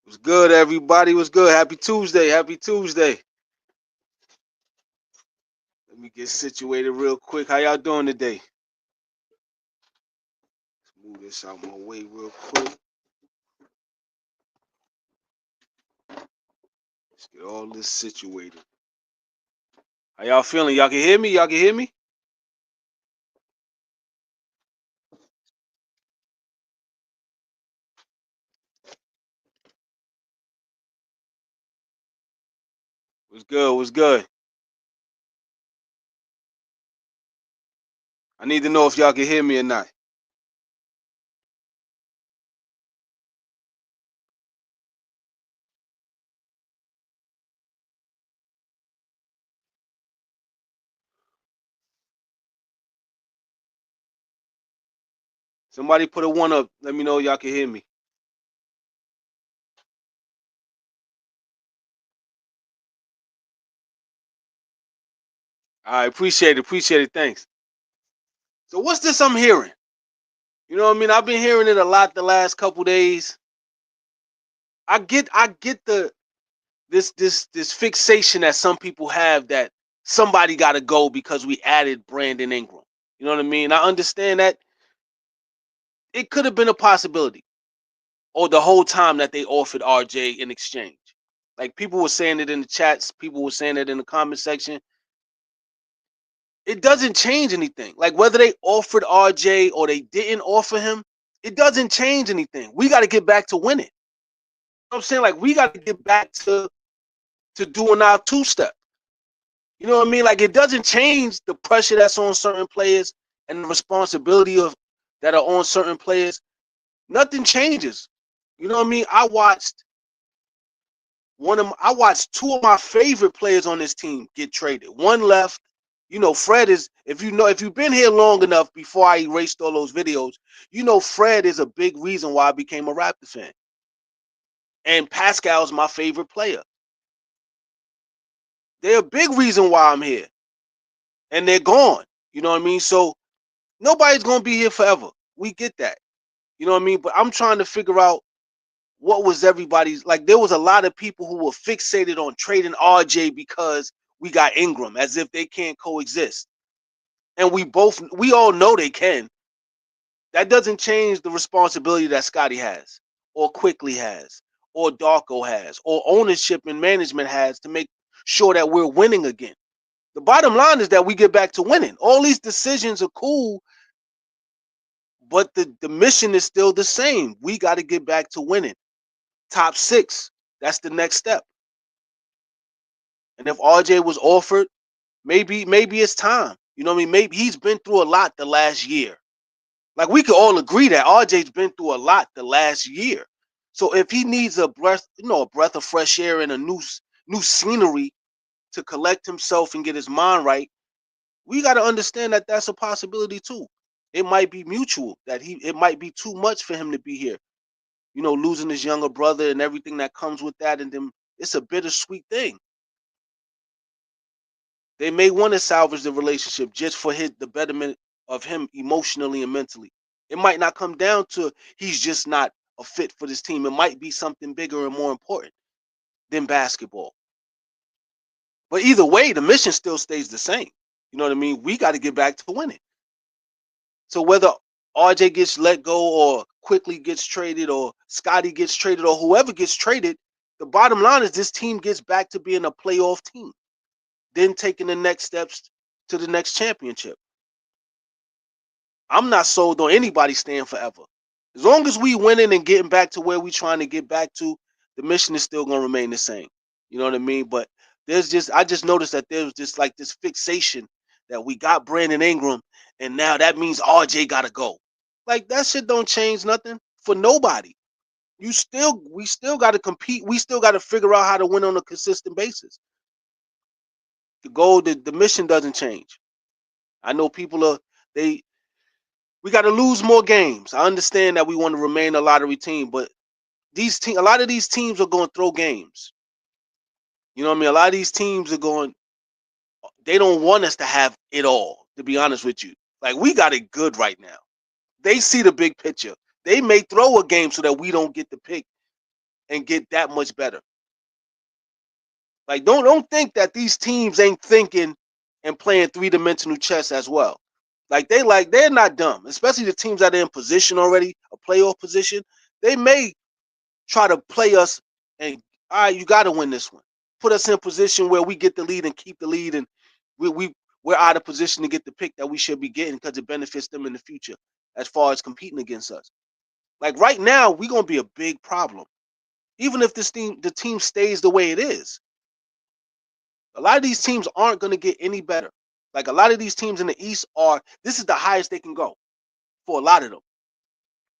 What's good, everybody? What's good? Happy Tuesday. Happy Tuesday. Let me get situated real quick. How y'all doing today? Let's move this out my way real quick. Let's get all this situated. How y'all feeling? Y'all can hear me? Y'all can hear me? What's good? What's good? I need to know if y'all can hear me or not. Somebody put a one up. Let me know y'all can hear me. All right, appreciate it. Appreciate it. Thanks. So what's this I'm hearing? You know what I mean? I've been hearing it a lot the last couple days. I get this fixation that some people have that somebody got to go because we added Brandon Ingram. You know what I mean? I understand that it could have been a possibility, or the whole time that they offered RJ in exchange. Like people were saying it in the chats, people were saying it in the comment section. It doesn't change anything. Like whether they offered RJ or they didn't offer him, it doesn't change anything. We got to get back to winning. You know what I'm saying? Like we got to get back to doing our two step. You know what I mean? Like it doesn't change the pressure that's on certain players and the responsibility of that are on certain players. Nothing changes. You know what I mean? I watched two of my favorite players on this team get traded. One left. You know, Fred is, if you've been here long enough before I erased all those videos, you know Fred is a big reason why I became a Raptor fan. And Pascal's my favorite player. They're a big reason why I'm here. And they're gone. You know what I mean? So nobody's gonna be here forever. We get that. You know what I mean? But I'm trying to figure out what was everybody's, like there was a lot of people who were fixated on trading RJ because we got Ingram, as if they can't coexist. And we all know they can. That doesn't change the responsibility that Scotty has, or Quickly has, or Darko has, or ownership and management has to make sure that we're winning again. The bottom line is that we get back to winning. All these decisions are cool, but the mission is still the same. We got to get back to winning. Top six. That's the next step. And if RJ was offered, maybe it's time. You know what I mean? Maybe he's been through a lot the last year. Like we could all agree that RJ's been through a lot the last year. So if he needs a breath of fresh air and a new scenery to collect himself and get his mind right, we got to understand that that's a possibility too. It might be mutual, that it might be too much for him to be here. You know, losing his younger brother and everything that comes with that, and then it's a bittersweet thing. They may want to salvage the relationship just for the betterment of him emotionally and mentally. It might not come down to he's just not a fit for this team. It might be something bigger and more important than basketball. But either way, the mission still stays the same. You know what I mean? We got to get back to winning. So whether RJ gets let go or Quickly gets traded or Scotty gets traded or whoever gets traded, the bottom line is this team gets back to being a playoff team, then taking the next steps to the next championship. I'm not sold on anybody staying forever. As long as we winning and getting back to where we trying to get back to, the mission is still gonna remain the same. You know what I mean? But I just noticed that there was just like this fixation that we got Brandon Ingram, and now that means RJ gotta go. Like that shit don't change nothing for nobody. We still gotta compete. We still gotta figure out how to win on a consistent basis. The goal, the mission doesn't change. I know people are they we got to lose more games. I understand that we want to remain a lottery team, but a lot of these teams are going to throw games. You know what I mean? A lot of these teams are going. They don't want us to have it all. To be honest with you, like we got it good right now. They see the big picture. They may throw a game so that we don't get the pick and get that much better. Like don't think that these teams ain't thinking and playing three-dimensional chess as well. They're not dumb, especially the teams that are in position already, a playoff position. They may try to play us and all right, you got to win this one. Put us in a position where we get the lead and keep the lead, and we're out of position to get the pick that we should be getting because it benefits them in the future as far as competing against us. Like right now, we're gonna be a big problem, even if the team stays the way it is. A lot of these teams aren't gonna get any better. Like a lot of these teams in the East are. This is the highest they can go for a lot of them.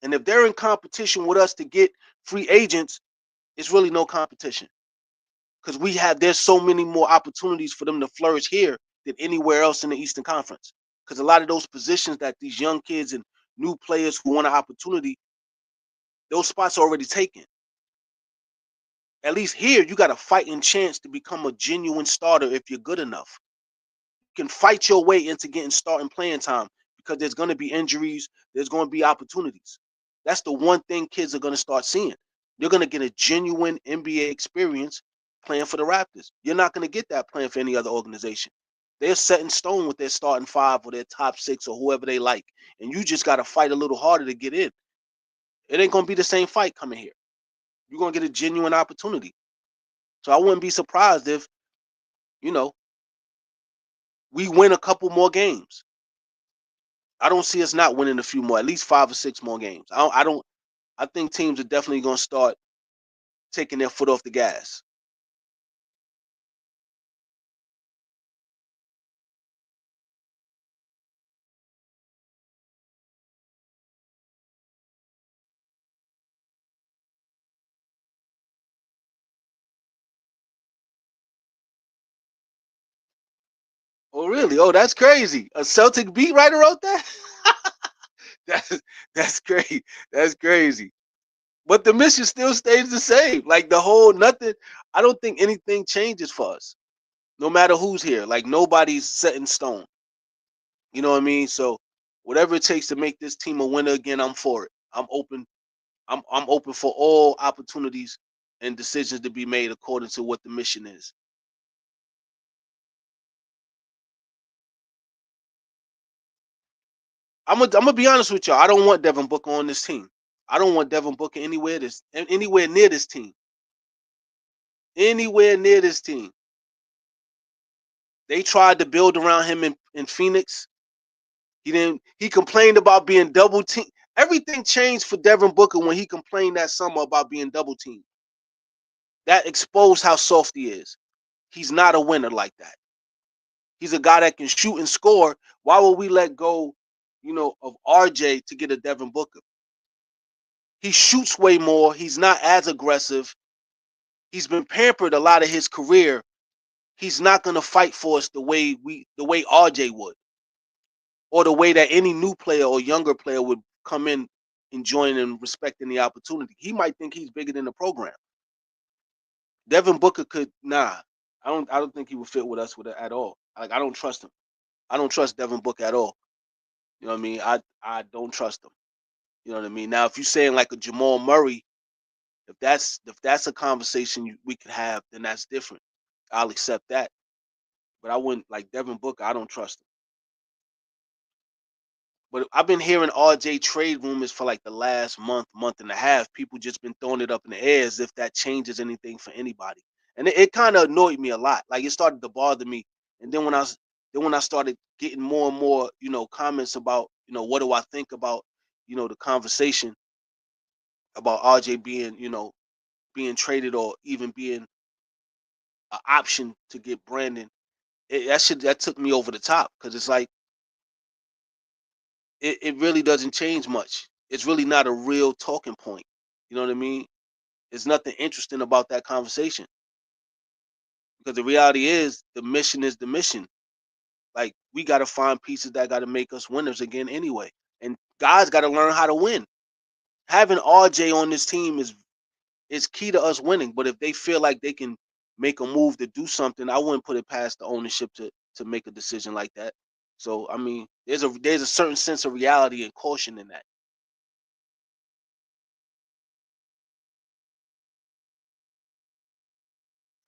And if they're in competition with us to get free agents, it's really no competition. Because there's so many more opportunities for them to flourish here than anywhere else in the Eastern Conference. Because a lot of those positions that these young kids and new players who want an opportunity, those spots are already taken. At least here, you got a fighting chance to become a genuine starter if you're good enough. You can fight your way into getting starting playing time because there's going to be injuries, there's going to be opportunities. That's the one thing kids are going to start seeing. You're going to get a genuine NBA experience playing for the Raptors. You're not going to get that playing for any other organization. They're set in stone with their starting five or their top six or whoever they like. And you just got to fight a little harder to get in. It ain't going to be the same fight coming here. You're going to get a genuine opportunity. So I wouldn't be surprised if, you know, we win a couple more games. I don't see us not winning a few more, at least 5 or 6 more games. I think teams are definitely going to start taking their foot off the gas. Oh, really? Oh, that's crazy. A Celtic beat writer wrote that? that's that's crazy. That's crazy. But the mission still stays the same. Like the whole nothing. I don't think anything changes for us. No matter who's here. Like nobody's set in stone. You know what I mean? So whatever it takes to make this team a winner again, I'm for it. I'm open. I'm open for all opportunities and decisions to be made according to what the mission is. I'm gonna be honest with y'all. I don't want Devin Booker on this team. I don't want Devin Booker anywhere near this team. Anywhere near this team. They tried to build around him in Phoenix. He didn't. He complained about being double team. Everything changed for Devin Booker when he complained that summer about being double teamed. That exposed how soft he is. He's not a winner like that. He's a guy that can shoot and score. Why would we let go, of RJ to get a Devin Booker? He shoots way more. He's not as aggressive. He's been pampered a lot of his career. He's not gonna fight for us the way RJ would, or the way that any new player or younger player would come in enjoying and respecting the opportunity. He might think he's bigger than the program. Devin Booker could I don't think he would fit with us with it at all. Like I don't trust him. I don't trust Devin Booker at all. You know what I mean? I don't trust him. You know what I mean? Now if you're saying like a Jamal Murray, if that's a conversation we could have, then that's different. I'll accept that. But I wouldn't like Devin Booker. I don't trust him. But I've been hearing RJ trade rumors for like the last month and a half. People just been throwing it up in the air as if that changes anything for anybody. And it kind of annoyed me a lot. Like it started to bother me. And then when I started getting more and more, comments about, what do I think about, the conversation about RJ being, being traded or even being an option to get Brandon. That took me over the top because it's like it really doesn't change much. It's really not a real talking point. You know what I mean? There's nothing interesting about that conversation because the reality is the mission is the mission. Like we got to find pieces that got to make us winners again anyway, and guys got to learn how to win. Having RJ on this team is key to us winning. But if they feel like they can make a move to do something, I wouldn't put it past the ownership to make a decision like that. So I mean, there's a certain sense of reality and caution in that.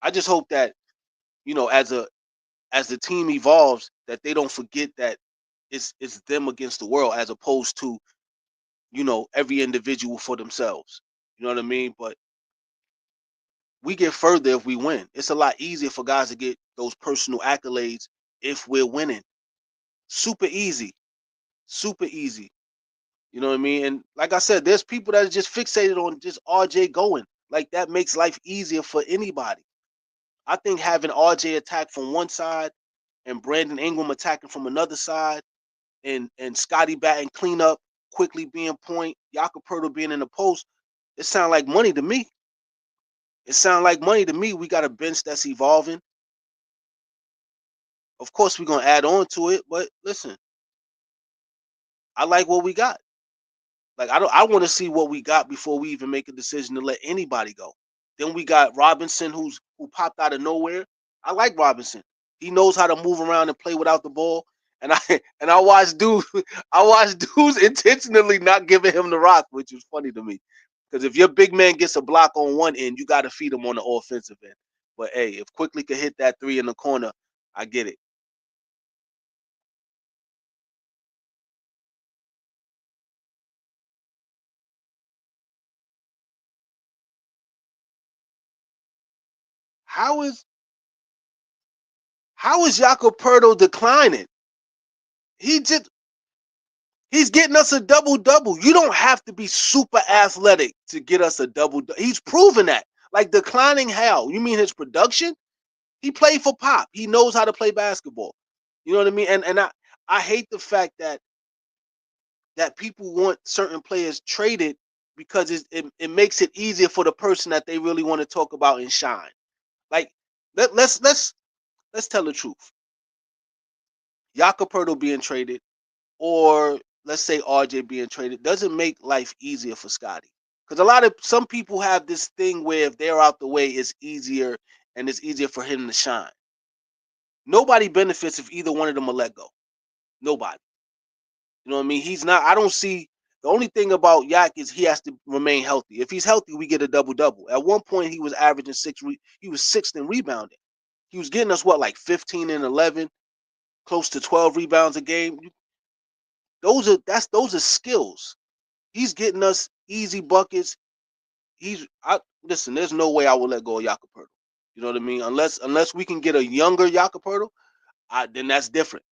I just hope that, as the team evolves, that they don't forget that it's them against the world as opposed to, every individual for themselves. You know what I mean? But we get further if we win. It's a lot easier for guys to get those personal accolades if we're winning. Super easy. Super easy. You know what I mean? And like I said, there's people that are just fixated on just RJ going. Like that makes life easier for anybody. I think having RJ attack from one side and Brandon Ingram attacking from another side, and Scotty batting cleanup, quickly being point, Jakobe being in the post, it sounds like money to me. It sounds like money to me. We got a bench that's evolving. Of course, we're gonna add on to it, but listen, I like what we got. Like I want to see what we got before we even make a decision to let anybody go. Then we got Robinson, who popped out of nowhere. I like Robinson. He knows how to move around and play without the ball. And I and I watched dudes I watched dudes intentionally not giving him the rock, which is funny to me. Because if your big man gets a block on one end, you got to feed him on the offensive end. But hey, if Quickly could hit that three in the corner, I get it. How is how is Jakob declining? He just He's getting us a double double. You don't have to be super athletic to get us a double. He's proven that. Like declining how? You mean his production? He played for Pop. He knows how to play basketball. You know what I mean? And I hate the fact that people want certain players traded because it makes it easier for the person that they really want to talk about and shine. Like let's tell the truth. Jakob being traded, or let's say RJ being traded, doesn't make life easier for Scotty. Because some people have this thing where if they're out the way, it's easier and it's easier for him to shine. Nobody benefits if either one of them are let go. Nobody. You know what I mean? He's not. I don't see. The only thing about Yak is he has to remain healthy. If he's healthy, we get a double double. At one point, he was averaging six. He was sixth in rebounding. He was getting us what, like 15 and 11, close to 12 rebounds a game. Those are skills. He's getting us easy buckets. Listen. There's no way I will let go of Jakob. You know what I mean? Unless we can get a younger Jakob, then that's different.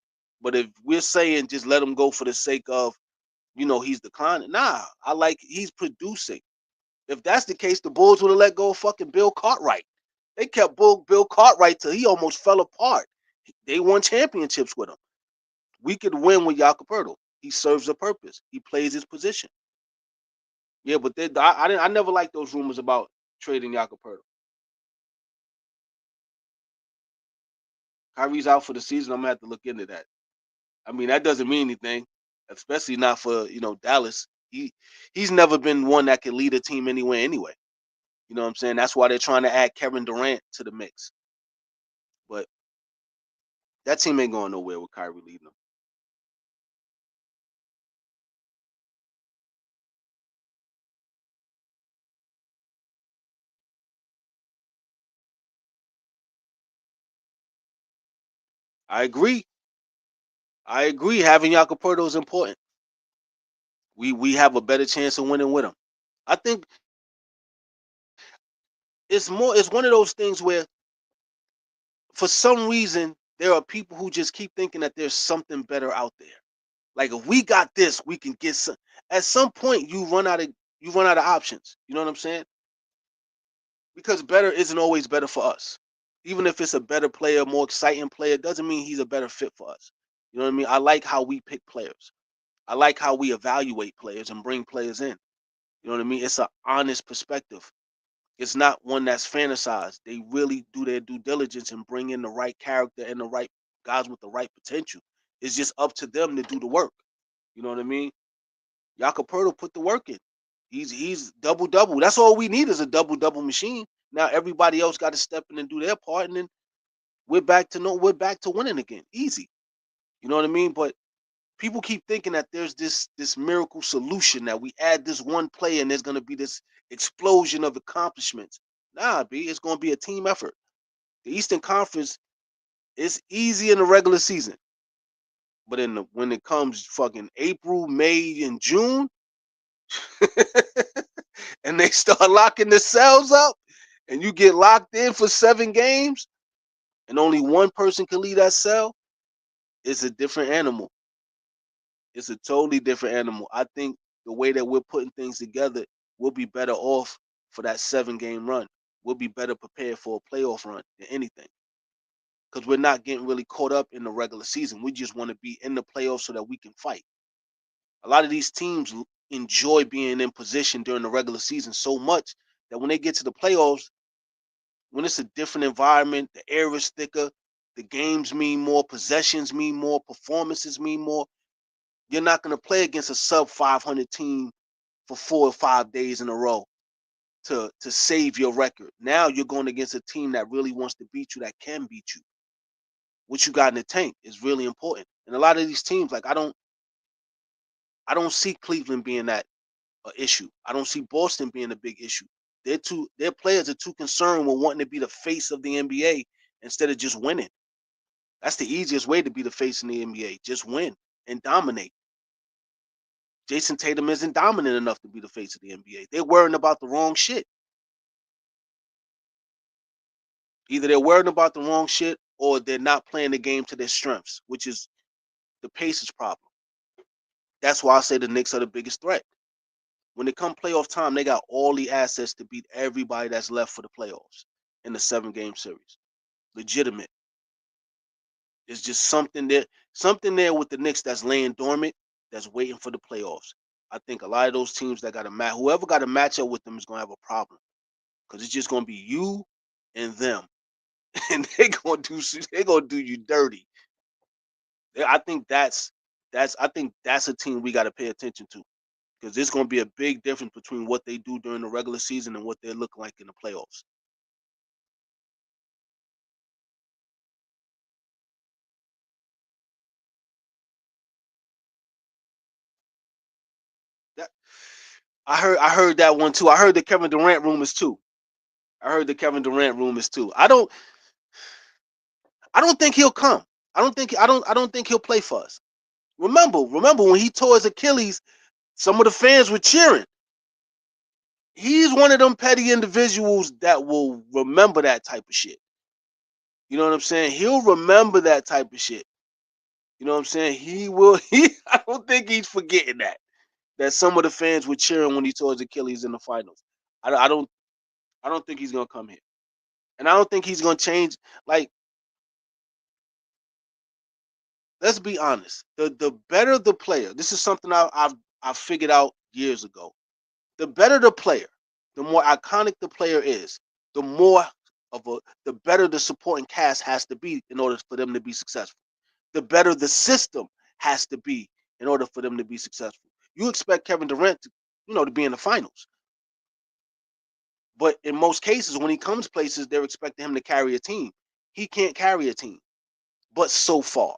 But if we're saying just let him go for the sake of he's declining, nah. I like he's producing. If that's the case, the Bulls would have let go of fucking Bill Cartwright. They kept Bill Cartwright till he almost fell apart. They won championships with him. We could win with Jakob. He serves a purpose. He plays his position. Yeah, but I never liked those rumors about trading Jakob. Kyrie's out for the season. I'm gonna have to look into that. I mean, that doesn't mean anything, especially not for Dallas. He's never been one that can lead a team anywhere anyway. You know what I'm saying? That's why they're trying to add Kevin Durant to the mix. But that team ain't going nowhere with Kyrie leading them. I agree. I agree. Having Jakob is important. We have a better chance of winning with him. I think it's one of those things where for some reason there are people who just keep thinking that there's something better out there. Like if we got this, we can get some. At some point, you run out of options. You know what I'm saying? Because better isn't always better for us. Even if it's a better player, more exciting player, doesn't mean he's a better fit for us. You know what I mean? I like how we pick players. I like how we evaluate players and bring players in. You know what I mean? It's an honest perspective. It's not one that's fantasized. They really do their due diligence and bring in the right character and the right guys with the right potential. It's just up to them to do the work. You know what I mean? Jakob put the work in. He's double double. That's all we need is a double double machine. Now everybody else got to step in and do their part, and then we're back to winning again. Easy. You know what I mean? But people keep thinking that there's this miracle solution that we add this one player and there's gonna be this explosion of accomplishments. Nah, B, it's gonna be a team effort. The Eastern Conference is easy in the regular season, but when it comes fucking April, May, and June, and they start locking the cells up, and you get locked in for 7 games, and only one person can leave that cell, it's a different animal. It's a totally different animal. I think the way that we're putting things together, we'll be better off for that 7-game run. We'll be better prepared for a playoff run than anything. Because we're not getting really caught up in the regular season. We just want to be in the playoffs so that we can fight. A lot of these teams enjoy being in position during the regular season so much that when they get to the playoffs, when it's a different environment, the air is thicker, the games mean more, possessions mean more, performances mean more. You're not going to play against a sub 500 team for 4 or 5 days in a row to save your record. Now you're going against a team that really wants to beat you, that can beat you. What you got in the tank is really important. And a lot of these teams, like I don't see Cleveland being that issue. I don't see Boston being a big issue. Their players are too concerned with wanting to be the face of the NBA instead of just winning. That's the easiest way to be the face in the NBA. Just win and dominate. Jason Tatum isn't dominant enough to be the face of the NBA. They're worrying about the wrong shit. Either they're worrying about the wrong shit or they're not playing the game to their strengths, which is the Pacers' problem. That's why I say the Knicks are the biggest threat. When it comes playoff time, they got all the assets to beat everybody that's left for the playoffs in the 7-game series. Legitimate. There's just something there with the Knicks that's laying dormant, that's waiting for the playoffs. I think a lot of those teams that got a match, whoever got a matchup with them is gonna have a problem because it's just gonna be you and them, and they're gonna do you dirty. I think that's a team we got to pay attention to because there's gonna be a big difference between what they do during the regular season and what they look like in the playoffs. That I heard that one too. I heard the Kevin Durant rumors too. I don't think he'll come. I don't think he'll play for us. Remember when he tore his Achilles, some of the fans were cheering. He's one of them petty individuals that will remember that type of shit. You know what I'm saying? He'll remember that type of shit. You know what I'm saying? He will. I don't think he's forgetting that. That some of the fans were cheering when he tore his Achilles in the finals. I don't. I don't think he's gonna come here, and I don't think he's gonna change. Like, let's be honest. The better the player. This is something I've figured out years ago. The better the player, the more iconic the player is, the more the better the supporting cast has to be in order for them to be successful. The better the system has to be in order for them to be successful. You expect Kevin Durant to be in the finals. But in most cases, when he comes places, they're expecting him to carry a team. He can't carry a team. But so far,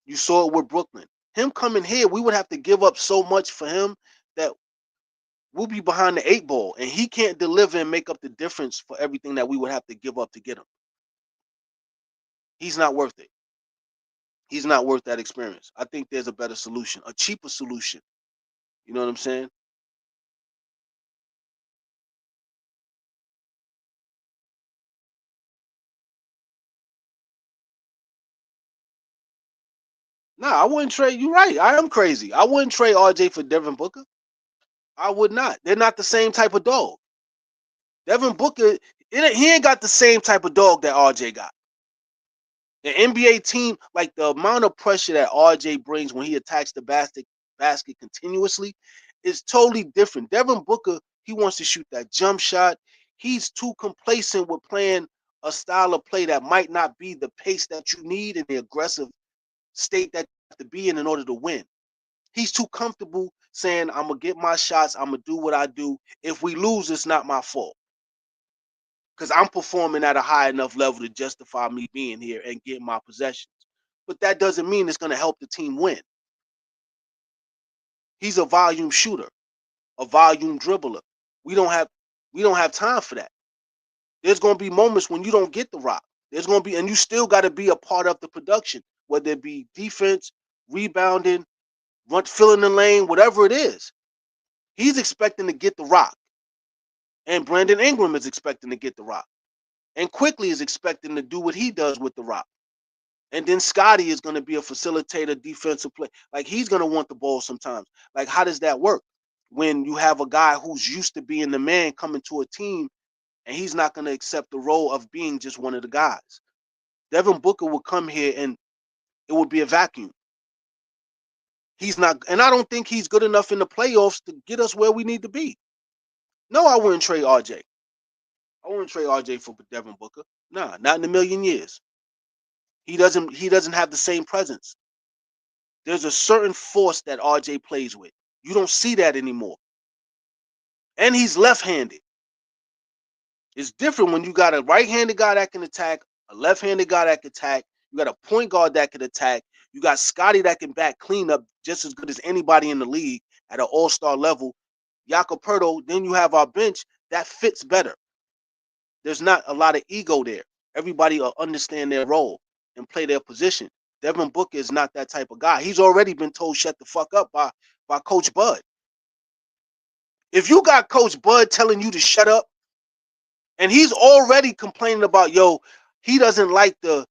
you saw it with Brooklyn. Him coming here, we would have to give up so much for him that we'll be behind the 8 ball, and he can't deliver and make up the difference for everything that we would have to give up to get him. He's not worth it. He's not worth that experience. I think there's a better solution, a cheaper solution. You know what I'm saying? Nah, I wouldn't trade. You're right. I am crazy. I wouldn't trade RJ for Devin Booker. I would not. They're not the same type of dog. Devin Booker, he ain't got the same type of dog that RJ got. The NBA team, like the amount of pressure that RJ brings when he attacks the basket continuously, is totally different. Devin Booker, he wants to shoot that jump shot. He's too complacent with playing a style of play that might not be the pace that you need in the aggressive state that you have to be in order to win. He's too comfortable saying, I'm going to get my shots. I'm going to do what I do. If we lose, it's not my fault. Because I'm performing at a high enough level to justify me being here and getting my possessions. But that doesn't mean it's going to help the team win. He's a volume shooter, a volume dribbler. We don't have time for that. There's going to be moments when you don't get the rock. There's going to be, and you still got to be a part of the production, whether it be defense, rebounding, filling the lane, whatever it is. He's expecting to get the rock. And Brandon Ingram is expecting to get the rock. And Quickly is expecting to do what he does with the rock. And then Scotty is going to be a facilitator, defensive play. Like, he's going to want the ball sometimes. Like, how does that work? When you have a guy who's used to being the man coming to a team, and he's not going to accept the role of being just one of the guys. Devin Booker will come here and it would be a vacuum. He's not, and I don't think he's good enough in the playoffs to get us where we need to be. No, I wouldn't trade RJ. I wouldn't trade RJ for Devin Booker. Nah, not in a million years. He doesn't have the same presence. There's a certain force that RJ plays with. You don't see that anymore. And he's left-handed. It's different when you got a right-handed guy that can attack, a left-handed guy that can attack, you got a point guard that can attack, you got Scotty that can back clean up just as good as anybody in the league at an all-star level. Jakobe, then you have our bench that fits better. There's not a lot of ego there. Everybody will understand their role and play their position. Devin Booker is not that type of guy. He's already been told shut the fuck up by Coach Bud. If you got Coach Bud telling you to shut up, and he's already complaining about, he doesn't like the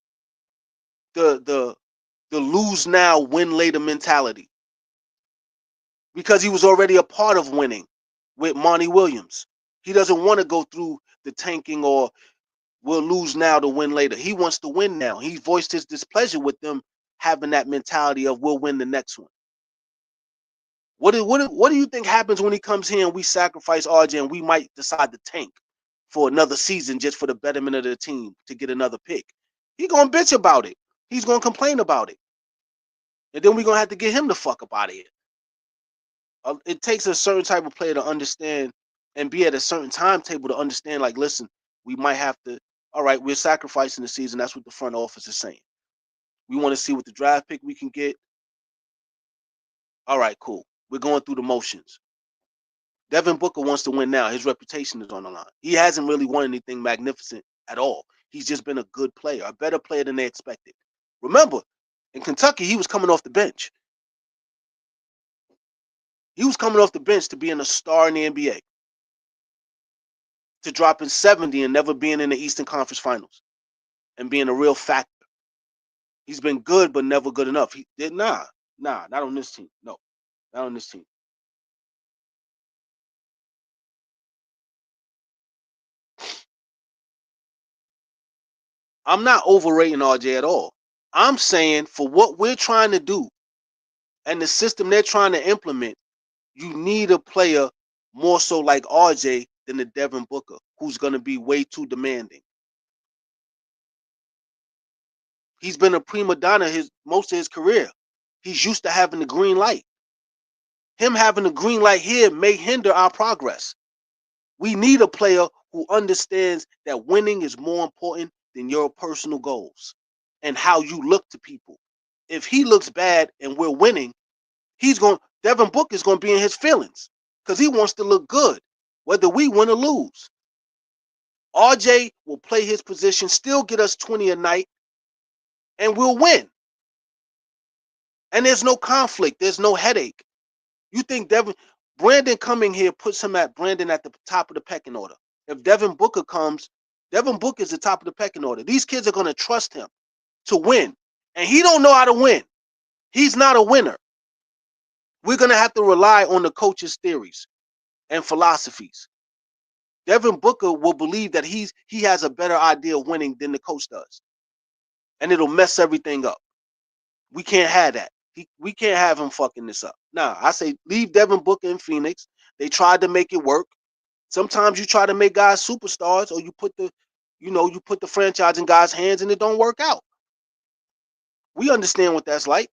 lose now, win later mentality, because he was already a part of winning with Monty Williams. He doesn't want to go through the tanking or we'll lose now to win later. He wants to win now. He voiced his displeasure with them having that mentality of we'll win the next one. What do you think happens when he comes here and we sacrifice RJ and we might decide to tank for another season just for the betterment of the team to get another pick? He's going to bitch about it. He's going to complain about it. And then we're going to have to get him the fuck up out of here. It takes a certain type of player to understand and be at a certain timetable to understand, like, listen, we might have to, all right, we're sacrificing the season. That's what the front office is saying. We want to see what the draft pick we can get. All right, cool. We're going through the motions. Devin Booker wants to win now. His reputation is on the line. He hasn't really won anything magnificent at all. He's just been a good player, a better player than they expected. Remember, in Kentucky, he was coming off the bench. He was coming off the bench to being a star in the NBA, to dropping 70 and never being in the Eastern Conference Finals and being a real factor. He's been good, but never good enough. He did not on this team. No, not on this team. I'm not overrating RJ at all. I'm saying for what we're trying to do and the system they're trying to implement, you need a player more so like RJ than the Devin Booker, who's going to be way too demanding. He's been a prima donna most of his career. He's used to having the green light. Him having the green light here may hinder our progress. We need a player who understands that winning is more important than your personal goals and how you look to people. If he looks bad and we're winning, Devin Booker is going to be in his feelings because he wants to look good, whether we win or lose. RJ will play his position, still get us 20 a night, and we'll win. And there's no conflict. There's no headache. You think Brandon coming here puts Brandon at the top of the pecking order. If Devin Booker comes, Devin Booker is the top of the pecking order. These kids are going to trust him to win. And he don't know how to win. He's not a winner. We're going to have to rely on the coach's theories and philosophies. Devin Booker will believe that he has a better idea of winning than the coach does. And it'll mess everything up. We can't have that. We can't have him fucking this up. Nah, I say leave Devin Booker in Phoenix. They tried to make it work. Sometimes you try to make guys superstars, or you put the franchise in guys' hands and it don't work out. We understand what that's like.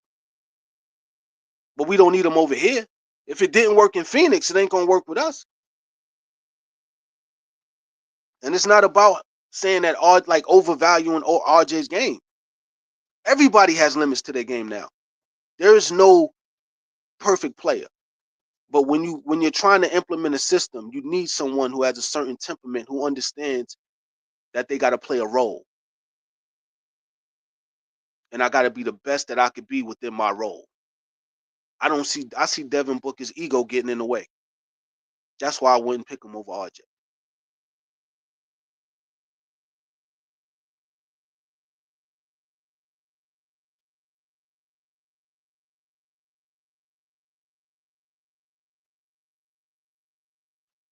But we don't need them over here. If it didn't work in Phoenix, it ain't gonna work with us. And it's not about saying that overvaluing RJ's game. Everybody has limits to their game now. There is no perfect player. But when you're trying to implement a system, you need someone who has a certain temperament, who understands that they got to play a role. and I got to be the best that I could be within my role. I see Devin Booker's ego getting in the way. That's why I wouldn't pick him over RJ.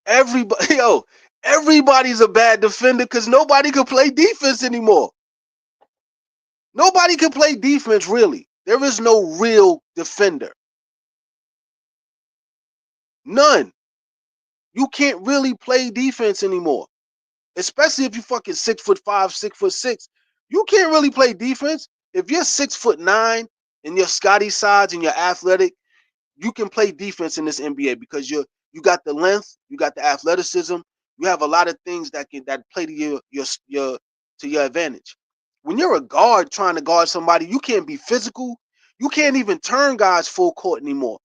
Everybody, everybody's a bad defender because nobody can play defense anymore. Nobody can play defense really. There is no real defender. None. You can't really play defense anymore. Especially if you fucking 6'5", 6'6". You can't really play defense. If you're 6'9" and you're Scotty size and you're athletic, you can play defense in this NBA because you got the length, you got the athleticism, you have a lot of things that play to your advantage. When you're a guard trying to guard somebody, you can't be physical. You can't even turn guys full court anymore.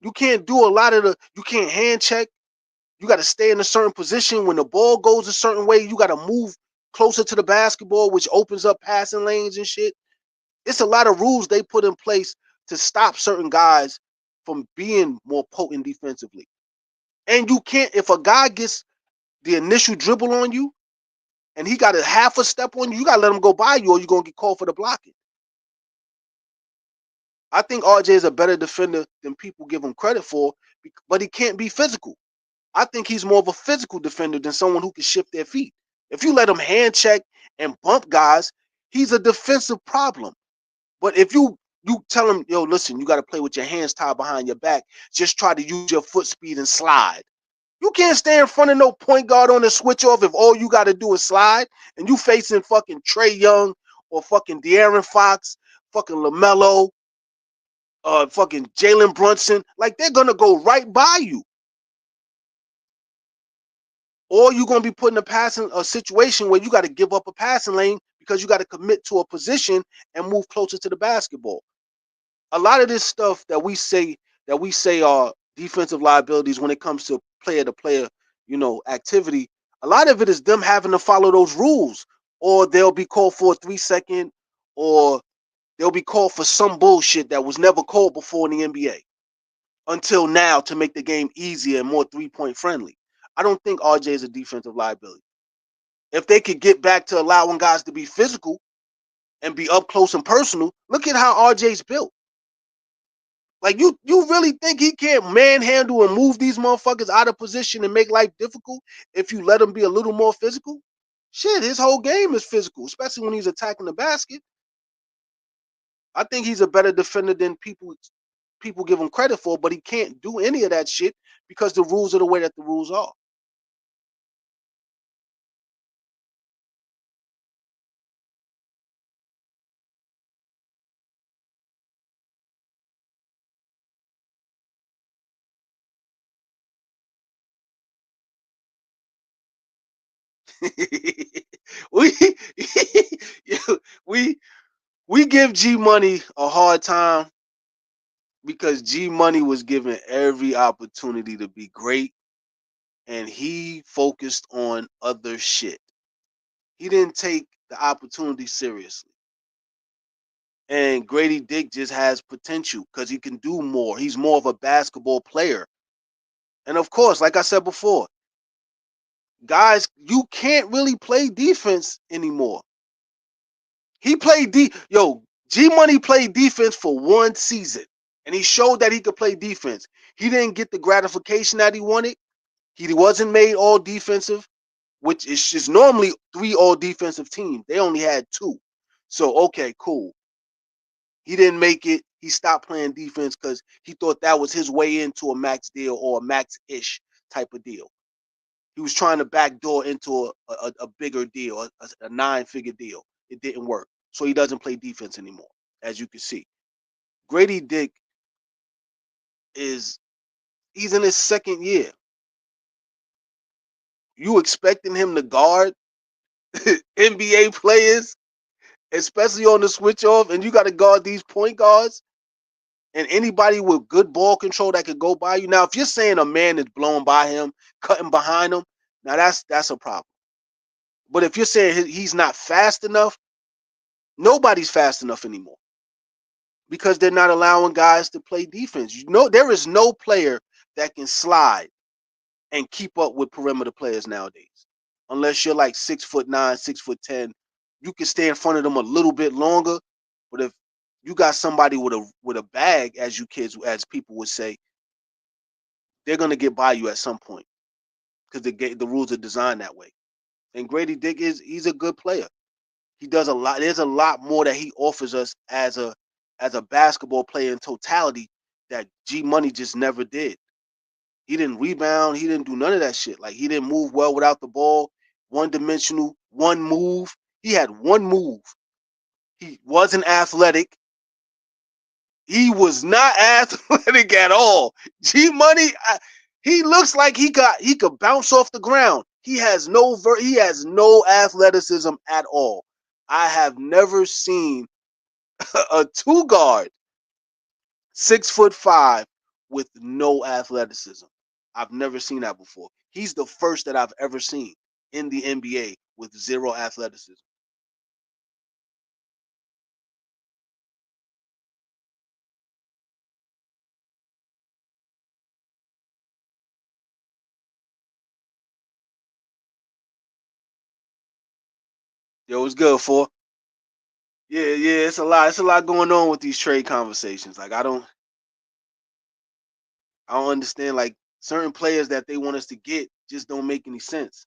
You can't do a lot of you can't hand check. You got to stay in a certain position. When the ball goes a certain way, you got to move closer to the basketball, which opens up passing lanes and shit. It's a lot of rules they put in place to stop certain guys from being more potent defensively. And you can't, if a guy gets the initial dribble on you and he got a half a step on you, you got to let him go by you or you're going to get called for the blocking. I think RJ is a better defender than people give him credit for, but he can't be physical. I think he's more of a physical defender than someone who can shift their feet. If you let him hand check and bump guys, he's a defensive problem. But if you tell him, yo, listen, you got to play with your hands tied behind your back, just try to use your foot speed and slide. You can't stand in front of no point guard on the switch off if all you got to do is slide and you facing fucking Trae Young or fucking De'Aaron Fox, fucking LaMelo, fucking Jalen Brunson. Like, they're going to go right by you. Or you're going to be put in a situation where you got to give up a passing lane because you got to commit to a position and move closer to the basketball. A lot of this stuff that we say are defensive liabilities when it comes to player to player, activity. A lot of it is them having to follow those rules, or they'll be called for a 3-second, or they'll be called for some bullshit that was never called before in the NBA until now to make the game easier and more 3-point friendly. I don't think RJ is a defensive liability. If they could get back to allowing guys to be physical and be up close and personal, look at how RJ's built. Like, you really think he can't manhandle and move these motherfuckers out of position and make life difficult if you let him be a little more physical? Shit, his whole game is physical, especially when he's attacking the basket. I think he's a better defender than people give him credit for, but he can't do any of that shit because the rules are the way that the rules are. we we we give G Money a hard time because G Money was given every opportunity to be great and he focused on other shit. He didn't take the opportunity seriously. And Grady Dick just has potential because he can do more. He's more of a basketball player. And of course, like I said before, guys, you can't really play defense anymore. He played G Money played defense for one season. And he showed that he could play defense. He didn't get the gratification that he wanted. He wasn't made all defensive, which is just normally 3 all defensive teams. They only had 2. So, okay, cool. He didn't make it. He stopped playing defense because he thought that was his way into a max deal or a max-ish type of deal. He was trying to backdoor into a bigger deal, a 9-figure deal. It didn't work. So he doesn't play defense anymore, as you can see. Grady Dick he's in his second year. You expecting him to guard NBA players, especially on the switch off, and you got to guard these point guards and anybody with good ball control that could go by you. Now, if you're saying a man is blowing by him, cutting behind him, now that's a problem. But if you're saying he's not fast enough, Nobody's fast enough anymore because they're not allowing guys to play defense. You know, there is no player that can slide and keep up with perimeter players nowadays. Unless you're like 6'9", 6'10", you can stay in front of them a little bit longer. But if you got somebody with a bag, as you kids, as people would say, they're gonna get by you at some point because the rules are designed that way. And Grady Dick he's a good player. He does a lot. There's a lot more that he offers us as a basketball player in totality that G Money just never did. He didn't rebound. He didn't do none of that shit. Like, he didn't move well without the ball. One dimensional, one move. He had one move. He wasn't athletic. He was not athletic at all. G Money, he looks like he could bounce off the ground. He has no athleticism at all. I have never seen a two guard 6'5" with no athleticism. I've never seen that before. He's the first that I've ever seen in the NBA with zero athleticism. Yo, it's good for. Yeah, it's a lot. It's a lot going on with these trade conversations. Like, I don't understand. Like, certain players that they want us to get just don't make any sense.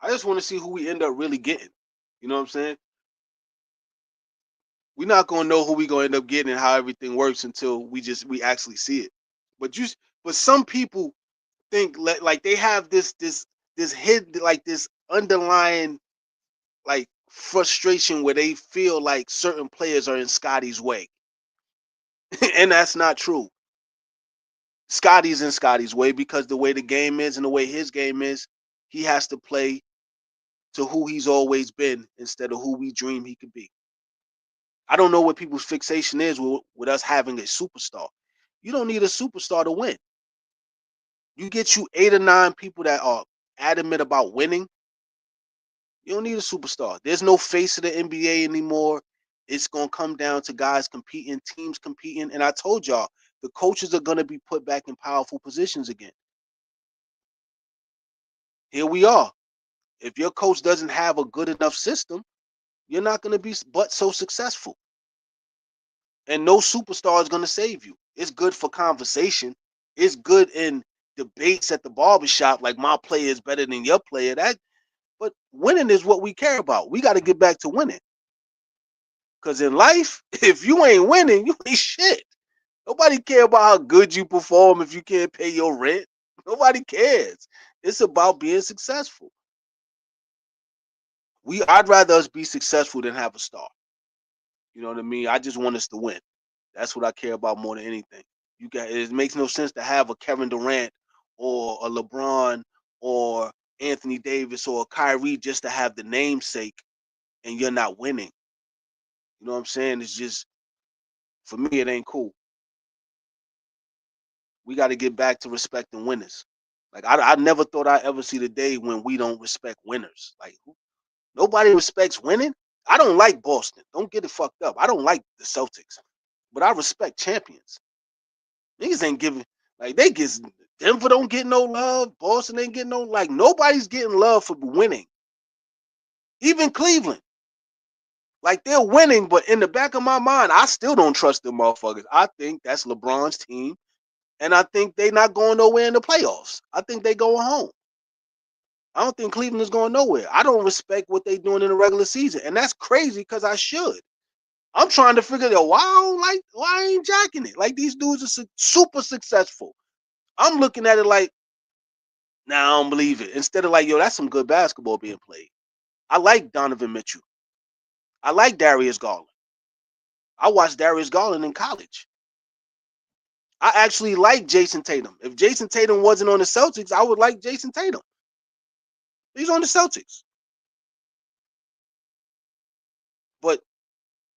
I just want to see who we end up really getting. You know what I'm saying? We're not gonna know who we gonna end up getting and how everything works until we actually see it. But but some people think like they have this hid like this underlying like frustration where they feel like certain players are in Scotty's way. And that's not true. Scotty's in Scotty's way because the way the game is and the way his game is, he has to play to who he's always been instead of who we dream he could be. I don't know what people's fixation is with us having a superstar. You don't need a superstar to win. You get you 8 or 9 people that are adamant about winning. You don't need a superstar. There's no face of the NBA anymore. It's gonna come down to guys competing, teams competing, and I told y'all the coaches are gonna be put back in powerful positions again. Here we are. If your coach doesn't have a good enough system, you're not gonna be but so successful. And no superstar is gonna save you. It's good for conversation. It's good in debates at the barbershop, like my player is better than your player. But winning is what we care about. We got to get back to winning. Because in life, if you ain't winning, you ain't shit. Nobody care about how good you perform if you can't pay your rent. Nobody cares. It's about being successful. I'd rather us be successful than have a star. You know what I mean? I just want us to win. That's what I care about more than anything. It makes no sense to have a Kevin Durant or a LeBron or Anthony Davis or a Kyrie just to have the namesake and you're not winning. You know what I'm saying? It's just, for me, it ain't cool. We got to get back to respecting winners. Like, I never thought I'd ever see the day when we don't respect winners. Like, nobody respects winning. I don't like Boston. Don't get it fucked up. I don't like the Celtics, but I respect champions. Niggas ain't giving, like, they get, Denver don't get no love. Boston ain't getting no, like, nobody's getting love for winning. Even Cleveland. Like, they're winning, but in the back of my mind, I still don't trust them motherfuckers. I think that's LeBron's team. And I think they not going nowhere in the playoffs. I think they going home. I don't think Cleveland is going nowhere. I don't respect what they doing in the regular season. And that's crazy because I should. I'm trying to figure out why I ain't jacking it. Like, these dudes are super successful. I'm looking at it like, nah, I don't believe it. Instead of like, yo, that's some good basketball being played. I like Donovan Mitchell. I like Darius Garland. I watched Darius Garland in college. I actually like Jason Tatum. If Jason Tatum wasn't on the Celtics, I would like Jason Tatum. He's on the Celtics. But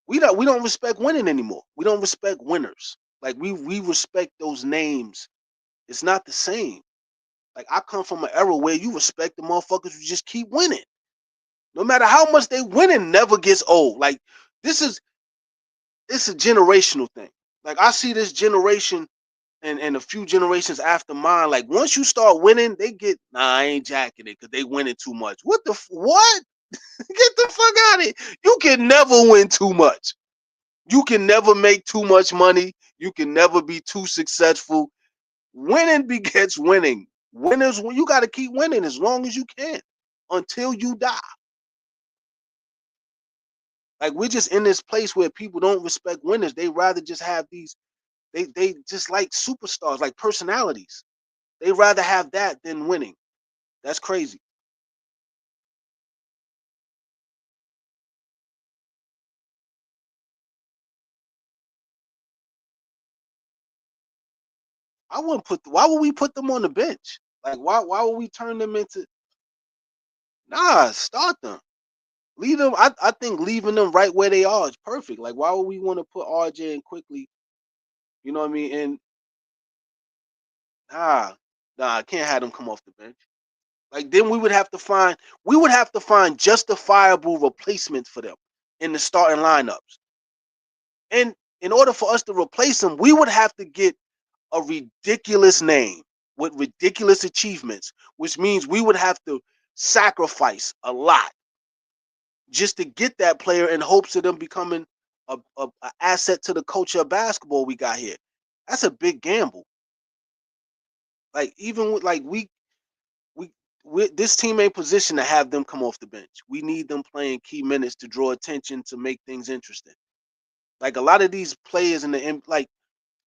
we don't respect winning anymore. We don't respect winners. Like we respect those names. It's not the same. Like I come from an era where you respect the motherfuckers who just keep winning. No matter how much they winning, never gets old. Like this is it's a generational thing. Like I see this generation and a few generations after mine. Like once you start winning, they get I ain't jacking it because they winning too much. What the what? Get the fuck out of here. You can never win too much. You can never make too much money. You can never be too successful. Winning begets winning. Winners, you got to keep winning as long as you can until you die. Like we're just in this place where people don't respect winners. They rather just have these. They just like superstars, like personalities. They rather have that than winning. That's crazy. I wouldn't put. Why would we put them on the bench? Like why would we turn them into? Nah, start them. Leave them. I think leaving them right where they are is perfect. Like why would we want to put RJ in quickly? You know what I mean? And nah, I can't have them come off the bench. Like then we would have to find justifiable replacements for them in the starting lineups. And in order for us to replace them, we would have to get a ridiculous name with ridiculous achievements, which means we would have to sacrifice a lot just to get that player in hopes of them becoming a asset to the culture of basketball we got here. That's a big gamble. Like even with like we this team ain't positioned to have them come off the bench. We need them playing key minutes to draw attention to make things interesting. Like a lot of these players in the like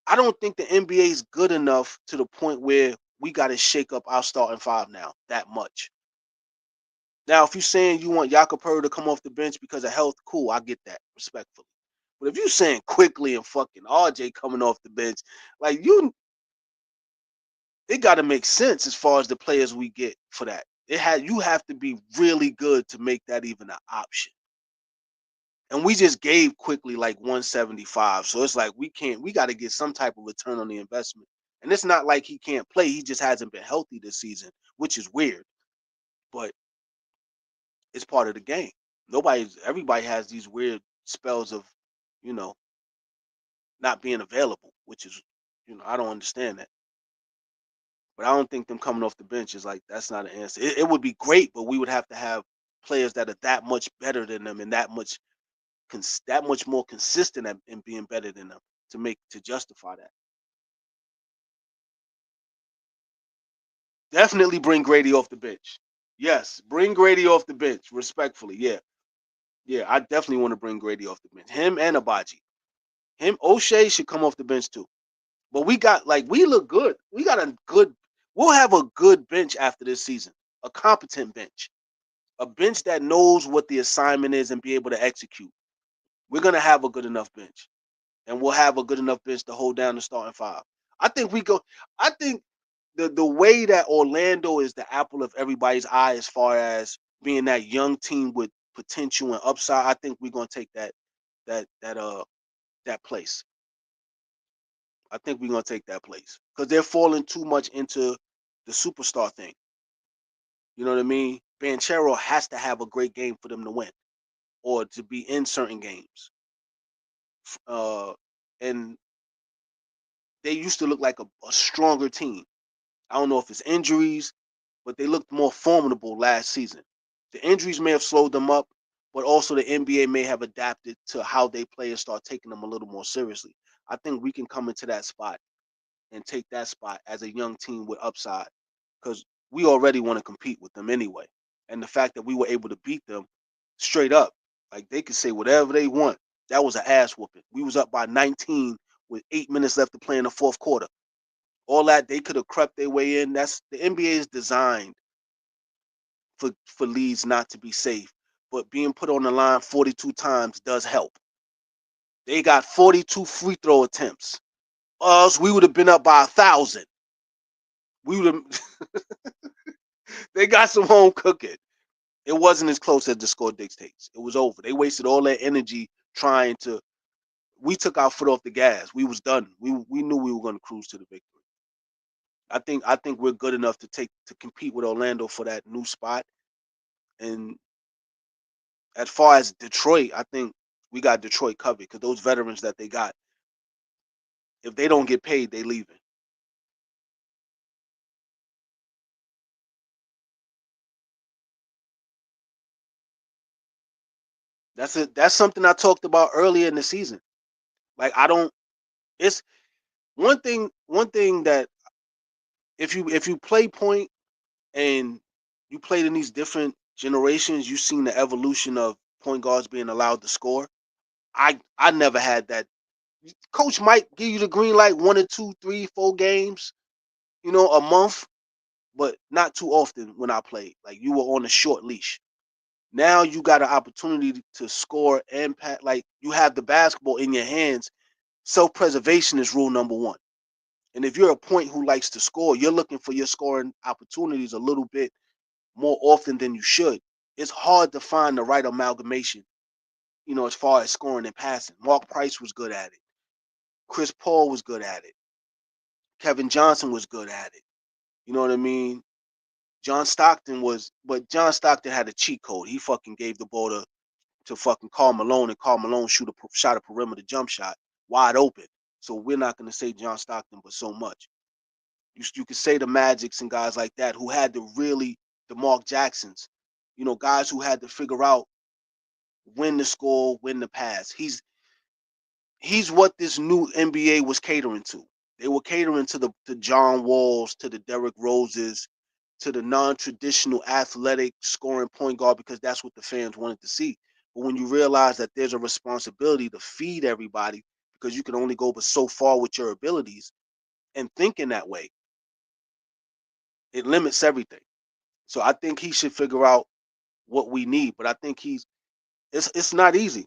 I don't think the NBA is good enough to the point where we got to shake up our starting five now that much. Now, if you're saying you want Jakobe to come off the bench because of health, cool, I get that respectfully. But if you're saying quickly and fucking RJ coming off the bench, like it got to make sense as far as the players we get for that. You have to be really good to make that even an option. And we just gave quickly like 175. So it's like we got to get some type of return on the investment. And it's not like he can't play. He just hasn't been healthy this season, which is weird. But it's part of the game. Everybody has these weird spells of, you know, not being available, which is, I don't understand that. But I don't think them coming off the bench is like that's not an answer. It would be great, but we would have to have players that are that much better than them and that much more consistent in being better than them to justify that. Definitely bring Grady off the bench. Yes, bring Grady off the bench. Respectfully, yeah, yeah. I definitely want to bring Grady off the bench. Him and Abaji. Him O'Shea should come off the bench too. But we look good. We got a good. We'll have a good bench after this season. A competent bench. A bench that knows what the assignment is and be able to execute. We're gonna have a good enough bench, and we'll have a good enough bench to hold down the starting five. I think we go. I think the way that Orlando is the apple of everybody's eye as far as being that young team with potential and upside. I think we're gonna take that place. I think we're gonna take that place because they're falling too much into the superstar thing. You know what I mean? Banchero has to have a great game for them to win or to be in certain games. Uh, and they used to look like a stronger team. I don't know if it's injuries, but they looked more formidable last season. The injuries may have slowed them up, but also the NBA may have adapted to how they play and start taking them a little more seriously. I think we can come into that spot and take that spot as a young team with upside because we already want to compete with them anyway. And the fact that we were able to beat them straight up, like they could say whatever they want. That was an ass whooping. We was up by 19 with 8 minutes left to play in the fourth quarter. All that they could have crept their way in. That's the NBA is designed for leads not to be safe, but being put on the line 42 times does help. They got 42 free throw attempts. us, we would have been up by 1,000. We would have. They got some home cooking. It wasn't as close as the score dictates. It was over. They wasted all their energy trying to. We took our foot off the gas. We was done. We knew we were going to cruise to the victory. I think we're good enough to compete with Orlando for that new spot. And as far as Detroit, I think we got Detroit covered because those veterans that they got, if they don't get paid, they leaving. That's it. That's something I talked about earlier in the season. Like I don't. It's one thing. One thing that if you play point and you played in these different generations, you've seen the evolution of point guards being allowed to score. I never had that. Coach might give you the green light 1 or 2, 3, 4 games, a month, but not too often when I played. Like you were on a short leash. Now you got an opportunity to score and like you have the basketball in your hands. Self-preservation is rule number one. And if you're a point who likes to score, you're looking for your scoring opportunities a little bit more often than you should. It's hard to find the right amalgamation, as far as scoring and passing. Mark Price was good at it. Chris Paul was good at it. Kevin Johnson was good at it. You know what I mean? But John Stockton had a cheat code. He fucking gave the ball to fucking Karl Malone, and Karl Malone shot a perimeter jump shot wide open. So we're not going to say John Stockton, but so much. You could say the Magics and guys like that who had to really, the Mark Jacksons, guys who had to figure out when to score, when to pass. He's what this new NBA was catering to. They were catering to the John Walls, to the Derrick Roses, to the non-traditional athletic scoring point guard because that's what the fans wanted to see. But when you realize that there's a responsibility to feed everybody because you can only go but so far with your abilities and thinking that way, it limits everything. So I think he should figure out what we need. But I think it's not easy.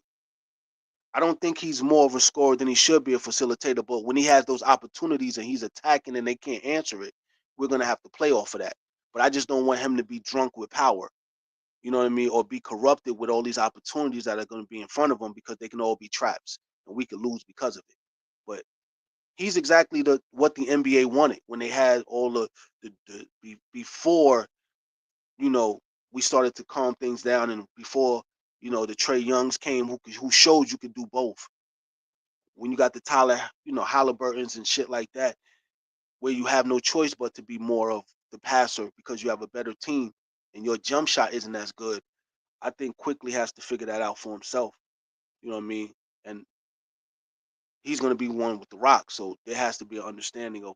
I don't think he's more of a scorer than he should be a facilitator. But when he has those opportunities and he's attacking and they can't answer it, we're gonna have to play off of that. But I just don't want him to be drunk with power. You know what I mean? Or be corrupted with all these opportunities that are going to be in front of him because they can all be traps and we could lose because of it. But he's exactly what the NBA wanted when they had all before, you know, we started to calm things down and before, the Trey Youngs came who showed you could do both. When you got the Tyler, Halliburtons and shit like that, where you have no choice but to be more of the passer because you have a better team and your jump shot isn't as good. I think Quickly has to figure that out for himself. You know what I mean? And he's going to be one with the Rock, so there has to be an understanding of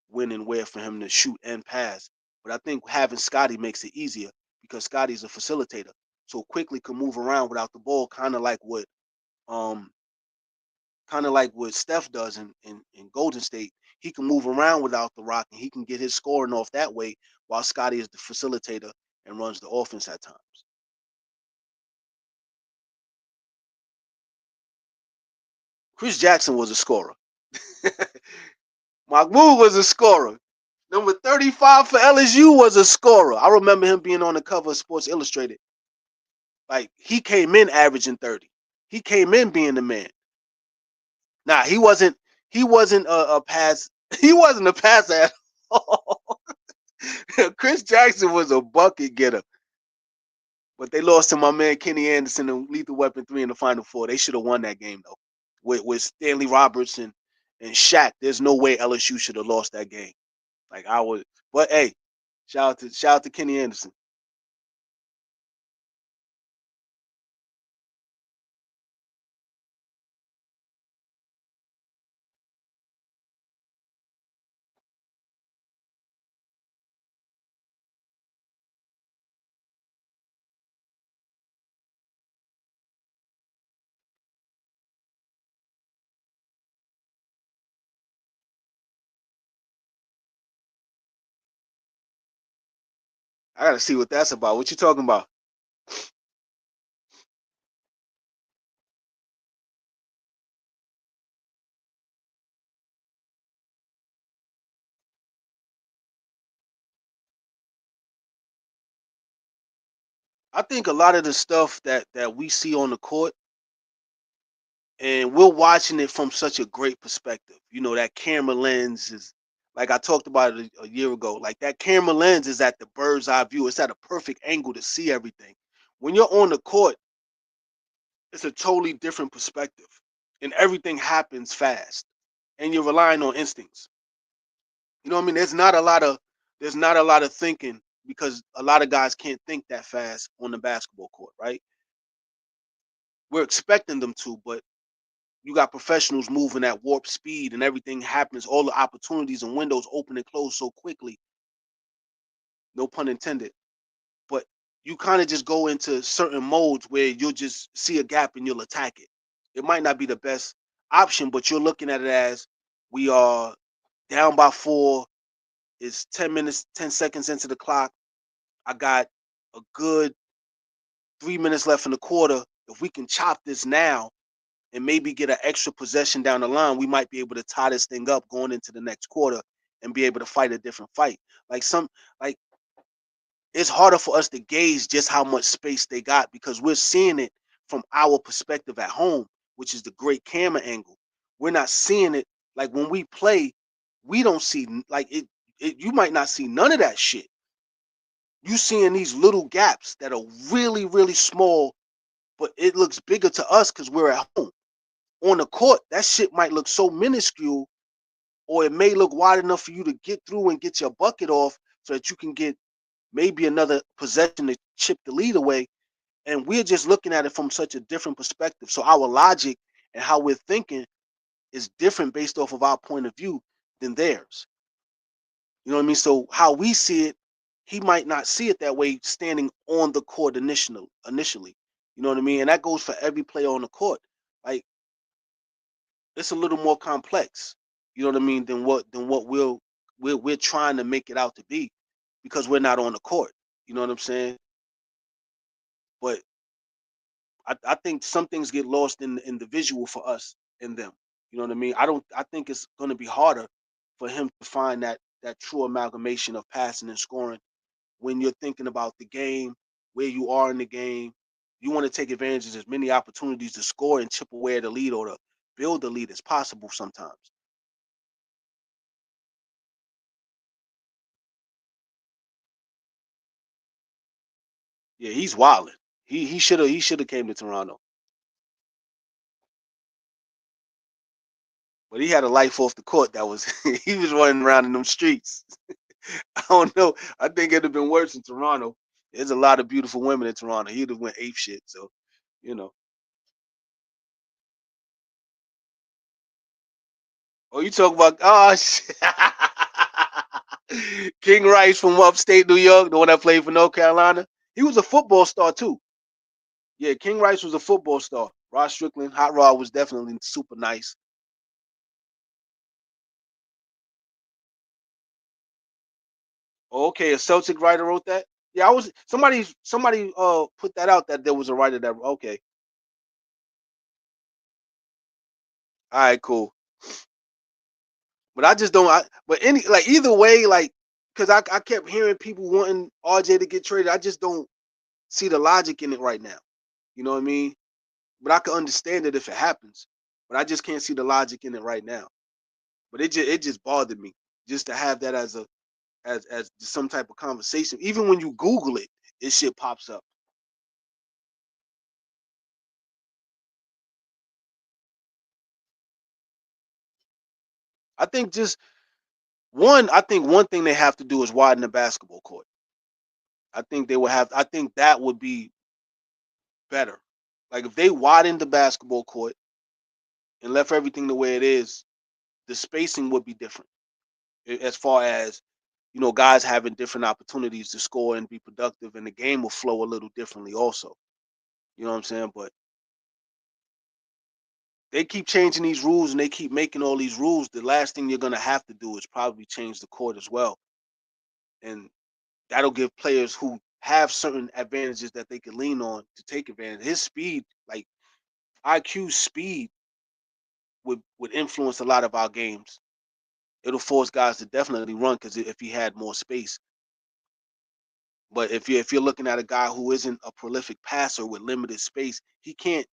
when and where for him to shoot and pass. But I think having Scotty makes it easier because Scotty's a facilitator, so Quickly can move around without the ball, um kind of like what Steph does in Golden State. He can move around without the Rock, and he can get his scoring off that way, while Scotty is the facilitator and runs the offense at times. Chris Jackson was a scorer. Mahmoud was a scorer. Number 35 for LSU was a scorer. I remember him being on the cover of Sports Illustrated. Like he came in averaging 30. He came in being the man. Nah, he wasn't a pass. He wasn't a pass at all. Chris Jackson was a bucket getter. But they lost to my man Kenny Anderson and Lethal Weapon 3 in the Final Four. They should have won that game though. With Stanley Robertson and Shaq, there's no way LSU should have lost that game. Like I would, but hey, shout out to Kenny Anderson. I gotta see what that's about. What you talking about? I think a lot of the stuff that we see on the court, and we're watching it from such a great perspective. You know, that camera lens is like I talked about it a year ago. Like that camera lens is at the bird's eye view. It's at a perfect angle to see everything. When you're on the court, it's a totally different perspective, and everything happens fast, and you're relying on instincts. You know what I mean? There's not a lot of thinking because a lot of guys can't think that fast on the basketball court, right? We're expecting them to, but you got professionals moving at warp speed and everything happens. All the opportunities and windows open and close so quickly. No pun intended. But you kind of just go into certain modes where you'll just see a gap and you'll attack it. It might not be the best option, but you're looking at it as we are down by 4. It's 10 minutes, 10 seconds into the clock. I got a good 3 minutes left in the quarter. If we can chop this now, and maybe get an extra possession down the line, we might be able to tie this thing up going into the next quarter and be able to fight a different fight. Like like it's harder for us to gauge just how much space they got because we're seeing it from our perspective at home, which is the great camera angle. We're not seeing it like when we play, we don't see like it you might not see none of that shit. You seeing these little gaps that are really, really small, but it looks bigger to us because we're at home. On the court, that shit might look so minuscule, or it may look wide enough for you to get through and get your bucket off so that you can get maybe another possession to chip the lead away. And we're just looking at it from such a different perspective. So our logic and how we're thinking is different based off of our point of view than theirs. You know what I mean? So how we see it, he might not see it that way standing on the court initially. You know what I mean? And that goes for every player on the court. Like it's a little more complex, you know what I mean, than what we're trying to make it out to be because we're not on the court. You know what I'm saying? But I think some things get lost in the visual for us and them. You know what I mean? I think it's gonna be harder for him to find that true amalgamation of passing and scoring when you're thinking about the game, where you are in the game. You want to take advantage of as many opportunities to score and chip away at the lead or to build the lead as possible sometimes. Yeah, he's wilding. He should have came to Toronto, but he had a life off the court that was he was running around in them streets. I don't know. I think it'd have been worse in Toronto. There's a lot of beautiful women in Toronto. He'd have went ape shit. So, you know. Oh, you talk about shit. King Rice from upstate New York, the one that played for North Carolina. He was a football star too. Yeah, King Rice was a football star. Rod Strickland, Hot Rod was definitely super nice. Okay, a Celtic writer wrote that. Yeah, I was somebody put that out that there was a writer that okay. All right, cool. But I just don't but any like either way, like because I kept hearing people wanting RJ to get traded. I just don't see the logic in it right now. You know what I mean? But I can understand it if it happens. But I just can't see the logic in it right now. But it just bothered me just to have that as some type of conversation. Even when you Google it, it shit pops up. I think just I think one thing they have to do is widen the basketball court. I think that would be better. Like if they widened the basketball court and left everything the way it is, the spacing would be different. As far as, guys having different opportunities to score and be productive and the game will flow a little differently also. You know what I'm saying? But they keep changing these rules and they keep making all these rules. The last thing you're gonna have to do is probably change the court as well. And that'll give players who have certain advantages that they can lean on to take advantage. His speed, like IQ speed, would influence a lot of our games. It'll force guys to definitely run because if he had more space. But if you're looking at a guy who isn't a prolific passer with limited space, he can't,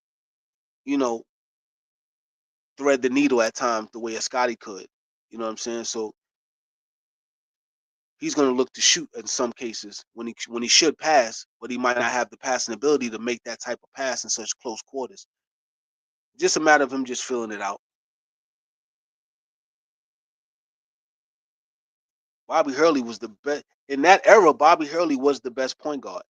you know, thread the needle at times the way a Scotty could. You know what I'm saying? So he's going to look to shoot in some cases when he should pass, but he might not have the passing ability to make that type of pass in such close quarters. Just a matter of him just filling it out. Bobby Hurley was the best in that era. Bobby Hurley was the best point guard.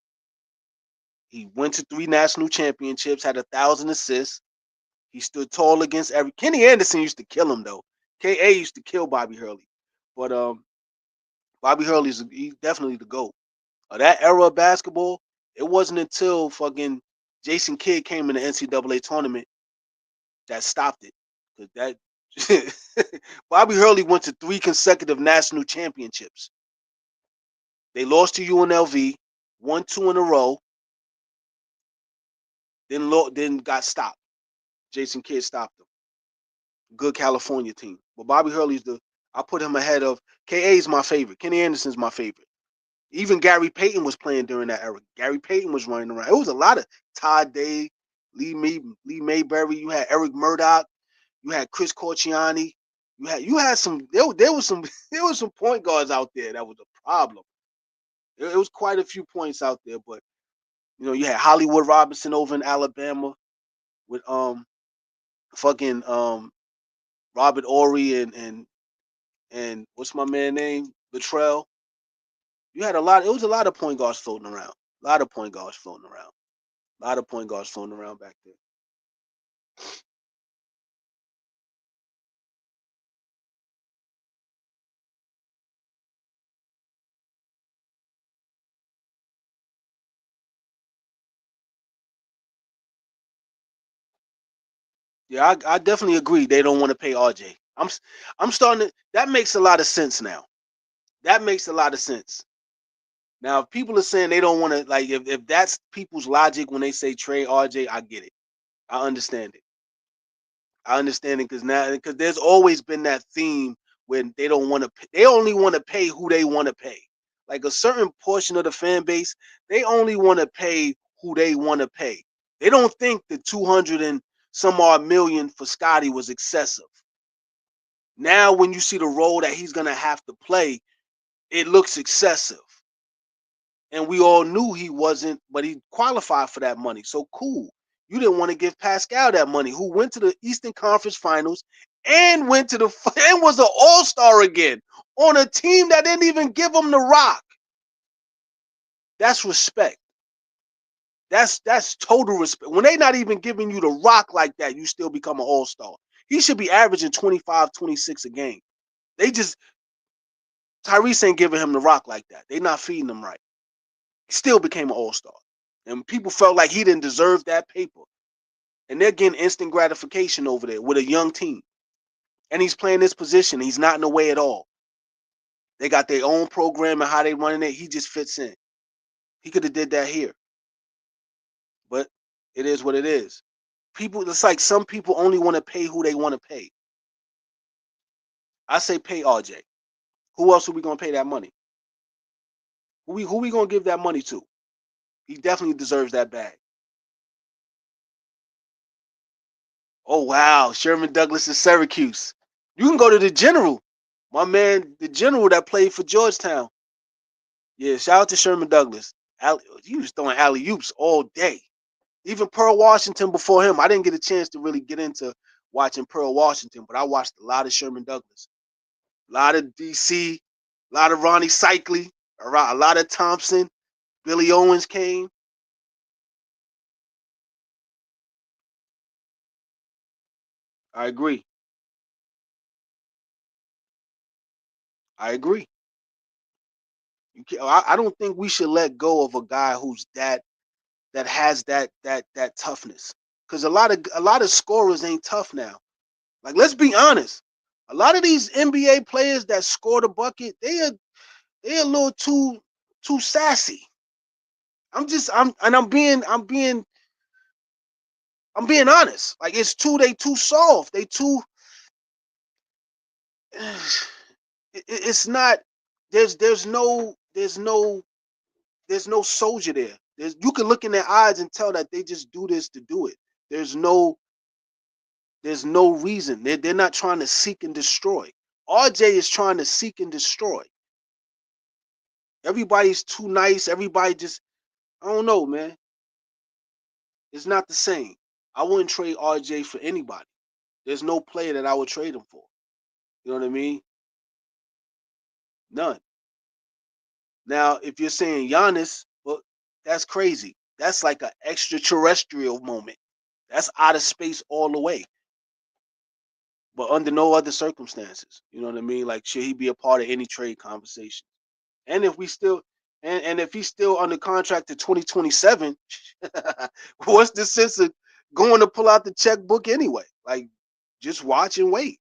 He went to 3 national championships, had 1,000 assists. He stood tall against every. Kenny Anderson used to kill him though. KA used to kill Bobby Hurley, but Bobby Hurley's he's definitely the GOAT. That era of basketball, it wasn't until fucking Jason Kidd came in the NCAA tournament that stopped it. Cause that Bobby Hurley went to 3 consecutive national championships. They lost to UNLV, won 2 in a row, then got stopped. Jason Kidd stopped them. Good California team. But Bobby Hurley's I put him ahead of KA's my favorite. Kenny Anderson's my favorite. Even Gary Payton was playing during that era. Gary Payton was running around. It was a lot of Todd Day, Lee Mayberry. You had Eric Murdoch. You had Chris Corciani. You had some. There was some. There was some point guards out there that was a problem. It was quite a few points out there, but you had Hollywood Robinson over in Alabama with fucking Robert Ory and what's my man name? Latrell. You had a lot. It was a lot of point guards floating around. A lot of point guards floating around. A lot of point guards floating around back there. Yeah, I definitely agree. They don't want to pay RJ. I'm starting to. That makes a lot of sense now. That makes a lot of sense. Now, if people are saying they don't want to, like, if that's people's logic when they say trade RJ, I get it. I understand it. I understand it because there's always been that theme when they don't want to. They only want to pay who they want to pay. Like a certain portion of the fan base, they only want to pay who they want to pay. They don't think the 200 and some odd million for Scotty was excessive. Now, when you see the role that he's gonna have to play, it looks excessive. And we all knew he wasn't, but he qualified for that money. So cool. You didn't want to give Pascal that money, who went to the Eastern Conference Finals and went to the and was an All-Star again on a team that didn't even give him the rock. That's respect. That's total respect. When they not even giving you the rock like that, you still become an All-Star. He should be averaging 25, 26 a game. They just Tyrese ain't giving him the rock like that. They not feeding him right. He still became an All-Star. And people felt like he didn't deserve that paper. And they're getting instant gratification over there with a young team. And he's playing this position. He's not in the way at all. They got their own program and how they running it. He just fits in. He could have did that here. But it is what it is. People, it's like some people only want to pay who they want to pay. I say pay RJ. Who else are we going to pay that money? Who we going to give that money to? He definitely deserves that bag. Oh, wow. Sherman Douglas is Syracuse. You can go to the general. My man, the general that played for Georgetown. Yeah, shout out to Sherman Douglas. He was throwing alley-oops all day. Even Pearl Washington before him. I didn't get a chance to really get into watching Pearl Washington, but I watched a lot of Sherman Douglas. A lot of DC, a lot of Ronnie Cycli, a lot of Thompson. Billy Owens came. I agree. I agree. I don't think we should let go of a guy who's that has that toughness. Because a lot of scorers ain't tough now. Like, let's be honest. A lot of these NBA players that score the bucket, they're a little too sassy. I'm being honest. Like, they too soft. They too it's not there's no there's no soldier there. You can look in their eyes and tell that they just do this to do it. There's no reason. They're not trying to seek and destroy. RJ is trying to seek and destroy. Everybody's too nice. Everybody just, I don't know, man. It's not the same. I wouldn't trade RJ for anybody. There's no player that I would trade him for. You know what I mean? None. Now, if you're saying Giannis, well, that's crazy. That's like an extraterrestrial moment. That's out of space all the way. But under no other circumstances. You know what I mean? Like, should he be a part of any trade conversation? And if we still and if he's still under contract to 2027, what's the sense of going to pull out the checkbook anyway? Like, just watch and wait.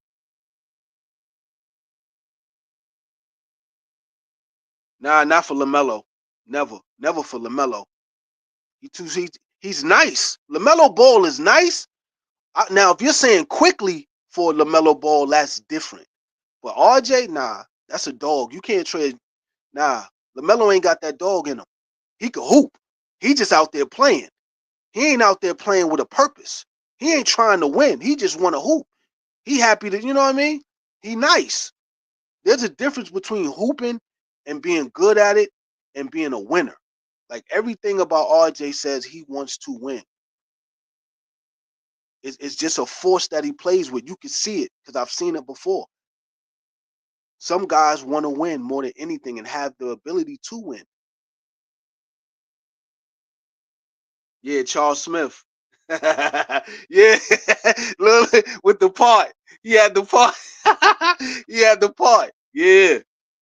Nah, not for LaMelo. Never for LaMelo. He's nice. LaMelo Ball is nice. Now, if you're saying quickly for LaMelo Ball, that's different. But RJ, nah, that's a dog. You can't trade. Nah, LaMelo ain't got that dog in him. He could hoop. He just out there playing. He ain't out there playing with a purpose. He ain't trying to win. He just want to hoop. He happy to, you know what I mean? He nice. There's a difference between hooping and being good at it and being a winner. Like, everything about RJ says he wants to win. It's just a force that he plays with. You can see it because I've seen it before. Some guys want to win more than anything and have the ability to win. Yeah, Charles Smith. Yeah, with the part. He had the part. He had the part. Yeah,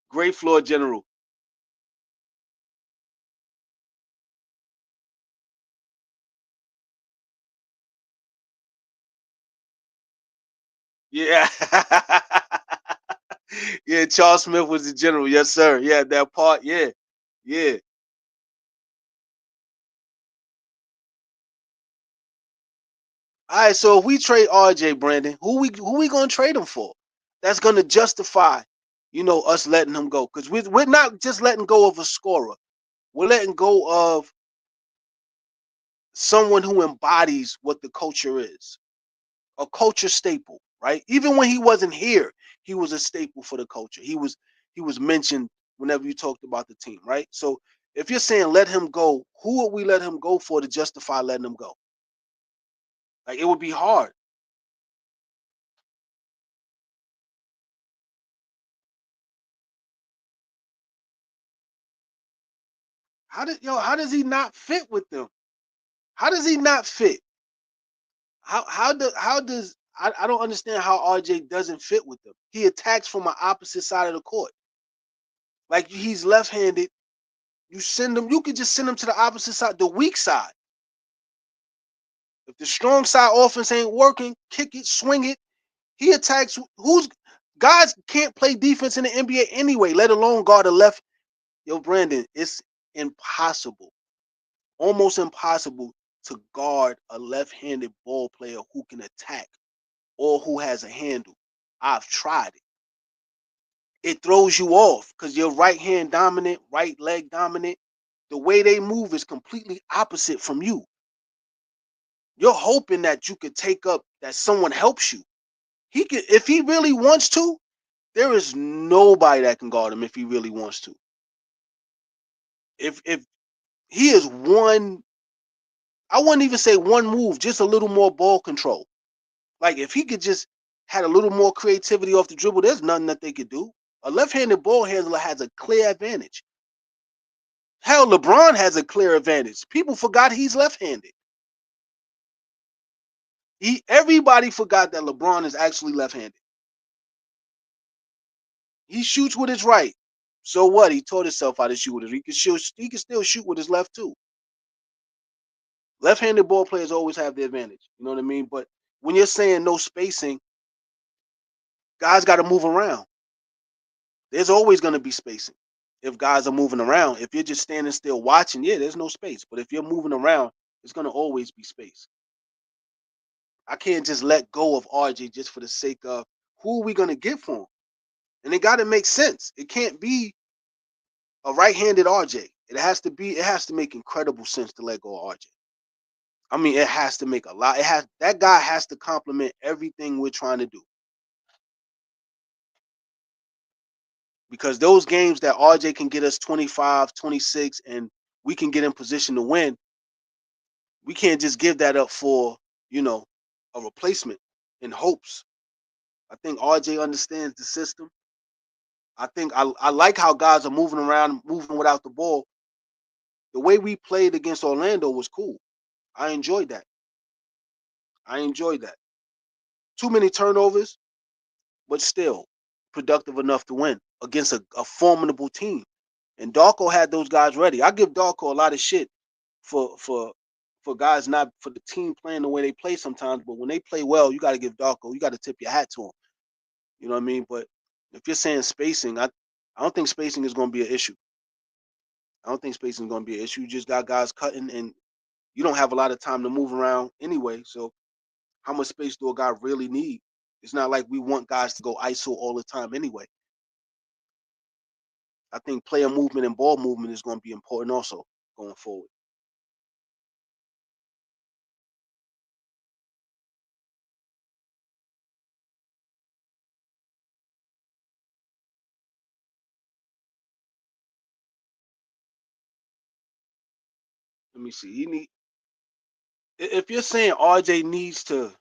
great floor general. Yeah. Yeah, Charles Smith was the general. Yes, sir. Yeah, that part. Yeah. Yeah. All right, so if we trade RJ, Brandon, who we gonna trade him for? That's gonna justify, us letting him go. Because we're not just letting go of a scorer. We're letting go of someone who embodies what the culture is. A culture staple, right? Even when he wasn't here, he was a staple for the culture. He was mentioned whenever you talked about the team, right? So if you're saying let him go, who would we let him go for to justify letting him go? Like, it would be hard. How does he not fit with them? How does he not fit? How does I don't understand how RJ doesn't fit with them. He attacks from an opposite side of the court. Like, he's left-handed. You could just send him to the opposite side, the weak side. If the strong side offense ain't working, kick it, swing it. He attacks who's guys can't play defense in the NBA anyway, let alone guard a left. Yo, Brandon, it's impossible, almost impossible to guard a left-handed ball player who can attack or who has a handle. I've tried it. It throws you off because you're right hand dominant, right leg dominant. The way they move is completely opposite from you. You're hoping that you could take up, that someone helps you. He could, if he really wants to. There is nobody that can guard him if he really wants to. If he is one, I wouldn't even say one move, just a little more ball control. Like, if he could just had a little more creativity off the dribble, there's nothing that they could do. A left-handed ball handler has a clear advantage. Hell, LeBron has a clear advantage. People forgot he's left-handed. Everybody forgot that LeBron is actually left-handed. He shoots with his right. So what? He taught himself how to shoot with it. He can still shoot with his left too. Left-handed ball players always have the advantage. You know what I mean? But when you're saying no spacing, guys got to move around. There's always going to be spacing. If guys are moving around, if you're just standing still watching, yeah, there's no space. But if you're moving around, it's going to always be space. I can't just let go of RJ just for the sake of who are we going to get for him? And it got to make sense. It can't be a right-handed RJ. It has to make incredible sense to let go of RJ. I mean, it has to make a lot. That guy has to complement everything we're trying to do. Because those games that RJ can get us 25, 26, and we can get in position to win, we can't just give that up for, a replacement in hopes. I think RJ understands the system. I think I like how guys are moving around, moving without the ball. The way we played against Orlando was cool. I enjoyed that. Too many turnovers, but still productive enough to win against a formidable team. And Darko had those guys ready. I give Darko a lot of shit for guys not for the team playing the way they play sometimes, but when they play well, you got to give Darko, you got to tip your hat to him. You know what I mean? But if you're saying spacing, I don't think spacing is going to be an issue. I don't think spacing is going to be an issue. You just got guys cutting, and you don't have a lot of time to move around anyway. So how much space do a guy really need? It's not like we want guys to go ISO all the time anyway. I think player movement and ball movement is going to be important also going forward. Let me see. If you're saying RJ needs to,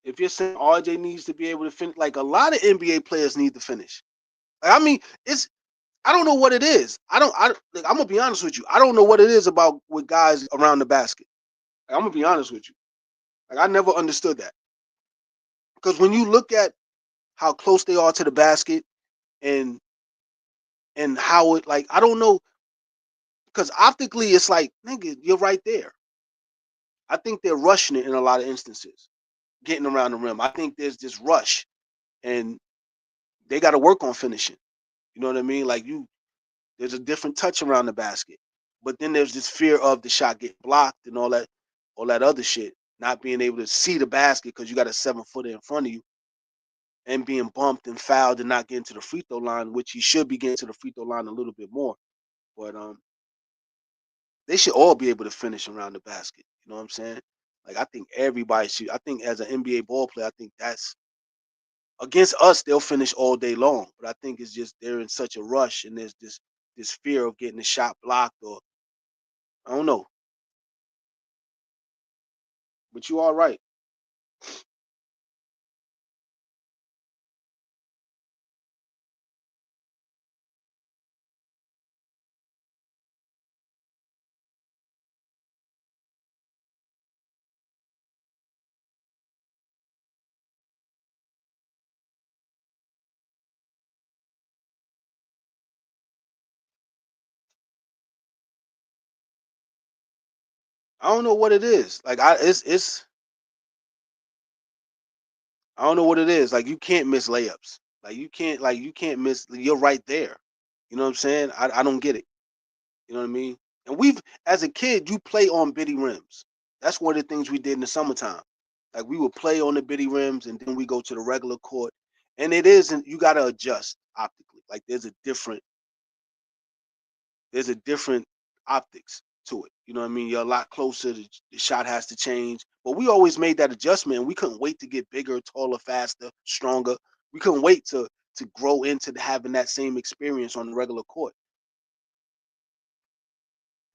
if you're saying RJ needs to be able to finish, like a lot of NBA players need to finish. Like, I mean, I don't know what it is. I'm gonna be honest with you. I don't know what it is about with guys around the basket. Like, I'm gonna be honest with you. Like, I never understood that. Because when you look at how close they are to the basket and how it, like, I don't know, because optically it's like, nigga, you're right there. I think they're rushing it in a lot of instances, getting around the rim. I think there's this rush, and they got to work on finishing. You know what I mean? Like, there's a different touch around the basket, but then there's this fear of the shot getting blocked and all that other shit. Not being able to see the basket because you got a 7-footer in front of you, and being bumped and fouled and not getting to the free throw line, which he should be getting to the free throw line a little bit more. But they should all be able to finish around the basket. You know what I'm saying? Like, I think everybody should. I think as an NBA ball player, I think that's against us. They'll finish all day long, but I think it's just they're in such a rush, and there's this fear of getting the shot blocked, or I don't know. But you are right. I don't know what it is. Like, it's I don't know what it is. Like, you can't miss layups. You can't miss. You're right there. You know what I'm saying? I don't get it. You know what I mean? And as a kid, you play on bitty rims. That's one of the things we did in the summertime. Like, we would play on the bitty rims, and then we go to the regular court. And it isn't. You got to adjust optically. Like, there's a different optics to it. You know what I mean? You're a lot closer. The shot has to change. But we always made that adjustment, and we couldn't wait to get bigger, taller, faster, stronger. We couldn't wait to grow into having that same experience on the regular court.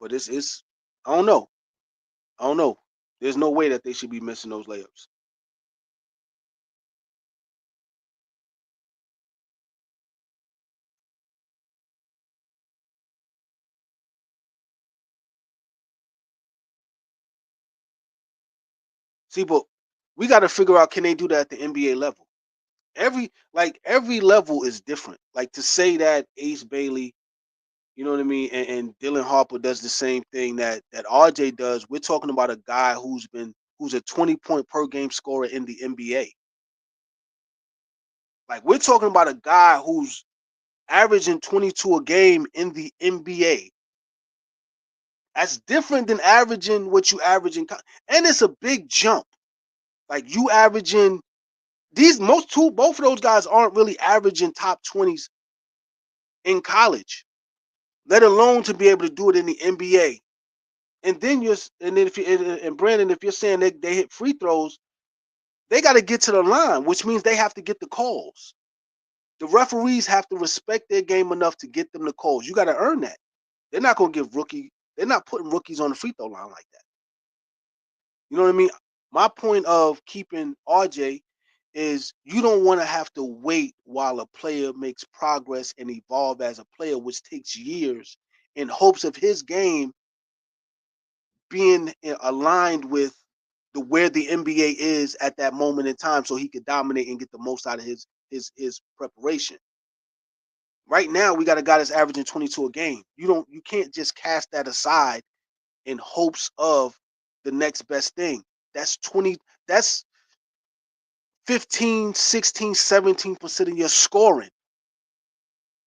But it's I don't know. I don't know. There's no way that they should be missing those layups. See, but we got to figure out, can they do that at the NBA level? Every level is different. Like, to say that Ace Bailey, you know what I mean, and Dylan Harper does the same thing that RJ does. We're talking about a guy who's a 20-point per game scorer in the NBA. Like, we're talking about a guy who's averaging 22 a game in the NBA. That's different than averaging what you average in, and it's a big jump. Like, you averaging both of those guys aren't really averaging top 20s in college. let alone to be able to do it in the NBA. And then and Brandon, if you're saying they hit free throws, they got to get to the line, which means they have to get the calls. The referees have to respect their game enough to get them the calls. You got to earn that. They're not going to give they're not putting rookies on the free throw line like that. You know what I mean? My point of keeping RJ is you don't want to have to wait while a player makes progress and evolve as a player, which takes years, in hopes of his game being aligned with where the NBA is at that moment in time, so he could dominate and get the most out of his preparation. Right now, we got a guy that's averaging 22 a game. You can't just cast that aside in hopes of the next best thing. That's 20. That's 15, 16, 17% of your scoring.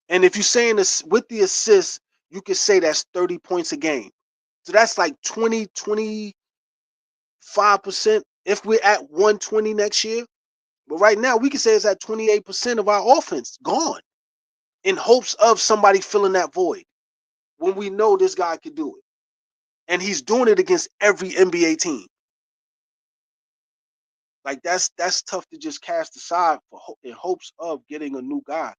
And if you're saying this with the assists, you could say that's 30 points a game. So that's like 20, 25% if we're at 120 next year. But right now, we can say it's at 28% of our offense gone in hopes of somebody filling that void when we know this guy could do it. And he's doing it against every NBA team. Like that's tough to just cast aside in hopes of getting a new guy.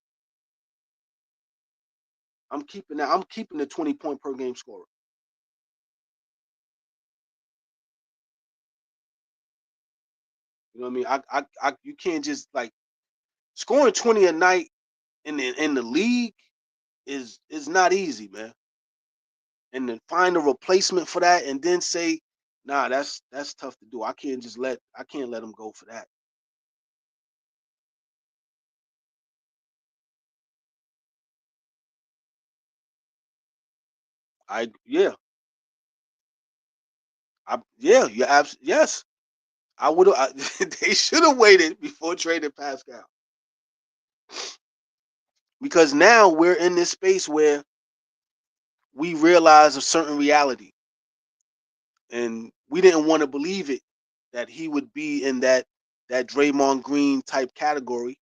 I'm keeping that. I'm keeping the 20-point per game scorer. You know what I mean? You can't just like scoring 20 a night in the league is not easy, man. And then find a replacement for that, and then say, nah, that's tough to do. I can't let him go for that. Yes. I would have. They should have waited before trading Pascal, because now we're in this space where we realize a certain reality, and we didn't want to believe it that he would be in that Draymond Green type category,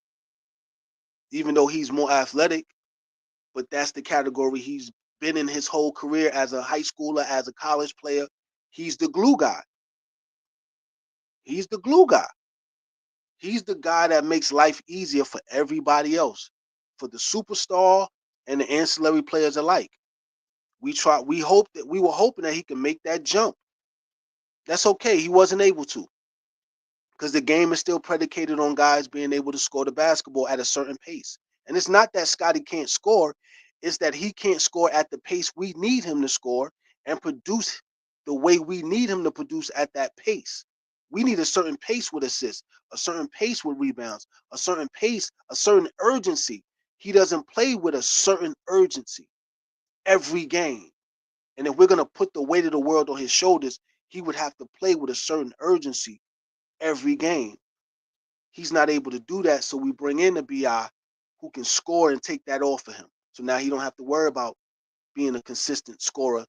even though he's more athletic. But that's the category he's been in his whole career as a high schooler, as a college player. He's the glue guy. He's the glue guy. He's the guy that makes life easier for everybody else, for the superstar and the ancillary players alike. We were hoping that he could make that jump. That's okay. He wasn't able to, because the game is still predicated on guys being able to score the basketball at a certain pace. And it's not that Scotty can't score, it's that he can't score at the pace we need him to score and produce the way we need him to produce at that pace. We need a certain pace with assists, a certain pace with rebounds, a certain pace, a certain urgency. He doesn't play with a certain urgency every game. And if we're going to put the weight of the world on his shoulders, he would have to play with a certain urgency every game. He's not able to do that, so we bring in the BI who can score and take that off of him. So now he don't have to worry about being a consistent scorer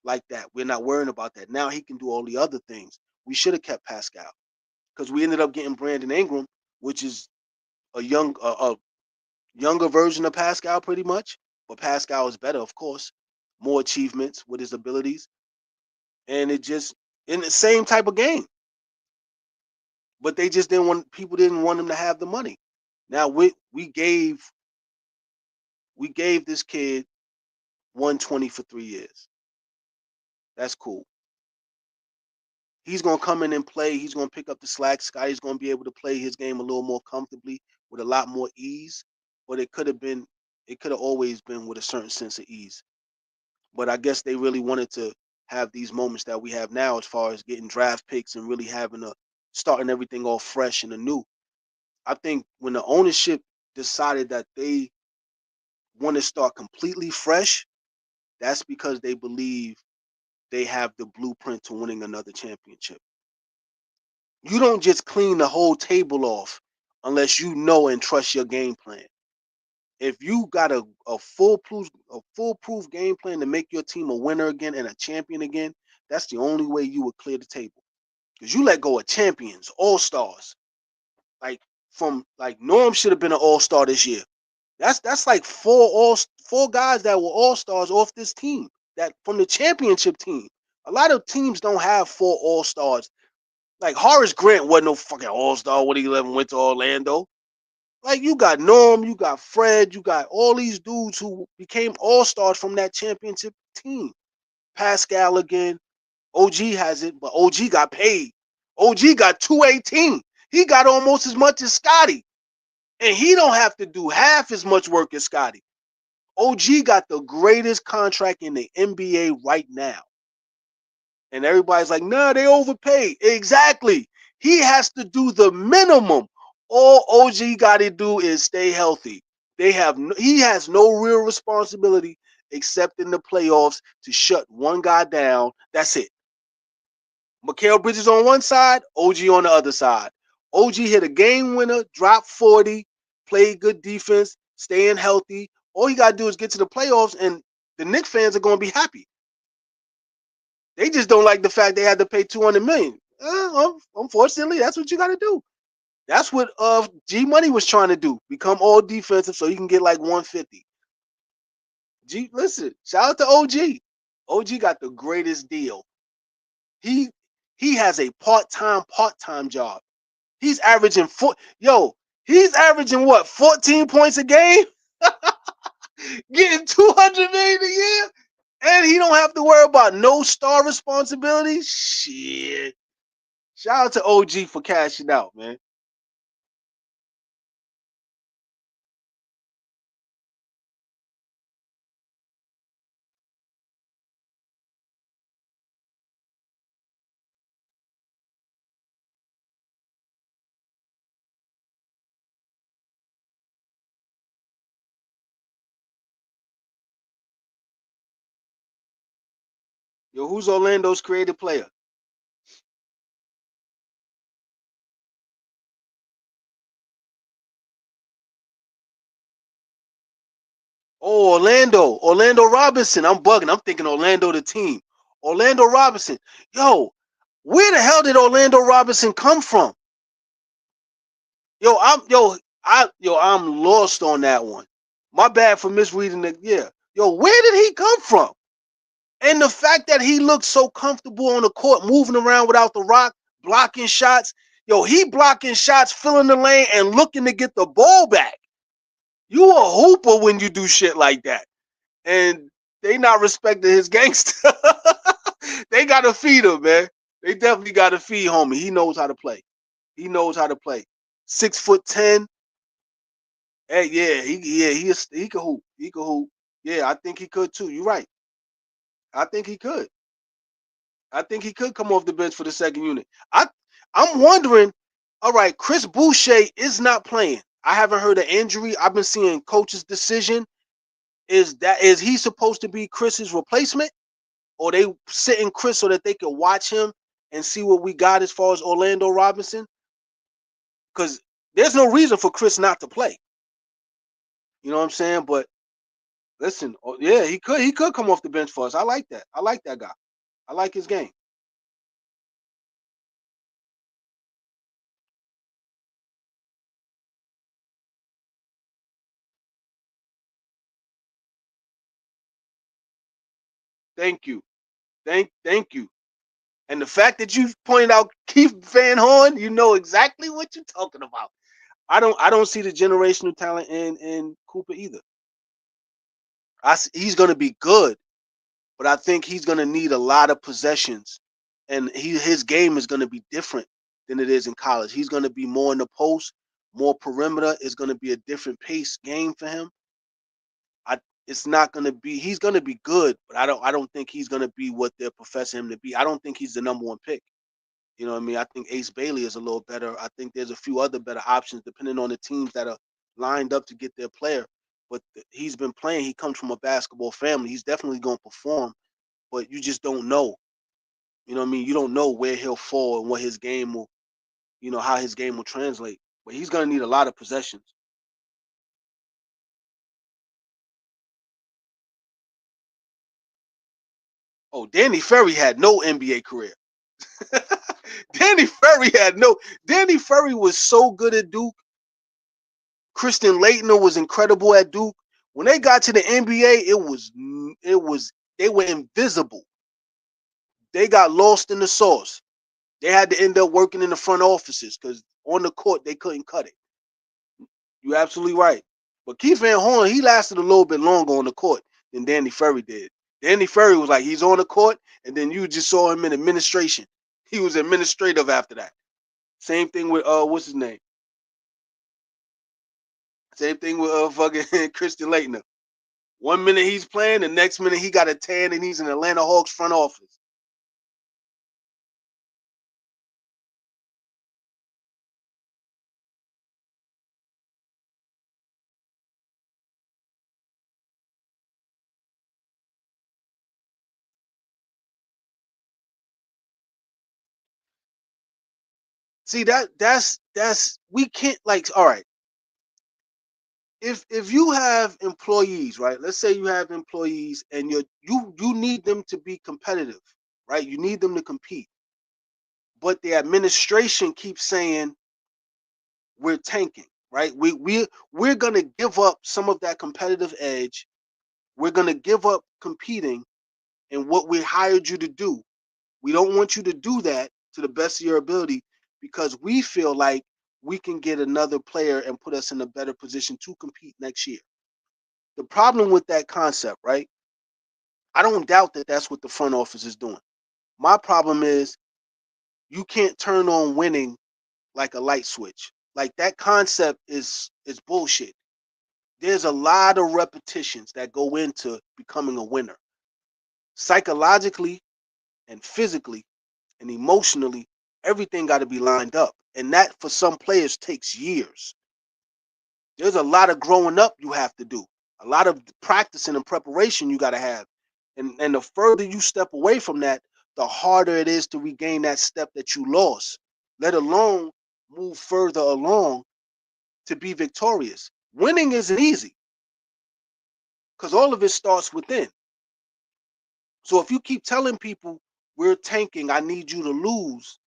like that. We're not worrying about that. Now he can do all the other things. We should have kept Pascal, because we ended up getting Brandon Ingram, which is a younger version of Pascal pretty much. But Pascal is better, of course, more achievements with his abilities, and it just in the same type of game. But they just didn't want him to have the money. Now we gave this kid 120 for 3 years. That's cool. He's gonna come in and play. He's gonna pick up the slack. Scotty's gonna be able to play his game a little more comfortably with a lot more ease. But it could have always been with a certain sense of ease. But I guess they really wanted to have these moments that we have now, as far as getting draft picks and really starting everything off fresh and anew. I think when the ownership decided that they want to start completely fresh, that's because they believe they have the blueprint to winning another championship. You don't just clean the whole table off unless you know and trust your game plan. If you got a foolproof game plan to make your team a winner again and a champion again, that's the only way you would clear the table. Because you let go of champions, all stars. Like Norm should have been an all-star this year. That's like four guys that were all-stars off this team, that from the championship team. A lot of teams don't have four all-stars. Like Horace Grant wasn't no fucking all-star when he went to Orlando. Like you got Norm, you got Fred, you got all these dudes who became all-stars from that championship team. Pascal again. OG has it, but OG got paid. OG got 218. He got almost as much as Scotty. And he don't have to do half as much work as Scotty. OG got the greatest contract in the NBA right now. And everybody's like, nah, they overpaid. Exactly. He has to do the minimum. All OG got to do is stay healthy. He has no real responsibility except in the playoffs to shut one guy down. That's it. Mikal Bridges on one side, OG on the other side. OG hit a game winner, dropped 40, played good defense, staying healthy. All he got to do is get to the playoffs, and the Knicks fans are going to be happy. They just don't like the fact they had to pay $200 million. Unfortunately, that's what you got to do. That's what G Money was trying to do. Become all defensive so he can get like 150. Listen, shout out to OG. OG got the greatest deal. He has a part-time job. He's averaging he's averaging what, 14 points a game? Getting 200 million a year? And he don't have to worry about no star responsibility? Shit. Shout out to OG for cashing out, man. Yo, who's Orlando's creative player? Oh, Orlando Robinson. I'm bugging. I'm thinking Orlando the team. Orlando Robinson. Yo, where the hell did Orlando Robinson come from? I'm lost on that one. My bad for misreading it. Yeah. Yo, where did he come from? And the fact that he looked so comfortable on the court, moving around without the rock, blocking shots. Yo, he blocking shots, filling the lane, and looking to get the ball back. You a hooper when you do shit like that. And they not respecting his gangster. They gotta feed him, man. They definitely gotta feed homie. He knows how to play. He knows how to play. 6'10". Hey, he could hoop. He could hoop. Yeah, I think he could too. You're right. I think he could. I think he could come off the bench for the second unit. I'm wondering. All right, Chris Boucher is not playing. I haven't heard an injury. I've been seeing coach's decision. Is he supposed to be Chris's replacement, or they sitting Chris so that they can watch him and see what we got as far as Orlando Robinson? Because there's no reason for Chris not to play. You know what I'm saying? But listen, yeah, he could come off the bench for us. I like that. I like that guy. I like his game. Thank you. Thank you. And the fact that you pointed out Keith Van Horn, you know exactly what you're talking about. I don't see the generational talent in Cooper either. He's gonna be good, but I think he's gonna need a lot of possessions, and his game is gonna be different than it is in college. He's gonna be more in the post, more perimeter. It's gonna be a different pace game for him. I it's not gonna be. He's gonna be good, but I don't think he's gonna be what they're professing him to be. I don't think he's the number one pick. You know what I mean? I think Ace Bailey is a little better. I think there's a few other better options depending on the teams that are lined up to get their player. But he's been playing. He comes from a basketball family. He's definitely going to perform, but you just don't know. You know what I mean? You don't know where he'll fall and what his game will, how his game will translate. But he's going to need a lot of possessions. Oh, Danny Ferry had no NBA career. Danny Ferry was so good at Duke. Christian Laettner was incredible at Duke. When they got to the NBA, they were invisible. They got lost in the sauce. They had to end up working in the front offices because on the court they couldn't cut it. You're absolutely right. But Keith Van Horn, he lasted a little bit longer on the court than Danny Ferry did. Danny Ferry was like, he's on the court, and then you just saw him in administration. He was administrative after that. Same thing with what's his name? Same thing with fucking Christian Laettner. 1 minute he's playing, the next minute he got a tan and he's in Atlanta Hawks front office. See that's we can't like all right. If you have employees, right? Let's say you have employees and you need them to be competitive, right? You need them to compete. But the administration keeps saying we're tanking, right? We're gonna give up some of that competitive edge. We're gonna give up competing in what we hired you to do. We don't want you to do that to the best of your ability because we feel like we can get another player and put us in a better position to compete next year. The problem with that concept, right? I don't doubt that that's what the front office is doing. My problem is you can't turn on winning like a light switch. Like that concept is bullshit. There's a lot of repetitions that go into becoming a winner. Psychologically and physically and emotionally, everything got to be lined up. And that for some players takes years. There's a lot of growing up you have to do, a lot of practicing and preparation you got to have. And the further you step away from that, the harder it is to regain that step that you lost, let alone move further along to be victorious. Winning isn't easy because all of it starts within. So if you keep telling people we're tanking, I need you to lose,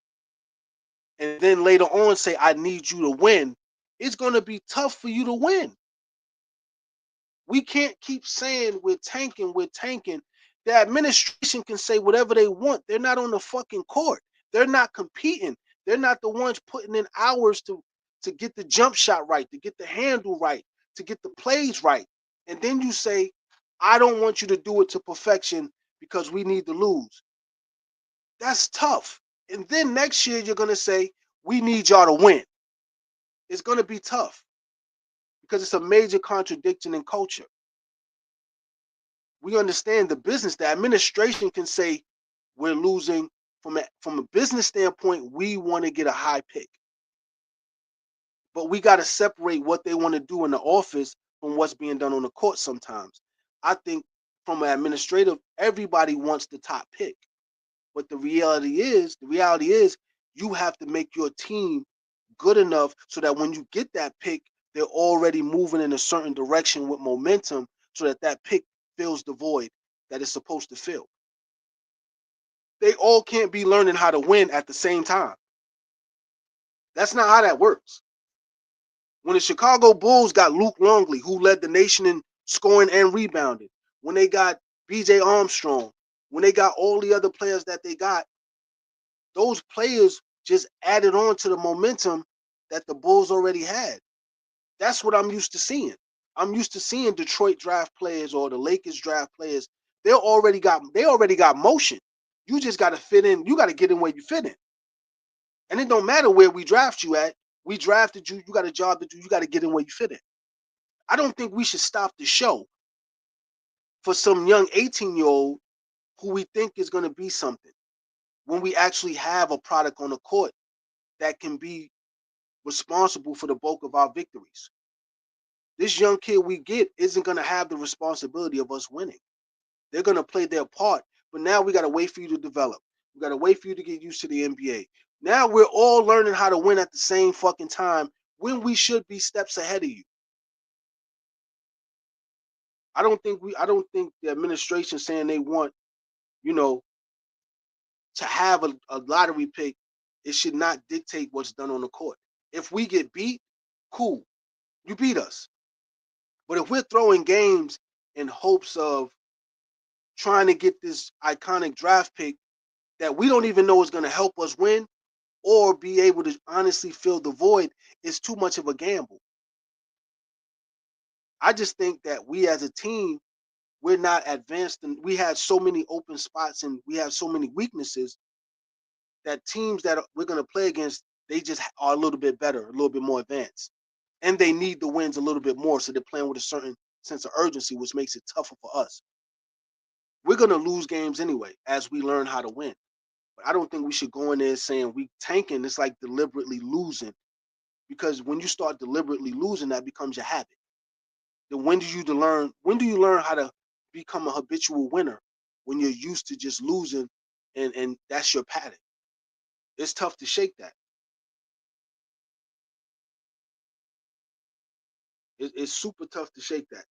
and then later on say I need you to win, it's going to be tough for you to win. We can't keep saying we're tanking, we're tanking. The administration can say whatever they want. They're not on the fucking court. They're not competing. They're not the ones putting in hours to get the jump shot right, to get the handle right, to get the plays right. And then you say, I don't want you to do it to perfection because we need to lose. That's tough. And then next year you're going to say, we need y'all to win. It's going to be tough because it's a major contradiction in culture. We understand the business. The administration can say we're losing from a business standpoint. We want to get a high pick, but we got to separate what they want to do in the office from what's being done on the court. Sometimes I think from an administrative, everybody wants the top pick, but the reality is you have to make your team good enough so that when you get that pick, they're already moving in a certain direction with momentum so that that pick fills the void that it's supposed to fill. They all can't be learning how to win at the same time. That's not how that works. When the Chicago Bulls got Luke Longley, who led the nation in scoring and rebounding, when they got BJ Armstrong, when they got all the other players that they got, those players just added on to the momentum that the Bulls already had. That's what I'm used to seeing. I'm used to seeing Detroit draft players or the Lakers draft players. They already got motion. You just got to fit in. You got to get in where you fit in. And it don't matter where we draft you at. We drafted you. You got a job to do. You got to get in where you fit in. I don't think we should stop the show for some young 18-year-old who we think is going to be something when we actually have a product on the court that can be responsible for the bulk of our victories. This young kid we get isn't going to have the responsibility of us winning. They're going to play their part, but now we got to wait for you to develop. We got to wait for you to get used to the NBA. Now we're all learning how to win at the same fucking time when we should be steps ahead of you. I don't think the administration saying they want, you know, to have a lottery pick, it should not dictate what's done on the court. If we get beat, cool. You beat us. But if we're throwing games in hopes of trying to get this iconic draft pick that we don't even know is going to help us win or be able to honestly fill the void, it's too much of a gamble. I just think that we as a team, we're not advanced, and we had so many open spots and we have so many weaknesses that teams that we're going to play against, they just are a little bit better, a little bit more advanced. And they need the wins a little bit more, so they're playing with a certain sense of urgency, which makes it tougher for us. We're going to lose games anyway as we learn how to win. But I don't think we should go in there saying we tanking. It's like deliberately losing, because when you start deliberately losing, that becomes your habit. Then when do you learn? When do you learn how to become a habitual winner? When you're used to just losing, and that's your pattern. It's tough to shake that. It's super tough to shake that.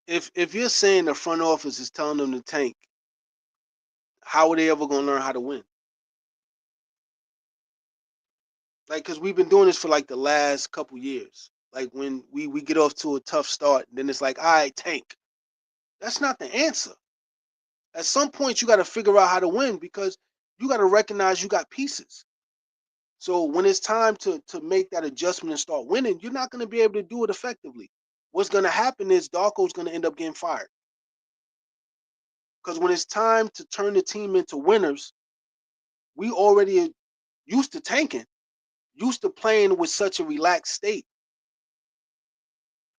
If you're saying the front office is telling them to tank, how are they ever gonna learn how to win? Like, because we've been doing this for like the last couple years. Like when we get off to a tough start, then it's like, all right, tank. That's not the answer. At some point, you got to figure out how to win, because you got to recognize you got pieces. So when it's time to make that adjustment and start winning, you're not going to be able to do it effectively. What's going to happen is Darko's going to end up getting fired, because when it's time to turn the team into winners, we already used to tanking, used to playing with such a relaxed state.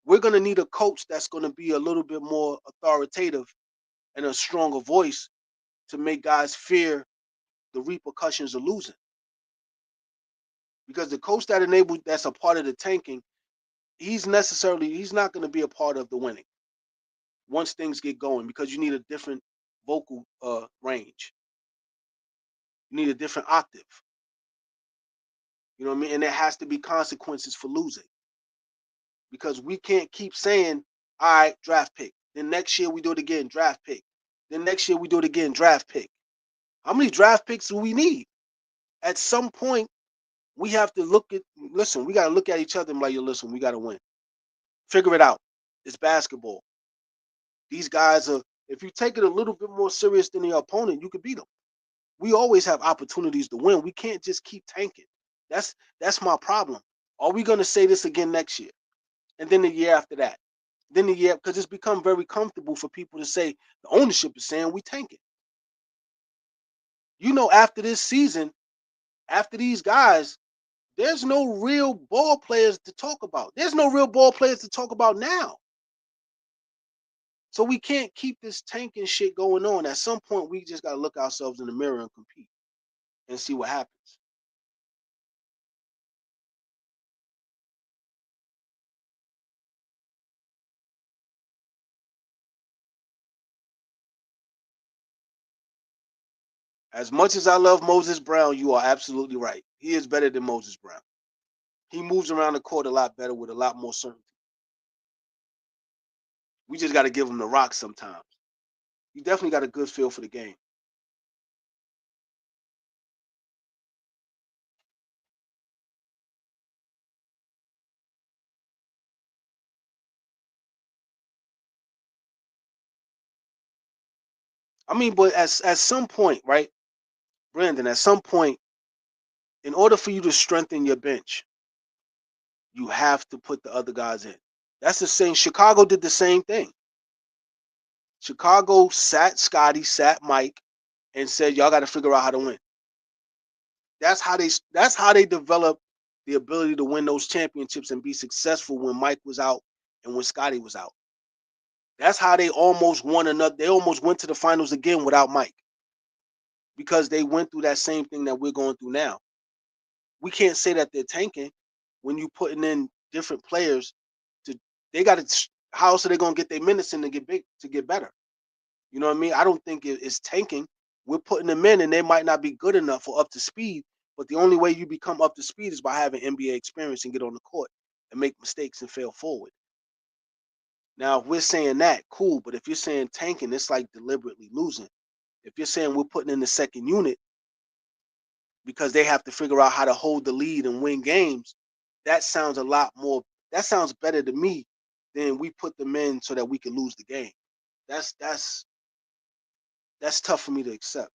We're going to need a coach that's going to be a little bit more authoritative and a stronger voice to make guys fear the repercussions of losing. Because the coach that's a part of the tanking, he's not going to be a part of the winning once things get going, because you need a different vocal range. You need a different octave. You know what I mean? And there has to be consequences for losing, because we can't keep saying, all right, draft pick. Then next year we do it again, draft pick. Then next year we do it again, draft pick. How many draft picks do we need? At some point, we have to listen, we got to look at each other and be like, yo, listen, we got to win. Figure it out. It's basketball. These guys are, if you take it a little bit more serious than your opponent, you could beat them. We always have opportunities to win. We can't just keep tanking. That's my problem. Are we going to say this again next year? And then the year after that? Then the year, because it's become very comfortable for people to say the ownership is saying we tanking. After this season, after these guys, there's no real ball players to talk about. There's no real ball players to talk about now. So we can't keep this tanking shit going on. At some point, we just got to look ourselves in the mirror and compete and see what happens. As much as I love Moses Brown, you are absolutely right. He is better than Moses Brown. He moves around the court a lot better with a lot more certainty. We just got to give him the rock sometimes. He definitely got a good feel for the game. I mean, but at some point, right, Brandon, at some point, in order for you to strengthen your bench, you have to put the other guys in. That's the same. Chicago did the same thing. Chicago sat Scotty, sat Mike, and said, y'all got to figure out how to win. That's how they develop the ability to win those championships and be successful when Mike was out and when Scottie was out. That's how they almost won another. They almost went to the finals again without Mike because they went through that same thing that we're going through now. We can't say that they're tanking when you putting in different players. They got to. How else are they going to get their minutes in to get big to get better? You know what I mean? I don't think it's tanking. We're putting them in, and they might not be good enough or up to speed. But the only way you become up to speed is by having NBA experience and get on the court and make mistakes and fail forward. Now, if we're saying that, cool. But if you're saying tanking, it's like deliberately losing. If you're saying we're putting in the second unit because they have to figure out how to hold the lead and win games, that sounds a lot more. That sounds better to me than we put them in so that we can lose the game. That's tough for me to accept.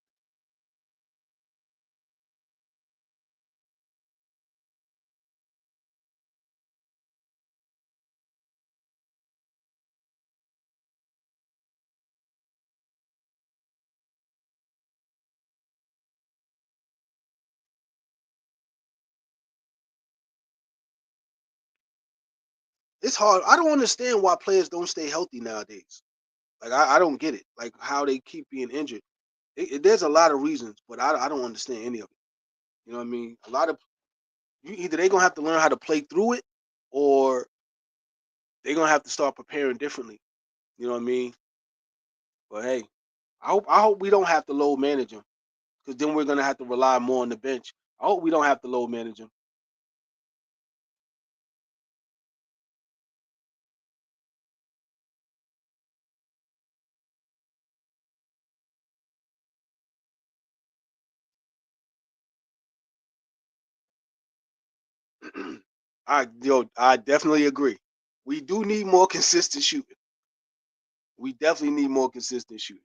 It's hard. I don't understand why players don't stay healthy nowadays. Like I don't get it. Like how they keep being injured. There's a lot of reasons, but I don't understand any of it. You know what I mean? A lot of either they're gonna have to learn how to play through it, or they're gonna have to start preparing differently. You know what I mean? But hey, I hope we don't have to load manage them because then we're gonna have to rely more on the bench. I hope we don't have to load manage them. I definitely agree. We do need more consistent shooting. We definitely need more consistent shooting.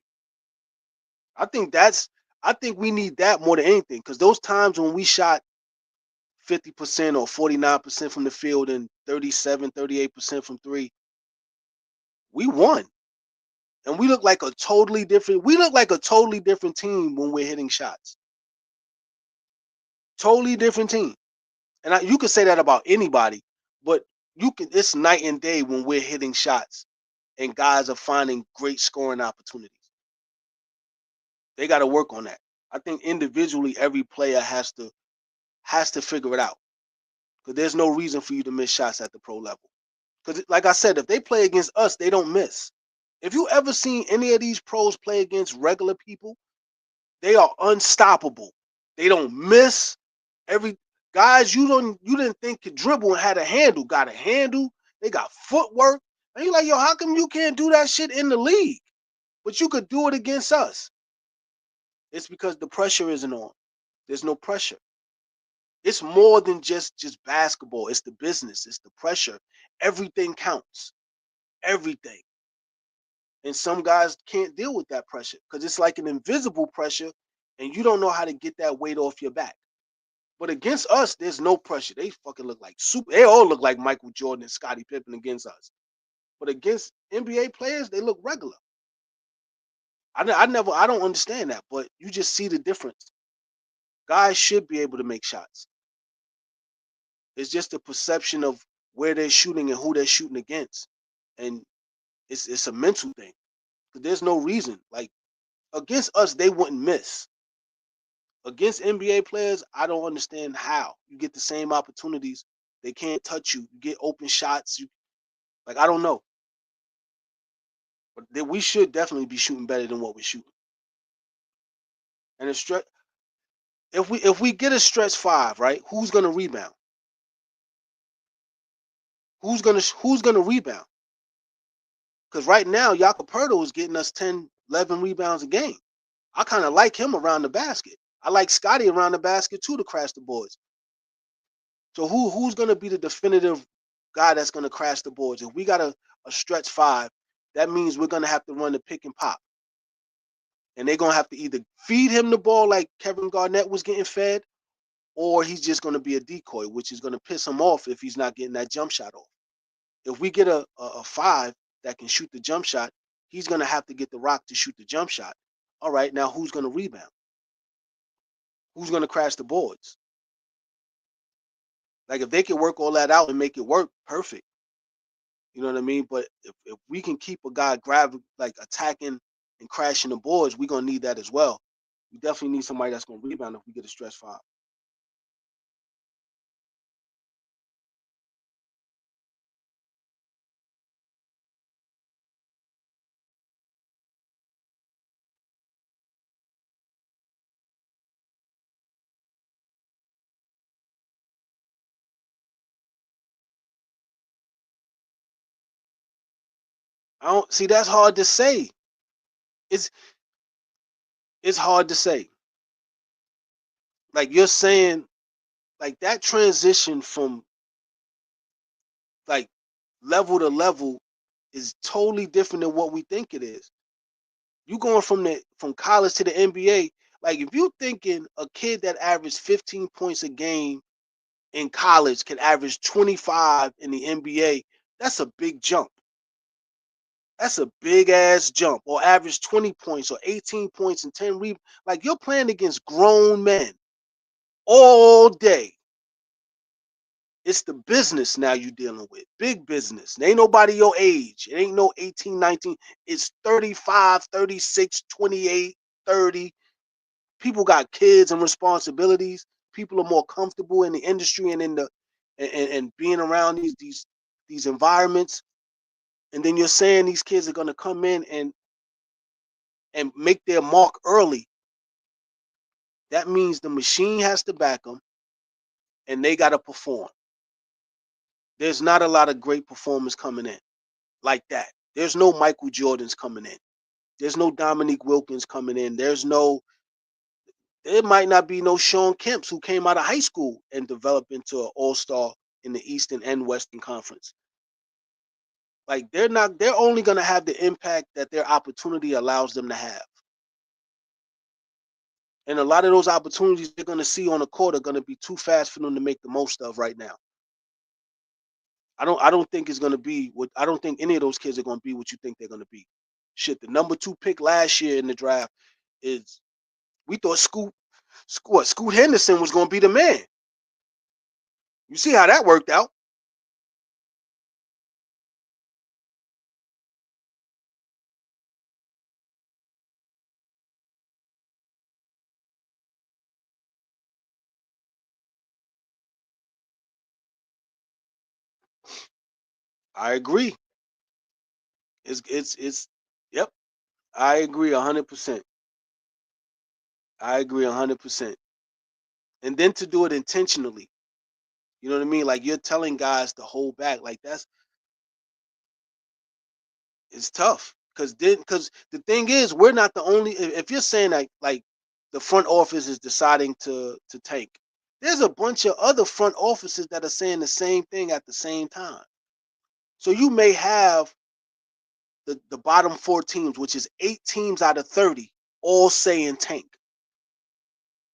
I think that's I think we need that more than anything because those times when we shot 50% or 49% from the field and 37, 38% from three, we won. And we look like a totally different team when we're hitting shots. Totally different team. And you could say that about anybody, but it's night and day when we're hitting shots and guys are finding great scoring opportunities. They got to work on that. I think individually every player has to figure it out. Because there's no reason for you to miss shots at the pro level. Because, like I said, if they play against us, they don't miss. If you ever seen any of these pros play against regular people, they are unstoppable. They don't miss. Every guys you didn't think could dribble and had a handle, got a handle. They got footwork. And you're like, yo, how come you can't do that shit in the league? But you could do it against us. It's because the pressure isn't on. There's no pressure. It's more than just basketball. It's the business. It's the pressure. Everything counts. Everything. And some guys can't deal with that pressure because it's like an invisible pressure, and you don't know how to get that weight off your back. But against us, there's no pressure. They fucking look like super. They all look like Michael Jordan and Scottie Pippen against us. But against NBA players, they look regular. I don't understand that, but you just see the difference. Guys should be able to make shots. It's just a perception of where they're shooting and who they're shooting against, and it's a mental thing. There's no reason. Like against us, they wouldn't miss. Against NBA players, I don't understand how you get the same opportunities. They can't touch you. You get open shots. Like I don't know, but we should definitely be shooting better than what we're shooting. And if we get a stretch five, right? Who's gonna rebound? Who's gonna rebound? Because right now, Jakobe is getting us 10, 11 rebounds a game. I kind of like him around the basket. I like Scottie around the basket too to crash the boards. So who's gonna be the definitive guy that's gonna crash the boards? If we got a stretch five, that means we're gonna have to run the pick and pop. And they're gonna have to either feed him the ball like Kevin Garnett was getting fed, or he's just gonna be a decoy, which is gonna piss him off if he's not getting that jump shot off. If we get a five that can shoot the jump shot, he's gonna have to get the rock to shoot the jump shot. All right, now who's gonna rebound? Who's gonna crash the boards? Like if they can work all that out and make it work, perfect. You know what I mean? But if we can keep a guy like attacking and crashing the boards, we're gonna need that as well. We definitely need somebody that's gonna rebound if we get a stretch five. I don't see that's hard to say. It's it's hard to say. Like you're saying, like that transition from like level to level is totally different than what we think it is. You going from college to the NBA, like if you thinking a kid that averaged 15 points a game in college can average 25 in the NBA, that's a big jump. That's a big ass jump. Or average 20 points or 18 points and 10 rebounds. Like you're playing against grown men all day. It's the business now you dealing with. Big business. There ain't nobody your age. It ain't no 18, 19. It's 35, 36, 28, 30. People got kids and responsibilities. People are more comfortable in the industry and in the and being around these environments. And then you're saying these kids are gonna come in and make their mark early. That means the machine has to back them and they gotta perform. There's not a lot of great performers coming in like that. There's no Michael Jordans coming in. There's no Dominique Wilkins coming in. There might not be no Sean Kemps who came out of high school and developed into an all-star in the Eastern and Western Conference. Like they're only gonna have the impact that their opportunity allows them to have. And a lot of those opportunities they're gonna see on the court are gonna be too fast for them to make the most of right now. I don't think it's gonna be what I don't think any of those kids are gonna be what you think they're gonna be. Shit, the number 2 pick last year in the draft is we thought Scoot Henderson was gonna be the man. You see how that worked out. I agree. It's yep. I agree 100%. I agree 100%. And then to do it intentionally. You know what I mean? Like you're telling guys to hold back. Like it's tough. Because the thing is, we're not the only. If you're saying that like the front office is deciding to tank, there's a bunch of other front offices that are saying the same thing at the same time. So you may have the bottom 4 teams, which is 8 teams out of 30, all saying tank.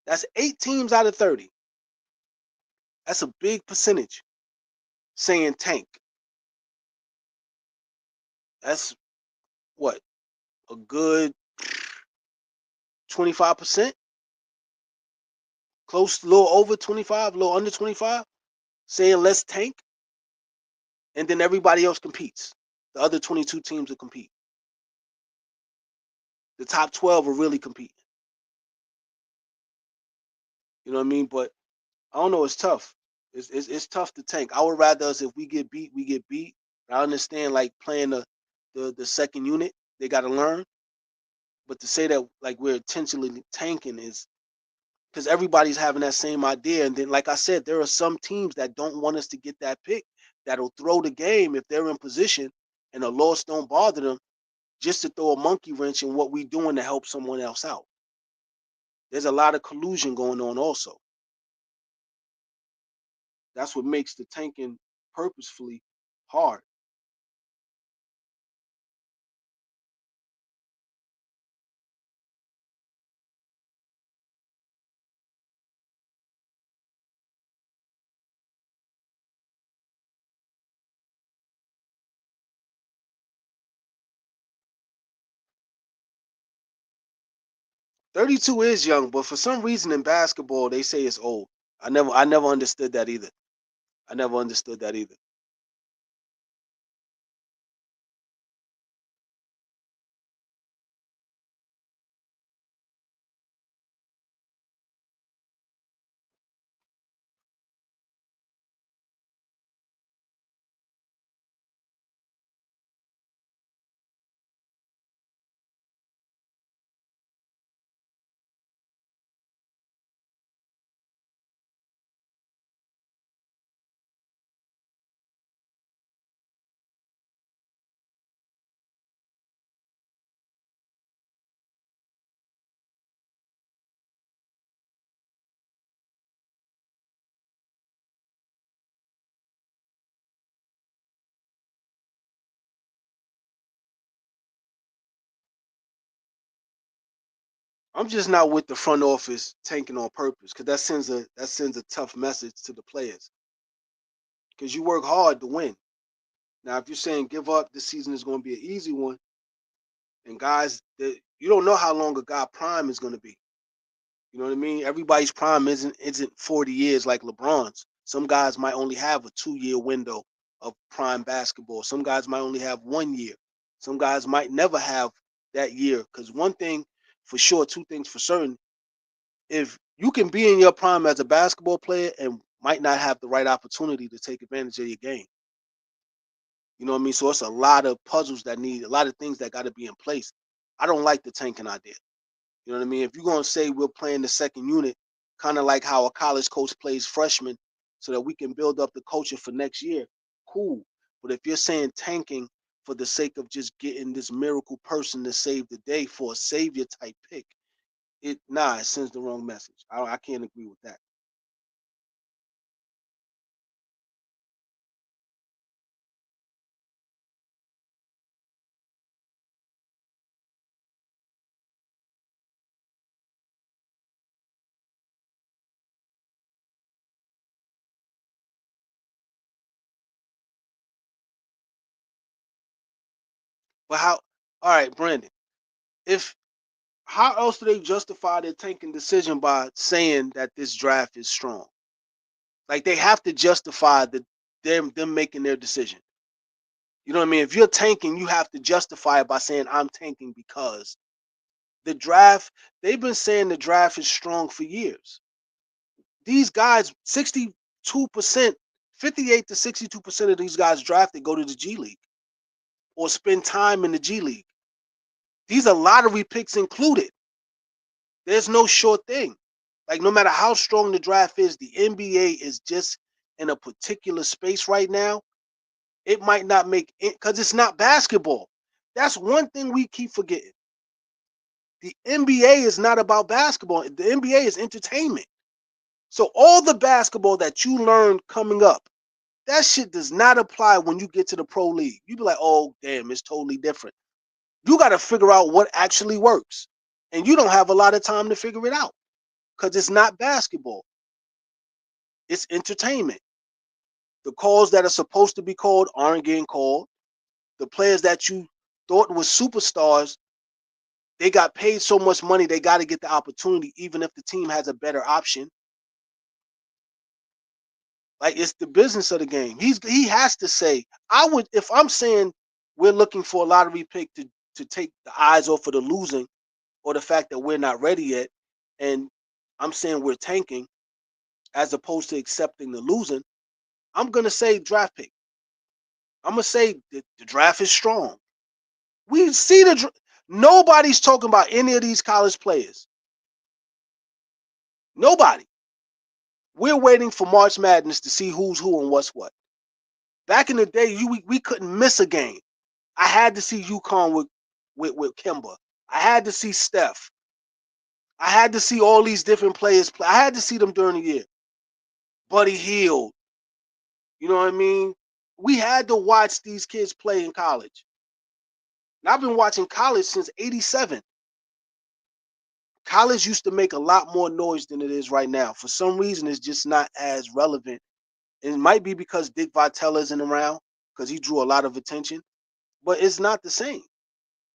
That's 8 teams out of 30. That's a big percentage saying tank. That's what a good 25%, close, a little over 25, a little under 25, saying let's tank, and then everybody else competes. The other 22 teams will compete. The top 12 will really compete. You know what I mean? But I don't know. It's tough. It's tough to tank. I would rather us if we get beat, we get beat. I understand like playing the second unit, they got to learn. But to say that like we're intentionally tanking is because everybody's having that same idea. And then, like I said, there are some teams that don't want us to get that pick that'll throw the game if they're in position and a loss don't bother them just to throw a monkey wrench in what we doing to help someone else out. There's a lot of collusion going on also. That's what makes the tanking purposefully hard. 32 is young, but for some reason in basketball they say it's old. I never understood that either. I never understood that either. I'm just not with the front office tanking on purpose because that sends a tough message to the players. Because you work hard to win. Now, if you're saying give up, this season is going to be an easy one, and guys, you don't know how long a guy prime is going to be. You know what I mean? Everybody's prime isn't 40 years like LeBron's. Some guys might only have a 2-year window of prime basketball. Some guys might only have 1 year. Some guys might never have that year. Because one thing for sure, two things for certain, if you can be in your prime as a basketball player and might not have the right opportunity to take advantage of your game. You know what I mean? So it's a lot of puzzles that need a lot of things that got to be in place. I don't like the tanking idea. You know what I mean? If you're gonna say we're playing the second unit, kind of like how a college coach plays freshmen, so that we can build up the culture for next year, cool. But if you're saying tanking for the sake of just getting this miracle person to save the day for a savior type pick, it sends the wrong message. I can't agree with that. But how? All right, Brandon. If How else do they justify their tanking decision by saying that this draft is strong? Like they have to justify them making their decision. You know what I mean? If you're tanking, you have to justify it by saying I'm tanking because the draft. They've been saying the draft is strong for years. These guys, 62%, 58 to 62% of these guys drafted go to the G League or spend time in the G League. These are lottery picks included. There's no short thing. Like no matter how strong the draft is, the NBA is just in a particular space right now. It might not make it because it's not basketball. That's one thing we keep forgetting. The NBA is not about basketball. The NBA is entertainment. So all the basketball that you learn coming up, that shit does not apply when you get to the pro league. You be like, oh damn, it's totally different. You got to figure out what actually works, and you don't have a lot of time to figure it out because it's not basketball. It's entertainment. The calls that are supposed to be called aren't getting called. The players that you thought was superstars, they got paid so much money, they got to get the opportunity, even if the team has a better option. Like it's the business of the game. He has to say, I would if I'm saying we're looking for a lottery pick to take the eyes off of the losing or the fact that we're not ready yet, and I'm saying we're tanking as opposed to accepting the losing, I'm gonna say draft pick. I'm gonna say the draft is strong. We see nobody's talking about any of these college players. Nobody. We're waiting for March Madness to see who's who and what's what. Back in the day, we couldn't miss a game. I had to see UConn with Kemba. I had to see Steph. I had to see all these different players play. I had to see them during the year. Buddy Hield. You know what I mean? We had to watch these kids play in college. And I've been watching college since '87. College used to make a lot more noise than it is right now. For some reason, it's just not as relevant. And it might be because Dick Vitale isn't around because he drew a lot of attention, but it's not the same.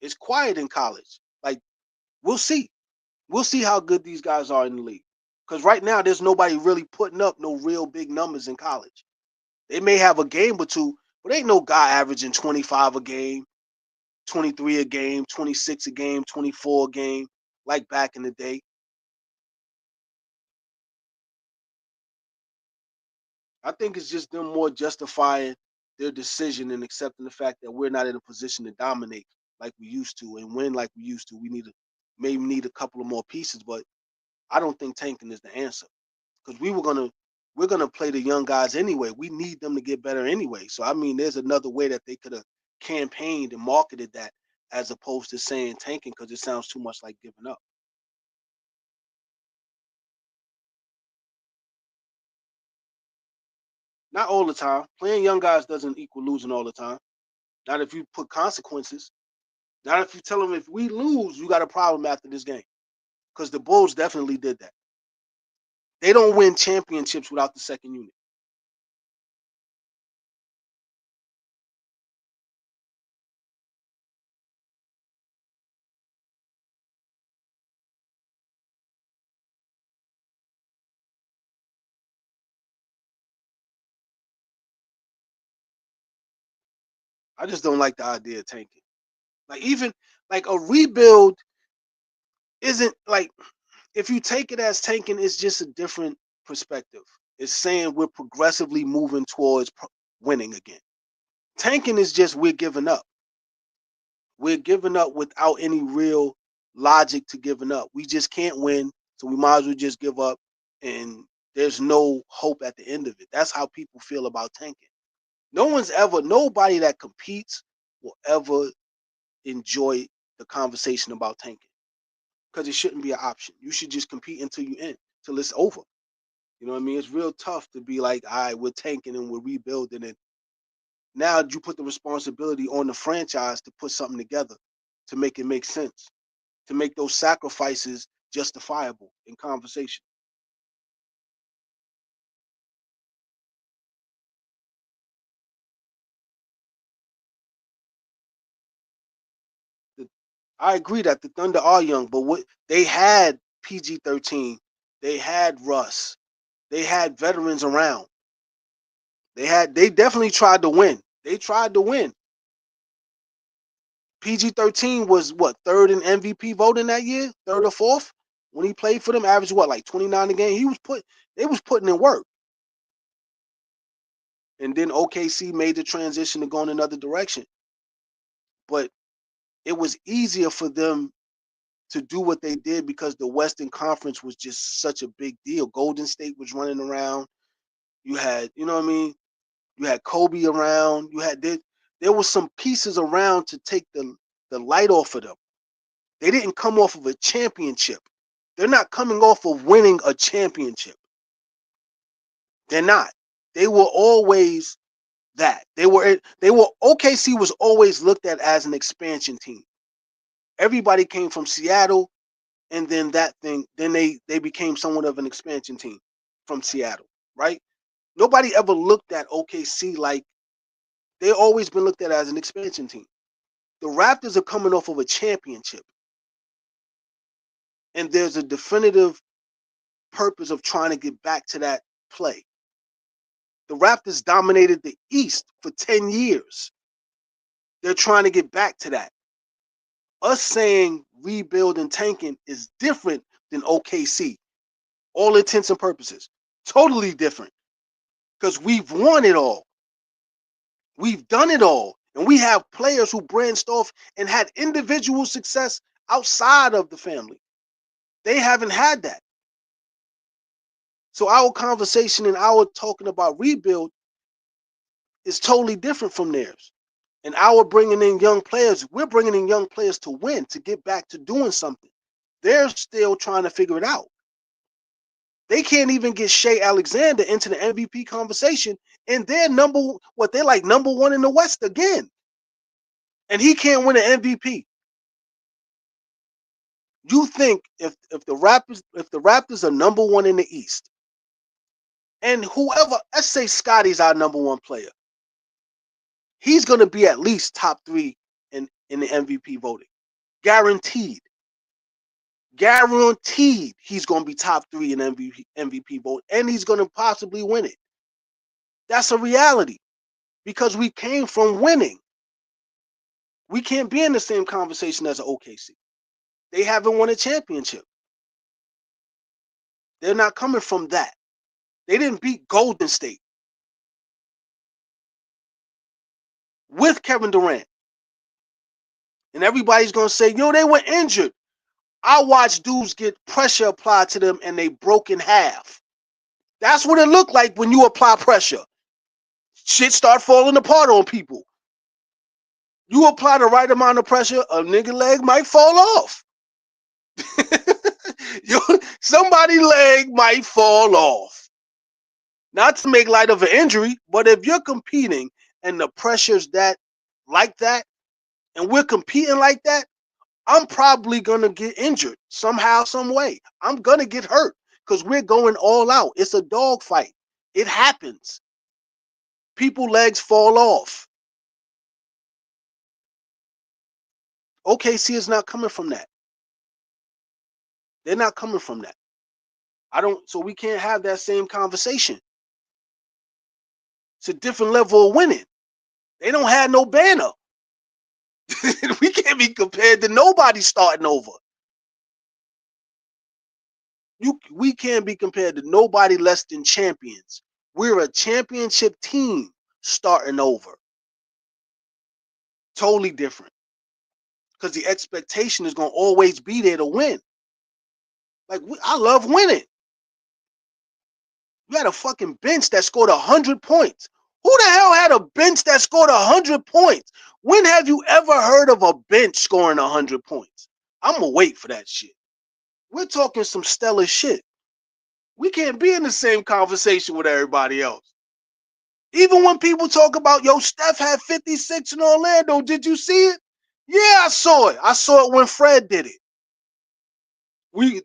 It's quiet in college. Like, we'll see. We'll see how good these guys are in the league. Because right now, there's nobody really putting up no real big numbers in college. They may have a game or two, but ain't no guy averaging 25 a game, 23 a game, 26 a game, 24 a game, like back in the day. I think it's just them more justifying their decision and accepting the fact that we're not in a position to dominate like we used to and win like we used to. We maybe need a couple of more pieces, but I don't think tanking is the answer because we're gonna play the young guys anyway. We need them to get better anyway. So I mean, there's another way that they could have campaigned and marketed that as opposed to saying tanking because it sounds too much like giving up. Not all the time. Playing young guys doesn't equal losing all the time. Not if you put consequences. Not if you tell them if we lose, you got a problem after this game. Because the Bulls definitely did that. They don't win championships without the second unit. I just don't like the idea of tanking. Like even like a rebuild isn't like if you take it as tanking, it's just a different perspective. It's saying we're progressively moving towards winning again. Tanking is just we're giving up. We're giving up without any real logic to giving up. We just can't win, so we might as well just give up. And there's no hope at the end of it. That's how people feel about tanking. Nobody that competes will ever enjoy the conversation about tanking because it shouldn't be an option. You should just compete until you end, till it's over. You know what I mean? It's real tough to be like, all right, we're tanking and we're rebuilding. And now you put the responsibility on the franchise to put something together to make it make sense, to make those sacrifices justifiable in conversation. I agree that the Thunder are young, but what they had PG-13, they had Russ, they had veterans around. They definitely tried to win. They tried to win. PG-13 was what, third in MVP voting that year, third or fourth when he played for them. Averaged what, like 29 a game. They was putting in work. And then OKC made the transition to go in another direction. But it was easier for them to do what they did because the Western Conference was just such a big deal. Golden State was running around. You had, you know what I mean? You had Kobe around. There was some pieces around to take the light off of them. They didn't come off of a championship. They're not coming off of winning a championship. They're not. They were always that. They were OKC was always looked at as an expansion team. Everybody came from Seattle, and then they became somewhat of an expansion team from Seattle, right? Nobody ever looked at OKC like they always been looked at as an expansion team. The Raptors are coming off of a championship, and there's a definitive purpose of trying to get back to that play. The Raptors dominated the East for 10 years. They're trying to get back to that. Us saying rebuild and tanking is different than OKC. All intents and purposes. Totally different. Because we've won it all. We've done it all. And we have players who branched off and had individual success outside of the family. They haven't had that. So our conversation and our talking about rebuild is totally different from theirs. And our bringing in young players, we're bringing in young players to win, to get back to doing something. They're still trying to figure it out. They can't even get Shea Alexander into the MVP conversation, and they're they're like number one in the West again. And he can't win an MVP. You think if the Raptors are number one in the East, and whoever, let's say Scotty's our number one player, he's gonna be at least top three in the MVP voting. Guaranteed. Guaranteed he's gonna be top three in MVP vote, and he's gonna possibly win it. That's a reality because we came from winning. We can't be in the same conversation as an OKC. They haven't won a championship. They're not coming from that. They didn't beat Golden State with Kevin Durant. And everybody's going to say, they were injured. I watched dudes get pressure applied to them and they broke in half. That's what it looked like when you apply pressure. Shit start falling apart on people. You apply the right amount of pressure, a nigga leg might fall off. Somebody's leg might fall off. Not to make light of an injury, but if you're competing and the pressure's like that, and we're competing like that, I'm probably going to get injured somehow, some way. I'm going to get hurt because we're going all out. It's a dog fight. It happens. People's legs fall off. OKC is not coming from that. They're not coming from that. So we can't have that same conversation. It's a different level of winning. They don't have no banner. We can't be compared to nobody starting over. We can't be compared to nobody less than champions. We're a championship team starting over. Totally different. Because the expectation is going to always be there to win. Like, I love winning. You had a fucking bench that scored 100 points. Who the hell had a bench that scored 100 points? When have you ever heard of a bench scoring 100 points? I'm going to wait for that shit. We're talking some stellar shit. We can't be in the same conversation with everybody else. Even when people talk about, Steph had 56 in Orlando. Did you see it? Yeah, I saw it. I saw it when Fred did it.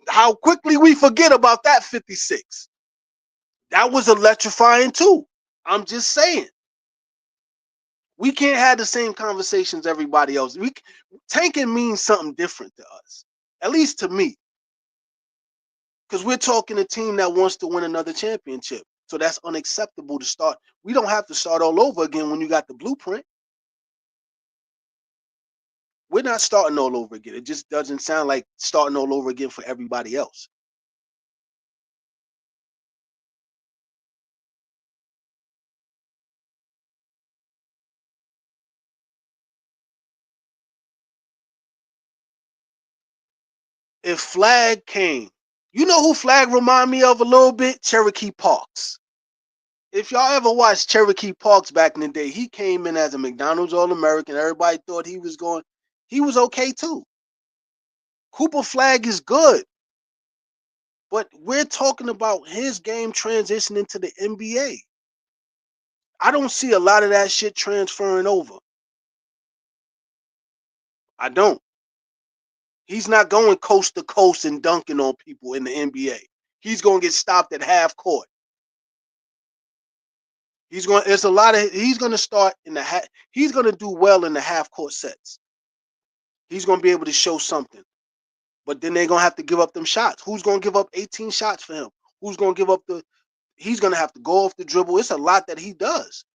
How quickly we forget about that 56. That was electrifying too. I'm just saying. We can't have the same conversations everybody else. Tanking means something different to us, at least to me. Because we're talking a team that wants to win another championship. So that's unacceptable to start. We don't have to start all over again when you got the blueprint. We're not starting all over again. It just doesn't sound like starting all over again for everybody else. If Flag came, you know who Flag remind me of a little bit? Cherokee Parks. If y'all ever watched Cherokee Parks back in the day, he came in as a McDonald's All-American. Everybody thought he was okay too. Cooper Flag is good. But we're talking about his game transitioning to the NBA. I don't see a lot of that shit transferring over. I don't. He's not going coast to coast and dunking on people in the NBA. He's going to get stopped at half court. He's going to start in the he's going to do well in the half court sets. He's going to be able to show something. But then they're going to have to give up them shots. Who's going to give up 18 shots for him? Who's going to give up he's going to have to go off the dribble. It's a lot that he does.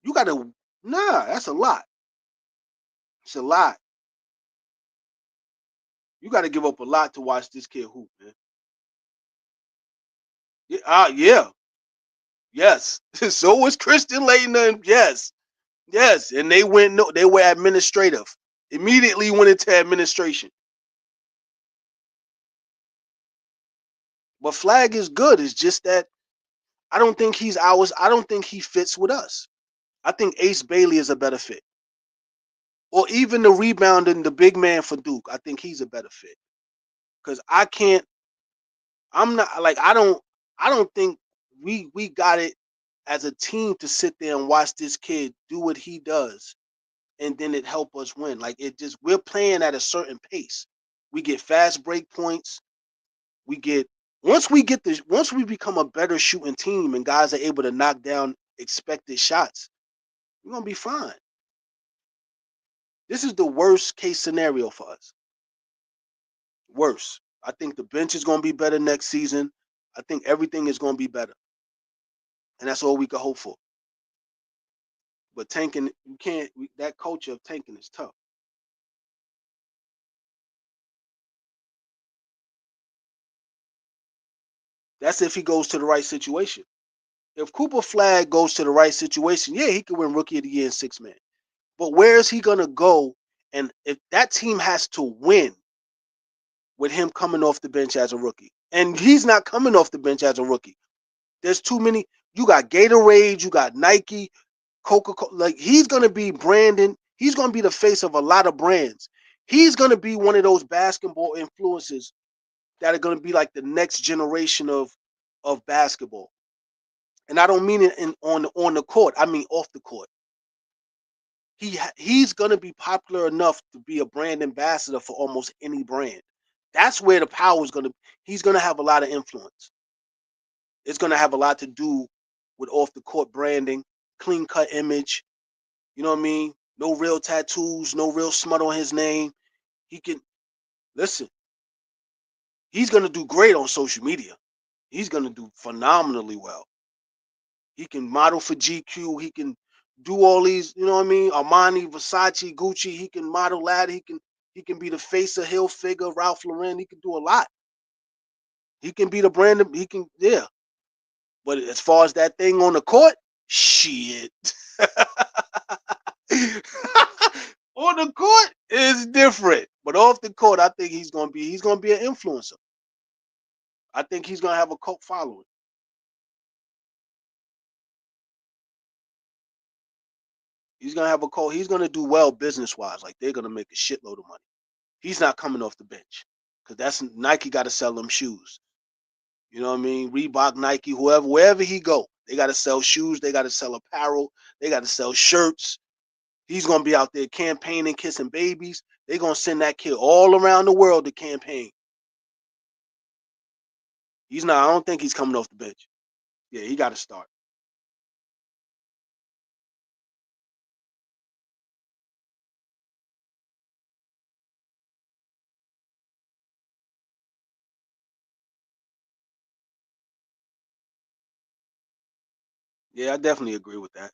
You got to, that's a lot. It's a lot. You got to give up a lot to watch this kid hoop, man. Yeah. Yes. So was Christian Laettner. Yes. Yes. And they were administrative. Immediately went into administration. But Flag is good. It's just that I don't think he's ours. I don't think he fits with us. I think Ace Bailey is a better fit. Or even the rebounding, the big man for Duke. I think he's a better fit. Because I don't think we got it as a team to sit there and watch this kid do what he does and then it help us win. Like we're playing at a certain pace. We get fast break points. Once we become a better shooting team and guys are able to knock down expected shots, we're gonna be fine. This is the worst case scenario for us. Worse. I think the bench is gonna be better next season. I think everything is gonna be better. and that's all we could hope for. But tanking, you can't. That culture of tanking is tough. That's if he goes to the right situation. If Cooper Flag goes to the right situation, yeah, he could win Rookie of the Year in six man. But where is he gonna go? And if that team has to win with him coming off the bench as a rookie, and he's not coming off the bench as a rookie, there's too many. You got Gatorade, you got Nike, Coca-Cola. Like he's gonna be Brandon. He's gonna be the face of a lot of brands. He's gonna be one of those basketball influences that are gonna be like the next generation of basketball. And I don't mean it on the court. I mean off the court. He's gonna be popular enough to be a brand ambassador for almost any brand. That's where the power is gonna. He's gonna have a lot of influence. It's gonna have a lot to do with off the court branding, clean cut image. You know what I mean? No real tattoos, no real smut on his name. He can listen. He's gonna do great on social media. He's gonna do phenomenally well. He can model for GQ. He can do all these, you know what I mean? Armani, Versace, Gucci. He can model that. He can be the face of Hilfiger, Ralph Lauren. He can do a lot. He can be the brand. He can, yeah. But as far as that thing on the court, shit. On the court is different, but off the court, I think he's gonna be an influencer. I think he's gonna have a cult following. He's gonna have a cult. He's gonna do well business wise. Like they're gonna make a shitload of money. He's not coming off the bench because that's Nike got to sell them shoes. You know what I mean? Reebok, Nike, whoever, wherever he go, they got to sell shoes. They got to sell apparel. They got to sell shirts. He's gonna be out there campaigning, kissing babies. They're gonna send that kid all around the world to campaign. He's not. I don't think he's coming off the bench. Yeah, he got to start. Yeah, I definitely agree with that.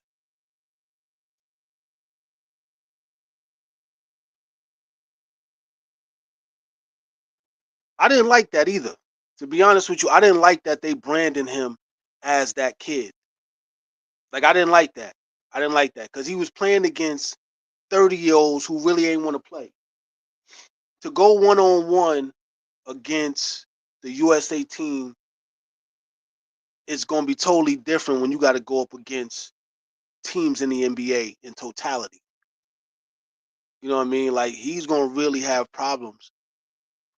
I didn't like that either. To be honest with you, I didn't like that they branded him as that kid. Like I didn't like that. I didn't like that because he was playing against 30-year-olds who really ain't want to play. To go 1-on-1 against the USA team is going to be totally different when you got to go up against teams in the NBA in totality. You know what I mean? Like he's going to really have problems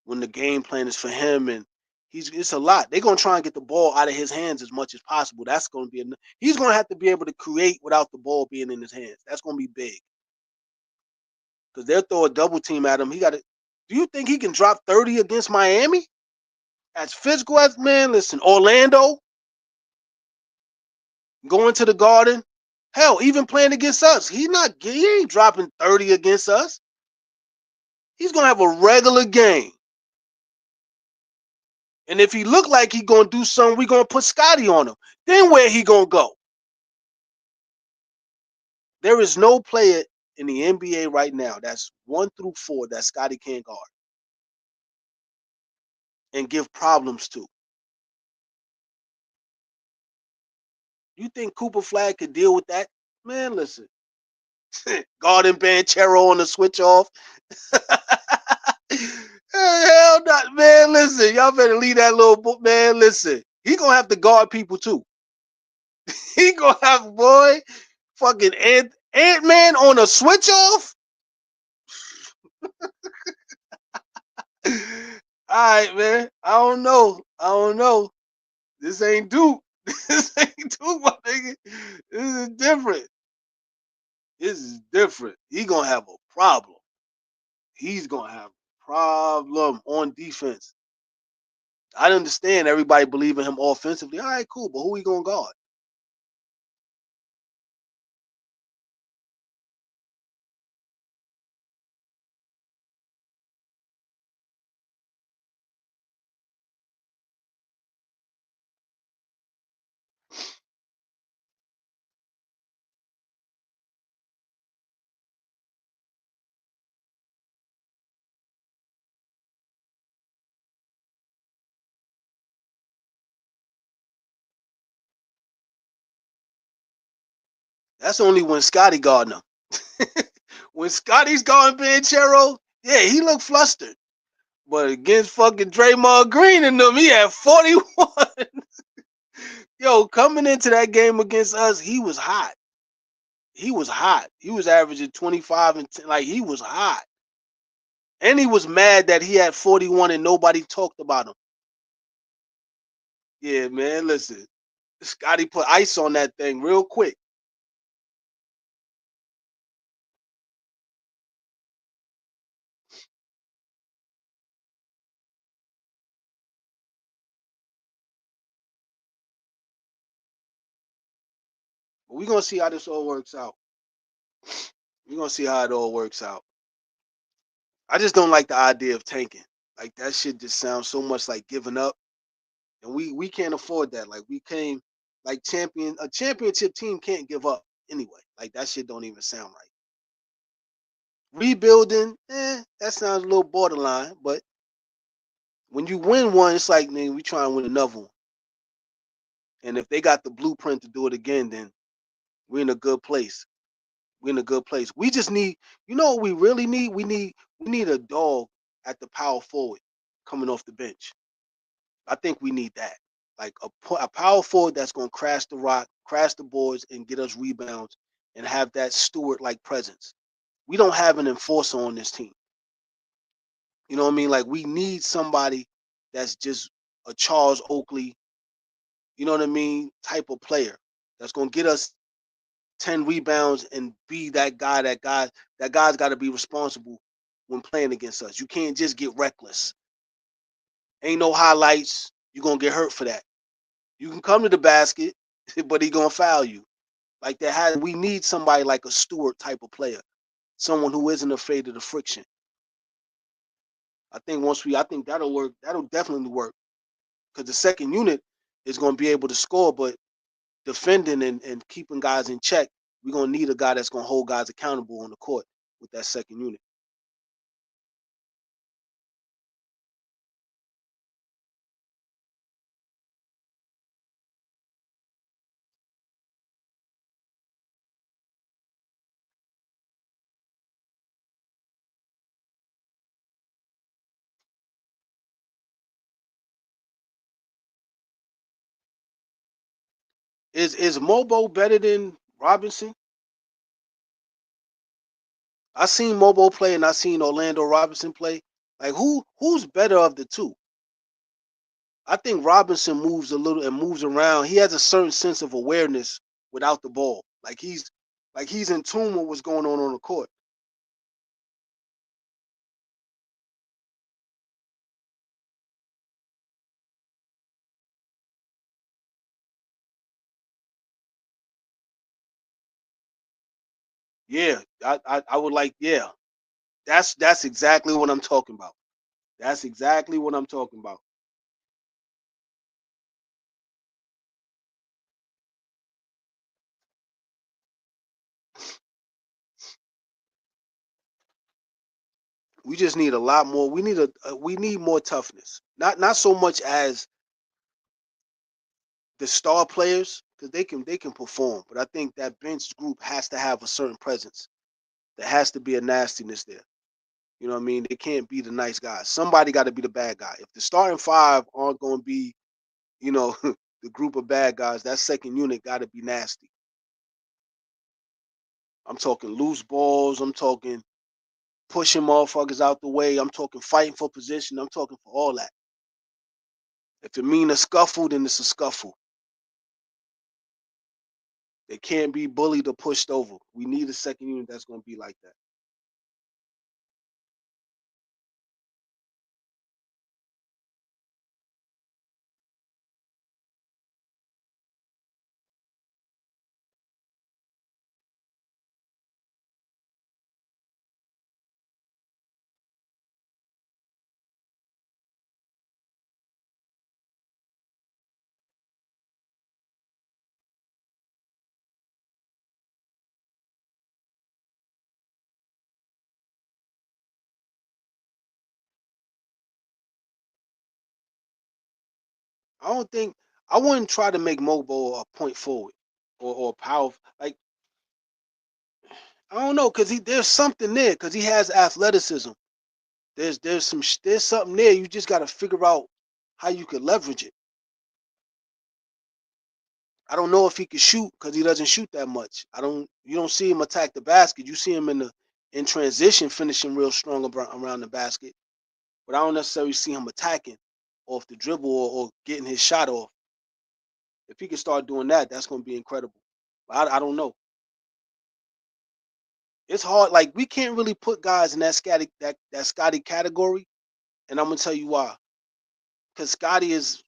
when the game plan is for him, and it's a lot. They're gonna try and get the ball out of his hands as much as possible. That's gonna be he's gonna have to be able to create without the ball being in his hands. That's gonna be big because they'll throw a double team at him. He got to. Do you think he can drop 30 against Miami? As physical as man, listen, Orlando going to the Garden. Hell, even playing against us, he ain't dropping 30 against us. He's gonna have a regular game. And if he look like he gonna do something, we gonna put Scotty on him. Then where he gonna go? There is no player in the NBA right now that's 1 through 4 that Scotty can't guard and give problems to. You think Cooper Flag could deal with that? Man, listen. Garden Banchero on the switch off. Hell not, man. Listen, y'all better leave that little book, man. Listen, he gonna have to guard people too. He gonna have boy fucking Ant Man on a switch off. All right, man. I don't know. I don't know. This ain't Duke. This ain't Duke, my nigga. This is different. This is different. He gonna have a problem. He's gonna have a problem on defense. I understand everybody believe in him offensively. All right, cool, but who he gonna guard? That's only when Scotty guarding him. When Scotty's guarding Banchero, yeah, he looked flustered. But against fucking Draymond Green and them, he had 41. Yo, coming into that game against us, he was hot. He was hot. He was averaging 25 and 10. Like, he was hot. And he was mad that he had 41 and nobody talked about him. Yeah, man, listen. Scotty put ice on that thing real quick. But we're going to see how this all works out. We're going to see how it all works out. I just don't like the idea of tanking. Like, that shit just sounds so much like giving up. And we can't afford that. Like, we came, like, a championship team can't give up anyway. Like, that shit don't even sound right. Rebuilding, that sounds a little borderline. But when you win one, it's like, man, we try and win another one. And if they got the blueprint to do it again, then we're in a good place. We're in a good place. We just need, you know what we really need? We need a dog at the power forward coming off the bench. I think we need that. Like a power forward that's gonna crash the rock, crash the boards, and get us rebounds and have that steward like presence. We don't have an enforcer on this team. You know what I mean? Like we need somebody that's just a Charles Oakley, you know what I mean, type of player that's gonna get us 10 rebounds and be that guy's got to be responsible when playing against us. You can't just get reckless. Ain't no highlights. You're going to get hurt for that. You can come to the basket, but he going to foul you. Like we need somebody like a Stewart type of player. Someone who isn't afraid of the friction. I think that'll work. That'll definitely work. Because the second unit is going to be able to score, but defending and keeping guys in check, we're going to need a guy that's going to hold guys accountable on the court with that second unit. Is Mobo better than Robinson? I seen Mobo play and I seen Orlando Robinson play. Like who's better of the two? I think Robinson moves a little and moves around. He has a certain sense of awareness without the ball. Like he's in tune with what's going on the court. Yeah, I would like yeah. That's exactly what I'm talking about. That's exactly what I'm talking about. We just need a lot more. We need more toughness. Not so much as the star players because they can perform, but I think that bench group has to have a certain presence. There has to be a nastiness there. You know what I mean? They can't be the nice guys. Somebody got to be the bad guy. If the starting five aren't going to be, you know, the group of bad guys, that second unit got to be nasty. I'm talking loose balls. I'm talking pushing motherfuckers out the way. I'm talking fighting for position. I'm talking for all that. If it mean a scuffle, then it's a scuffle. They can't be bullied or pushed over. We need a second unit that's going to be like that. I don't think I wouldn't try to make Mobo a point forward or power like I don't know, cause there's something there, cause he has athleticism. There's something there. You just got to figure out how you could leverage it. I don't know if he could shoot because he doesn't shoot that much. You don't see him attack the basket. You see him in transition finishing real strong around the basket, but I don't necessarily see him attacking off the dribble or getting his shot off. If he can start doing that, that's going to be incredible. I don't know. It's hard. Like we can't really put guys in that Scotty category, and I'm gonna tell you why. Because Scotty is,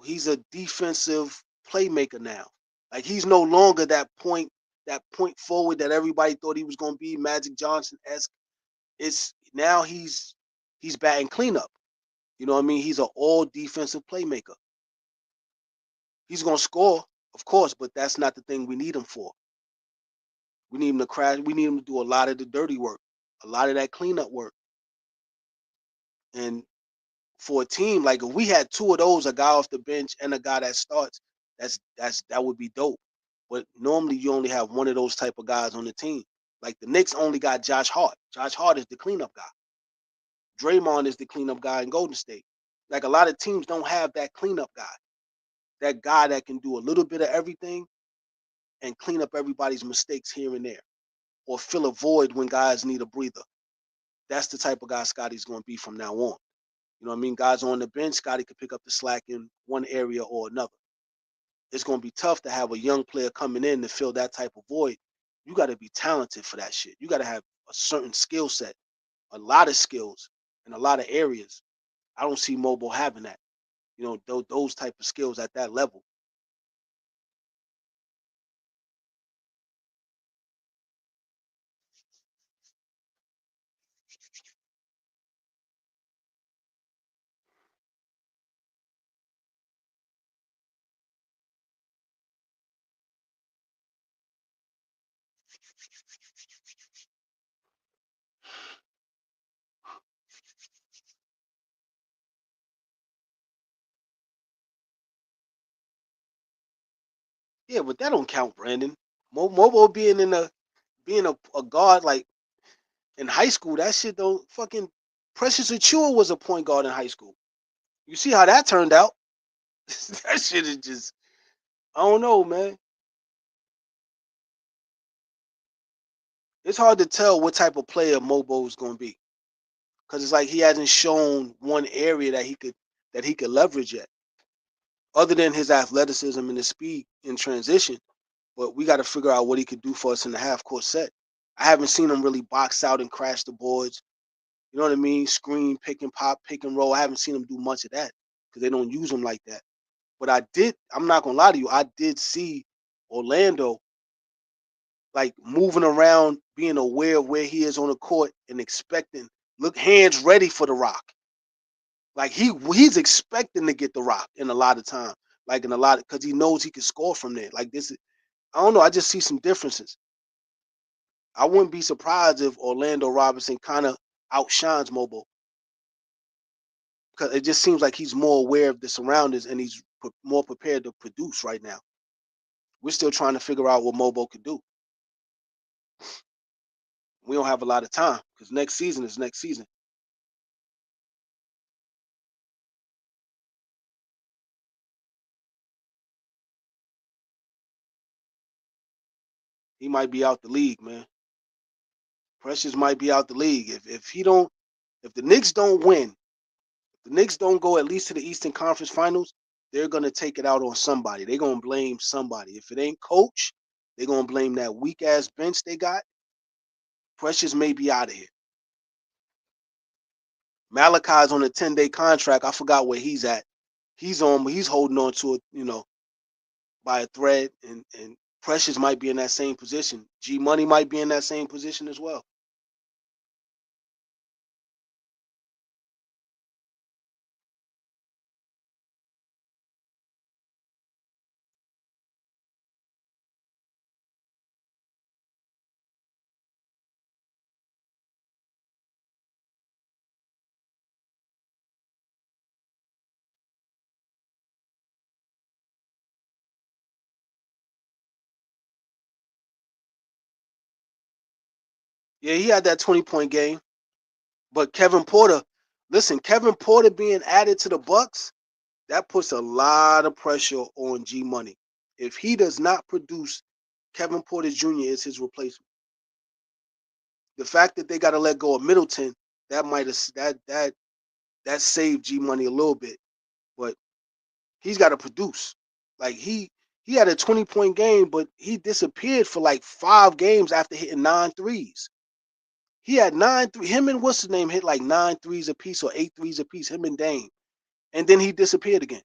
he's a defensive playmaker now. Like he's no longer that point forward that everybody thought he was gonna be, Magic Johnson esque. It's now he's batting cleanup. You know what I mean? He's an all defensive playmaker. He's gonna score, of course, but that's not the thing we need him for. We need him to crash. We need him to do a lot of the dirty work, a lot of that cleanup work. And for a team, like if we had two of those, a guy off the bench and a guy that starts, that would be dope. But normally you only have one of those type of guys on the team. Like the Knicks only got Josh Hart. Josh Hart is the cleanup guy. Draymond is the cleanup guy in Golden State. Like a lot of teams don't have that cleanup guy. That guy that can do a little bit of everything and clean up everybody's mistakes here and there. Or fill a void when guys need a breather. That's the type of guy Scotty's gonna be from now on. You know what I mean? Guys on the bench, Scotty could pick up the slack in one area or another. It's going to be tough to have a young player coming in to fill that type of void. You got to be talented for that shit. You got to have a certain skill set, a lot of skills in a lot of areas. I don't see Mobile having that. Those type of skills at that level. Yeah, but that don't count, Brandon. Mobile being a guard like in high school, that shit don't fucking. Precious Achua was a point guard in high school. You see how that turned out? That shit is just, I don't know, man. It's hard to tell what type of player Mobo is going to be because it's like he hasn't shown one area that he could leverage yet, other than his athleticism and his speed in transition. But we got to figure out what he could do for us in the half court set. I haven't seen him really box out and crash the boards. You know what I mean? Screen, pick and pop, pick and roll. I haven't seen him do much of that because they don't use him like that. But I did. I'm not gonna lie to you. I did see Orlando like moving around, being aware of where he is on the court and expecting, look, hands ready for the rock. Like he's expecting to get the rock in a lot of time, like in a lot of because he knows he can score from there. Like this, I don't know. I just see some differences. I wouldn't be surprised if Orlando Robinson kind of outshines Mobile because it just seems like he's more aware of the surroundings and he's more prepared to produce right now. We're still trying to figure out what Mobile could do. We don't have a lot of time because next season is next season. He might be out the league, man. Precious might be out the league if the Knicks don't win, if the Knicks don't go at least to the Eastern Conference Finals, they're gonna take it out on somebody. They're gonna blame somebody. If it ain't coach, they're gonna blame that weak ass bench they got. Precious may be out of here. Malachi's on a 10-day contract. I forgot where he's at. He's holding on to it, by a thread, and Precious might be in that same position. G Money might be in that same position as well. Yeah, he had that 20-point game. But Kevin Porter, listen, Kevin Porter being added to the Bucks, that puts a lot of pressure on G Money. If he does not produce, Kevin Porter Jr. is his replacement. The fact that they got to let go of Middleton, that might have that saved G Money a little bit. But he's got to produce. Like he had a 20-point game, but he disappeared for like 5 games after hitting 9 threes. He had 9 3. Him and what's his name hit like 9 threes apiece or 8 threes apiece. Him and Dame, and then he disappeared again.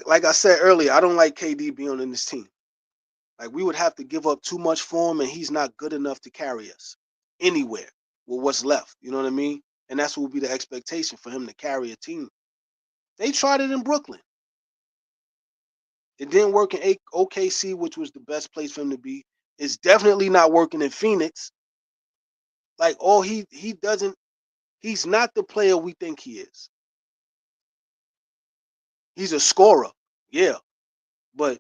Like I said earlier, I don't like KD being on this team. Like we would have to give up too much for him, and he's not good enough to carry us anywhere with what's left. You know what I mean? And that's what would be the expectation for him to carry a team. They tried it in Brooklyn. It didn't work in OKC, which was the best place for him to be. It's definitely not working in Phoenix. Like all he doesn't. He's not the player we think he is. He's a scorer, yeah, but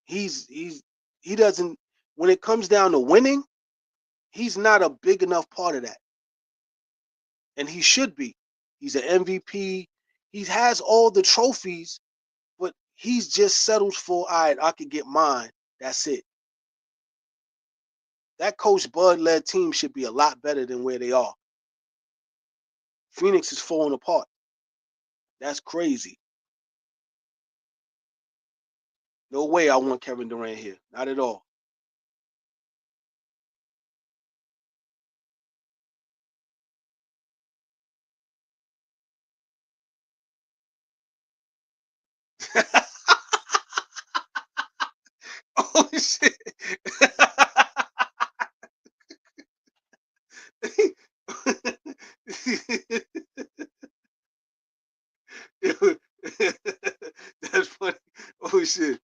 he doesn't. When it comes down to winning, he's not a big enough part of that, and he should be. He's an MVP. He has all the trophies, but he's just settles for, all right, I could get mine. That's it. That Coach Bud led team should be a lot better than where they are. Phoenix is falling apart. That's crazy. No way I want Kevin Durant here. Not at all. Oh shit. That's funny. Oh shit.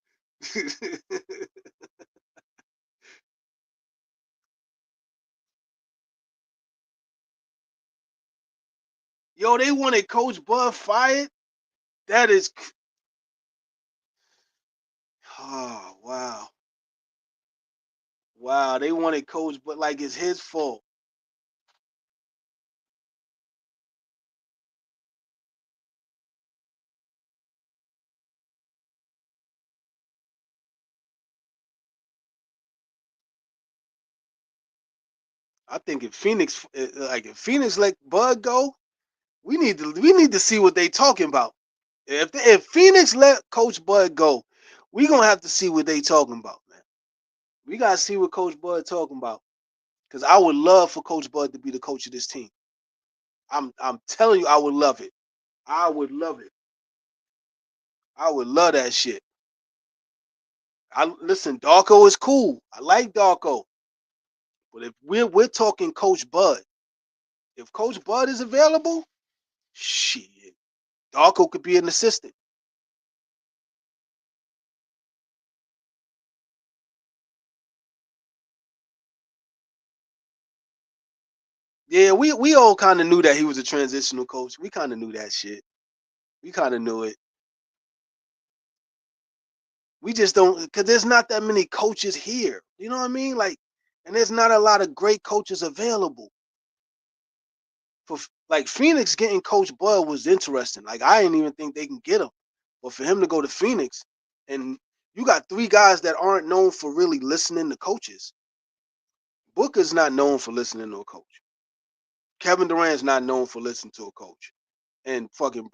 Yo, they wanted Coach Bud fired. That is, oh wow, wow. They wanted Coach, but like it's his fault. I think if Phoenix, if Phoenix let Bud go, we need to see what they talking about. If Phoenix let Coach Bud go, we gonna have to see what they talking about, man. We gotta see what Coach Bud talking about. Because I would love for Coach Bud to be the coach of this team. I'm telling you, I would love it. I would love it. I would love that shit. I listen, Darko is cool. I like Darko. But if we're talking Coach Bud, if Coach Bud is available, shit, Darko could be an assistant. Yeah, we all kind of knew that he was a transitional coach. We kind of knew that shit. We kind of knew it. We just don't, because there's not that many coaches here. You know what I mean? Like, and there's not a lot of great coaches available. For like Phoenix getting Coach Bud was interesting. Like I didn't even think they can get him, but for him to go to Phoenix, and you got 3 guys that aren't known for really listening to coaches. Booker's not known for listening to a coach. Kevin Durant's not known for listening to a coach, and fucking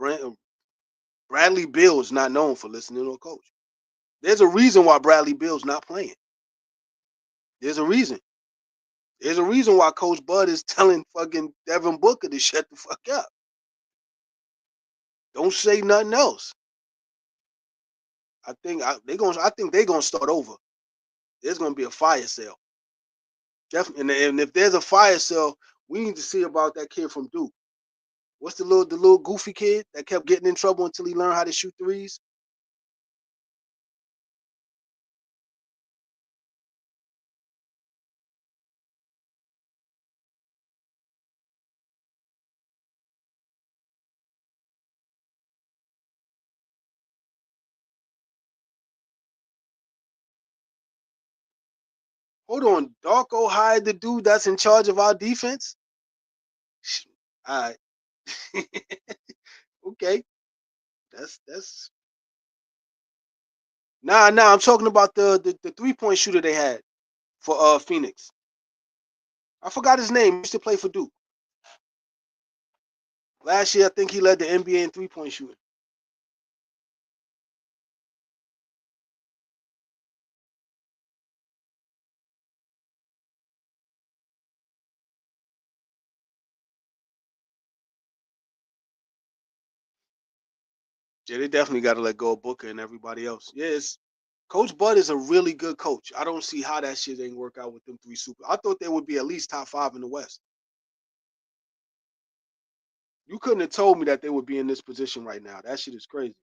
Bradley Beal's not known for listening to a coach. There's a reason why Bradley Beal's not playing. There's a reason. There's a reason why Coach Bud is telling fucking Devin Booker to shut the fuck up. Don't say nothing else. I think they're gonna start over. There's gonna be a fire sale. Definitely. And if there's a fire sale, we need to see about that kid from Duke. What's the little goofy kid that kept getting in trouble until he learned how to shoot threes? Hold on, Darko hired the dude that's in charge of our defense. All right. Okay. That's nah. I'm talking about the 3-point shooter they had for Phoenix. I forgot his name. He used to play for Duke. Last year, I think he led the NBA in 3-point shooting. Yeah, they definitely got to let go of Booker and everybody else. Yes, Coach Bud is a really good coach. I don't see how that shit ain't work out with them 3 super. I thought they would be at least top 5 in the West. You couldn't have told me that they would be in this position right now. That shit is crazy.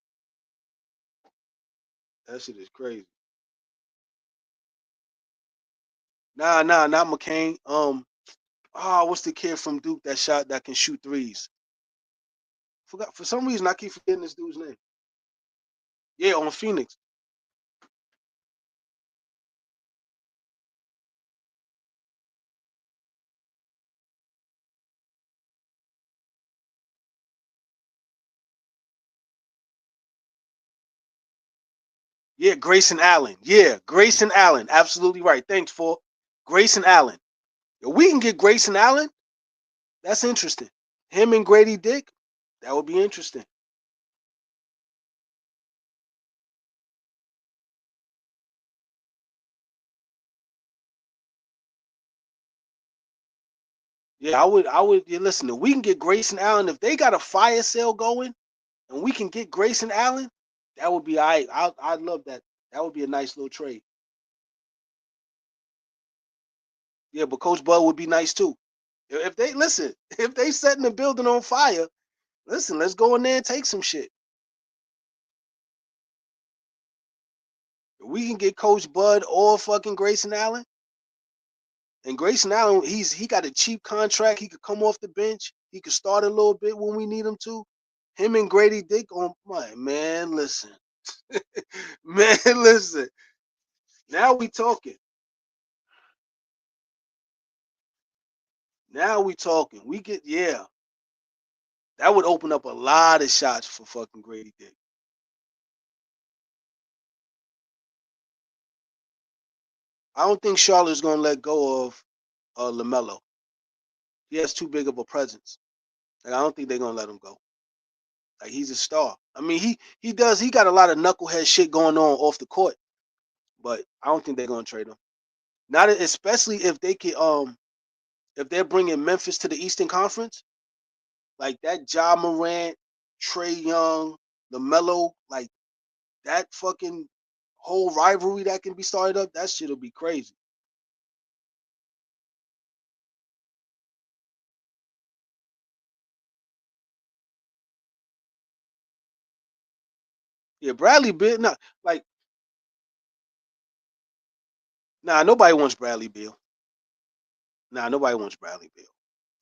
That shit is crazy. Not McCain. What's the kid from Duke that can shoot threes? Forgot for some reason I keep forgetting this dude's name. Yeah, on Phoenix. Yeah, Grayson Allen. Yeah, Grayson Allen. Absolutely right. Thanks for Grayson Allen. If we can get Grayson Allen, that's interesting. Him and Grady Dick, that would be interesting. Yeah, I would. Yeah, listen, if we can get Grayson Allen, if they got a fire sale going, and we can get Grayson Allen, that would be all right. I'd love that. That would be a nice little trade. Yeah, but Coach Bud would be nice too. If they listen, if they setting the building on fire, listen, let's go in there and take some shit. If we can get Coach Bud or fucking Grayson Allen, and Grayson Allen, he got a cheap contract. He could come off the bench. He could start a little bit when we need him to. Him and Grady Dick on my man. Listen, man, listen. Now we talking. Now we talking. We get that would open up a lot of shots for fucking Grady Dick. I don't think Charlotte's gonna let go of LaMelo. He has too big of a presence. Like, I don't think they're gonna let him go. Like, he's a star. I mean, he does. He got a lot of knucklehead shit going on off the court, but I don't think they're gonna trade him. Not especially if they can if they're bringing Memphis to the Eastern Conference, like that Ja Morant, Trey Young, LaMelo, like that fucking whole rivalry that can be started up. That shit'll be crazy. Yeah, Bradley Beal. Nah, like nobody wants Bradley Beal. Nobody wants Bradley Beal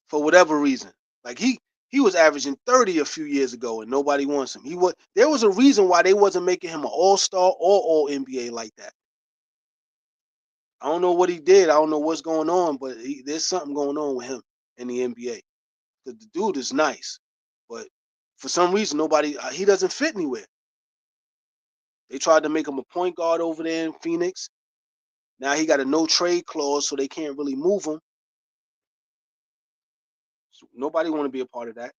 for whatever reason. Like he was averaging 30 a few years ago, and nobody wants him. There was a reason why they wasn't making him an All-Star or All NBA like that. I don't know what he did. I don't know what's going on, but there's something going on with him in the NBA. The dude is nice, but for some reason nobody he doesn't fit anywhere. They tried to make him a point guard over there in Phoenix. Now he got a no trade clause, so they can't really move him. So nobody want to be a part of that.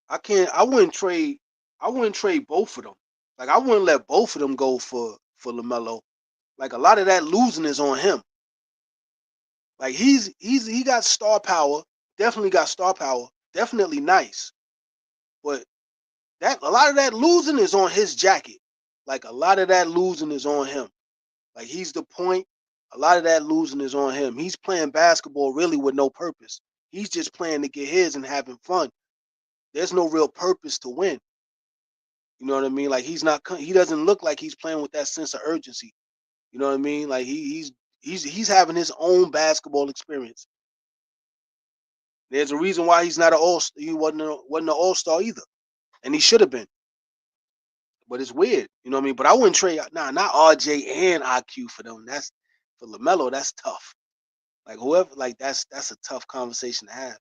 I can't. I wouldn't trade both of them. Like, I wouldn't let both of them go for Lamelo. Like, a lot of that losing is on him. Like, he got star power. Definitely got star power. Definitely nice. But that a lot of that losing is on his jacket. Like, a lot of that losing is on him. Like, he's the point. A lot of that losing is on him. He's playing basketball really with no purpose. He's just playing to get his and having fun. There's no real purpose to win. You know what I mean? Like he doesn't look like he's playing with that sense of urgency. You know what I mean? Like he's having his own basketball experience. There's a reason why he's not he wasn't an all-star either. And he should have been. But it's weird. You know what I mean? But I wouldn't trade not RJ and IQ for them. That's for LaMelo, that's tough. Like whoever, like that's a tough conversation to have.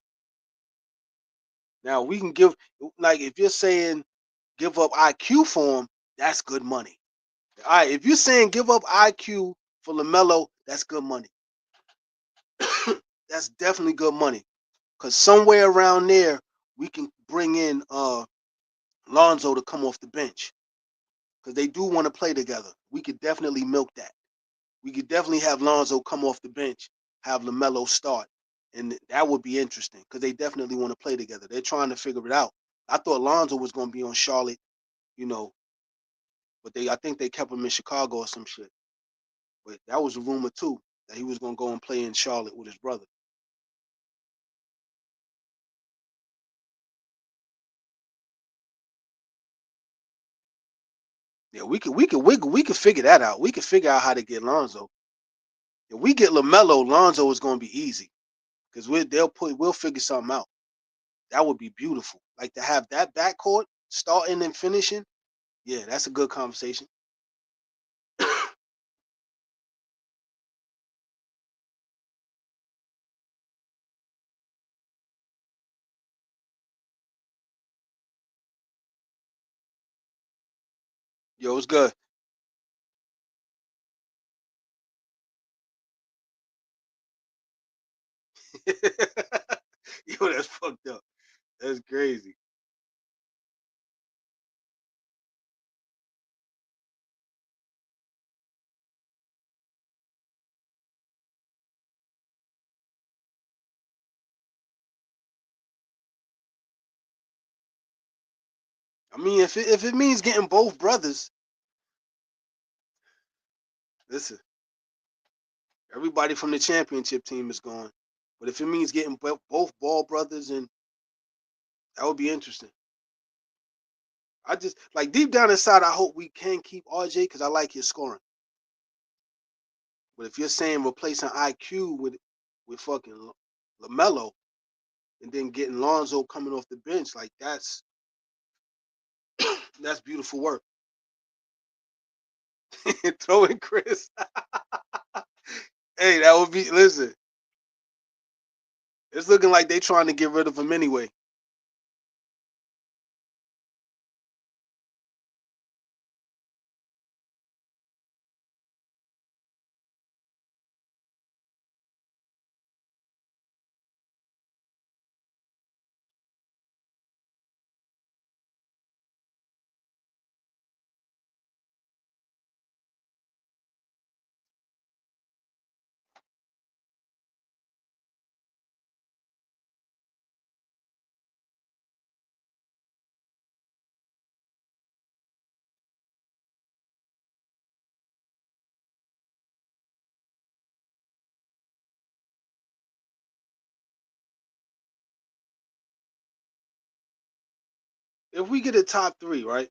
Now we can give like if you're saying give up IQ for him, that's good money. All right, if you're saying give up IQ for LaMelo, that's good money. That's definitely good money. Cause somewhere around there we can bring in Lonzo to come off the bench. Cause they do want to play together. We could definitely milk that. We could definitely have Lonzo come off the bench, have LaMelo start. And that would be interesting because they definitely want to play together. They're trying to figure it out. I thought Lonzo was going to be on Charlotte, you know, but I think they kept him in Chicago or some shit. But that was a rumor too that he was going to go and play in Charlotte with his brother. Yeah, we could figure that out. We could figure out how to get Lonzo. If we get LaMelo, Lonzo is going to be easy because we'll figure something out. That would be beautiful. Like to have that backcourt starting and finishing. Yeah, that's a good conversation. Yo, it's good. Yo, that's fucked up. That's crazy. I mean, if it means getting both brothers, listen, everybody from the championship team is gone. But if it means getting both Ball brothers, and that would be interesting. I just like deep down inside, I hope we can keep RJ because I like his scoring. But if you're saying replacing IQ with fucking Lamelo and then getting Lonzo coming off the bench, like that's beautiful work. Throwing Chris. Hey, that would be listen. It's looking like they trying to get rid of him anyway. If we get a top three, right?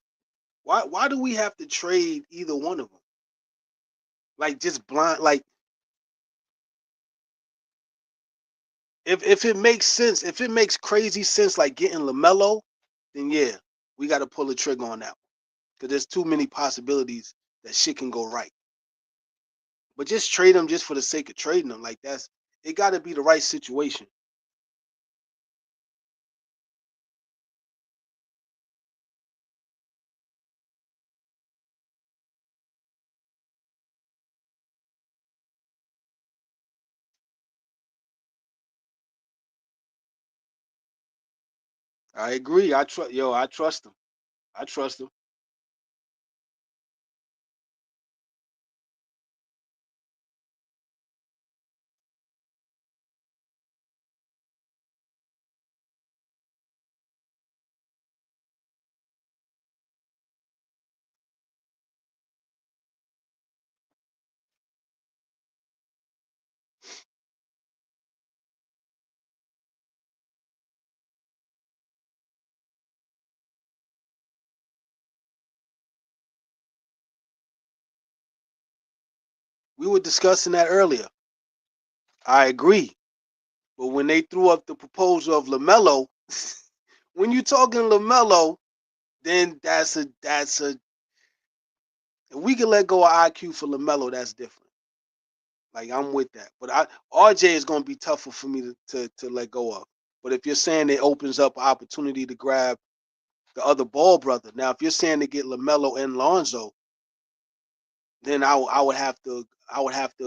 Why do we have to trade either one of them? Like just blind. Like if it makes sense, if it makes crazy sense, like getting Lamelo, then yeah, we got to pull the trigger on that because there's too many possibilities that shit can go right. But just trade them just for the sake of trading them, like that's it. Got to be the right situation. I agree. I trust them. I trust them. We were discussing that earlier. I agree. But when they threw up the proposal of LaMelo, when you're talking LaMelo, then that's a if we can let go of IQ for LaMelo, that's different. Like I'm with that. But RJ is gonna be tougher for me to let go of. But if you're saying it opens up an opportunity to grab the other ball brother. Now, if you're saying to get LaMelo and Lonzo, then I would have to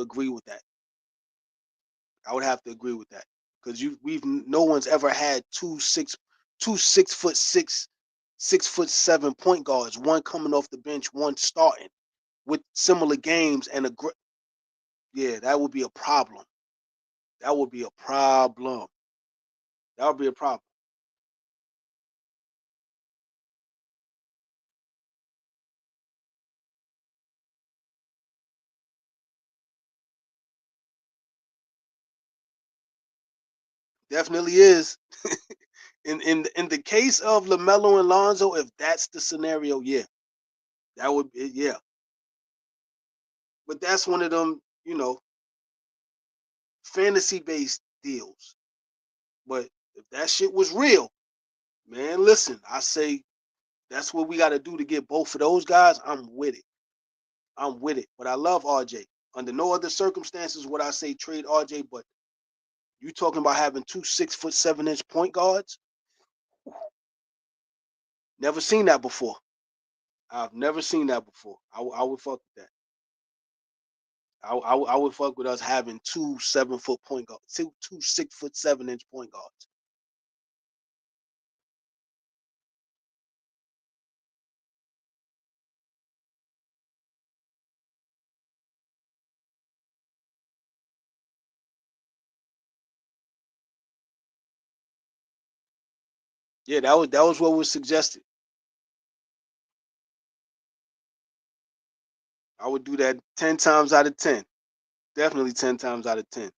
agree with that. I would have to agree with that because we've no one's ever had two 6'6", 6'7" point guards, one coming off the bench, one starting with similar games and yeah, that would be a problem. That would be a problem. That would be a problem. Definitely is. In the case of LaMelo and Lonzo, if that's the scenario, yeah, that would be yeah. But that's one of them, fantasy based deals. But if that shit was real, man, listen, I say that's what we got to do to get both of those guys. I'm with it. I'm with it. But I love RJ. Under no other circumstances would I say trade RJ. But you talking about having two 6'7" point guards? Never seen that before. I've never seen that before. I would fuck with that. I would fuck with us having two 7-foot point guards, two 6'7" point guards. Yeah, that was what was suggested. I would do that 10 times out of 10. Definitely 10 times out of 10.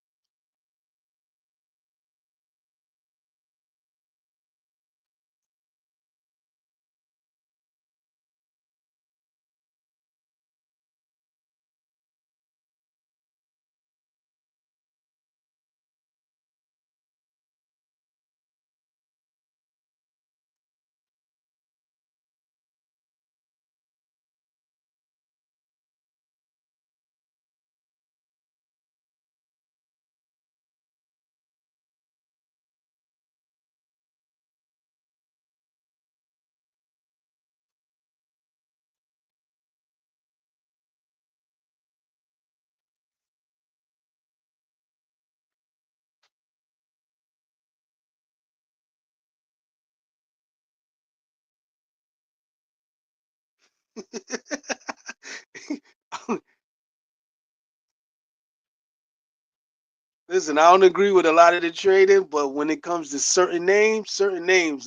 Listen, I don't agree with a lot of the trading, but when it comes to certain names,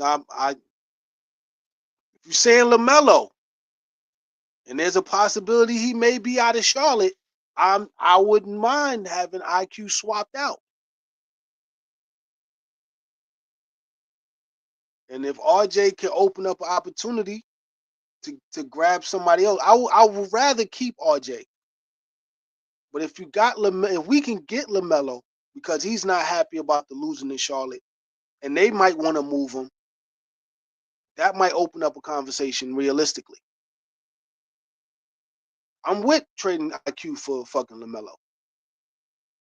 I if you're saying LaMelo, and there's a possibility he may be out of Charlotte, I wouldn't mind having IQ swapped out. And if RJ can open up an opportunity to grab somebody else, I would rather keep RJ. But if you got if we can get LaMelo because he's not happy about the losing in Charlotte, and they might want to move him, that might open up a conversation realistically. I'm with trading IQ for fucking LaMelo,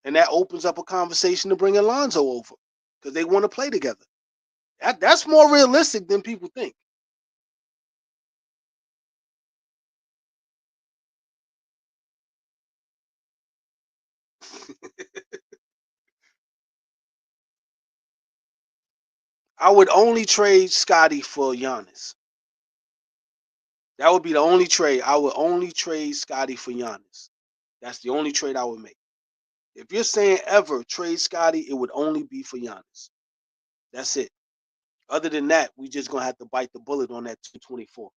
and that opens up a conversation to bring Alonzo over because they want to play together. That's more realistic than people think. I would only trade Scotty for Giannis. That would be the only trade. I would only trade Scotty for Giannis. That's the only trade I would make. If you're saying ever trade Scotty, it would only be for Giannis. That's it. Other than that, we just gonna have to bite the bullet on that 224.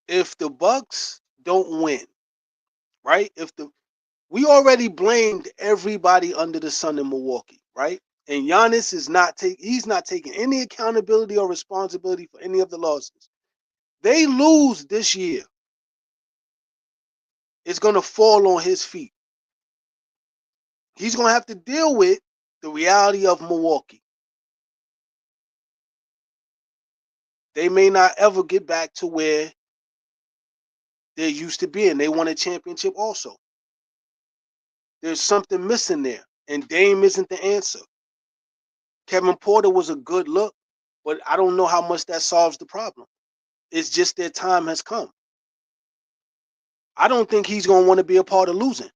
if the Bucks don't win, right? We already blamed everybody under the sun in Milwaukee, right? And Giannis he's not taking any accountability or responsibility for any of the losses. They lose this year, it's gonna fall on his feet. He's gonna have to deal with the reality of Milwaukee. They may not ever get back to where they're used to being. They won a championship also. There's something missing there, and Dame isn't the answer. Kevin Porter was a good look, but I don't know how much that solves the problem. It's just their time has come. I don't think he's going to want to be a part of losing.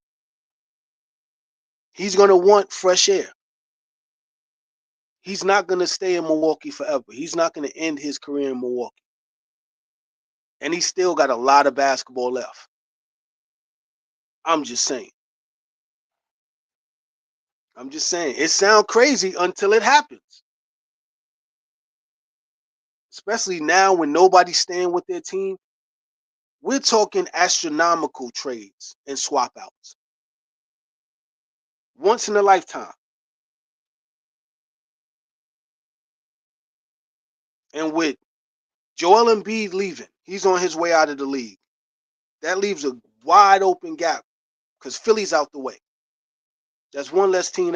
He's going to want fresh air. He's not going to stay in Milwaukee forever. He's not going to end his career in Milwaukee. And he's still got a lot of basketball left. I'm just saying. It sounds crazy until it happens. Especially now when nobody's staying with their team. We're talking astronomical trades and swap outs. Once in a lifetime. And with Joel Embiid leaving, he's on his way out of the league. That leaves a wide open gap because Philly's out the way. That's one less team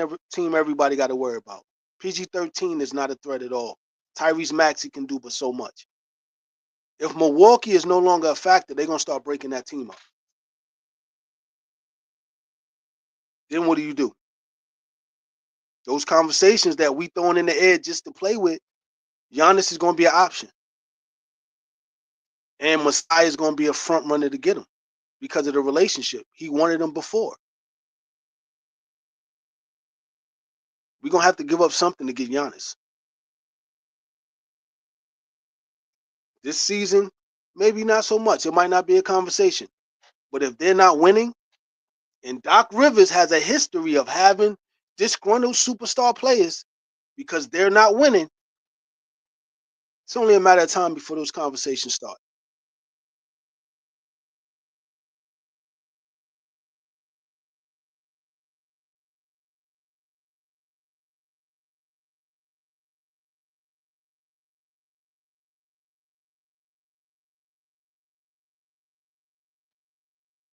everybody got to worry about. PG-13 is not a threat at all. Tyrese Maxey can do but so much. If Milwaukee is no longer a factor, they're going to start breaking that team up. Then what do? Those conversations that we throwing in the air just to play with, Giannis is going to be an option. And Masai is going to be a front runner to get him because of the relationship. He wanted him before. We're going to have to give up something to get Giannis. This season, maybe not so much. It might not be a conversation. But if they're not winning, and Doc Rivers has a history of having disgruntled superstar players because they're not winning, it's only a matter of time before those conversations start.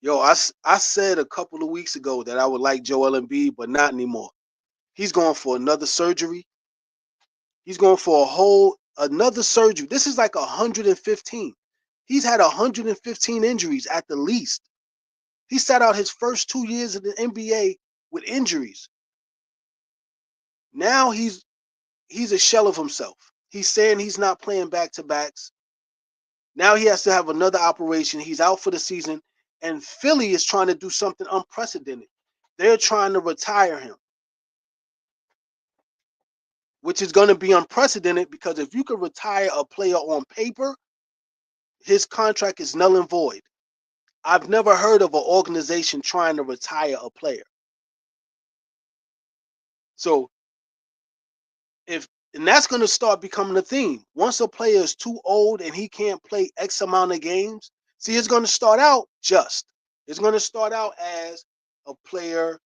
Yo, I said a couple of weeks ago that I would like Joel Embiid, but not anymore. He's going for another surgery. He's going for another surgery. This is like 115. He's had 115 injuries at the least. He sat out his first 2 years in the NBA with injuries. Now he's a shell of himself. He's saying he's not playing back-to-backs. Now he has to have another operation. He's out for the season. And Philly is trying to do something unprecedented. They're trying to retire him, which is going to be unprecedented because if you could retire a player on paper, his contract is null and void. I've never heard of an organization trying to retire a player. So and that's going to start becoming a theme. Once a player is too old and he can't play X amount of games, see, it's going to start out It's going to start out as a player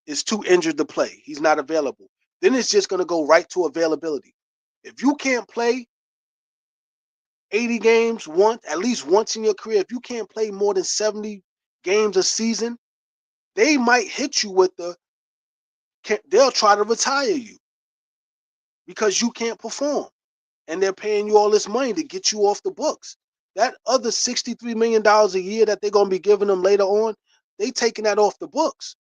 is too injured to play. He's not available. Then it's just going to go right to availability. If you can't play 80 games at least once in your career, if you can't play more than 70 games a season, they might hit you with they'll try to retire you because you can't perform. And they're paying you all this money to get you off the books. That other $63 million a year that they're going to be giving them later on, they taking that off the books.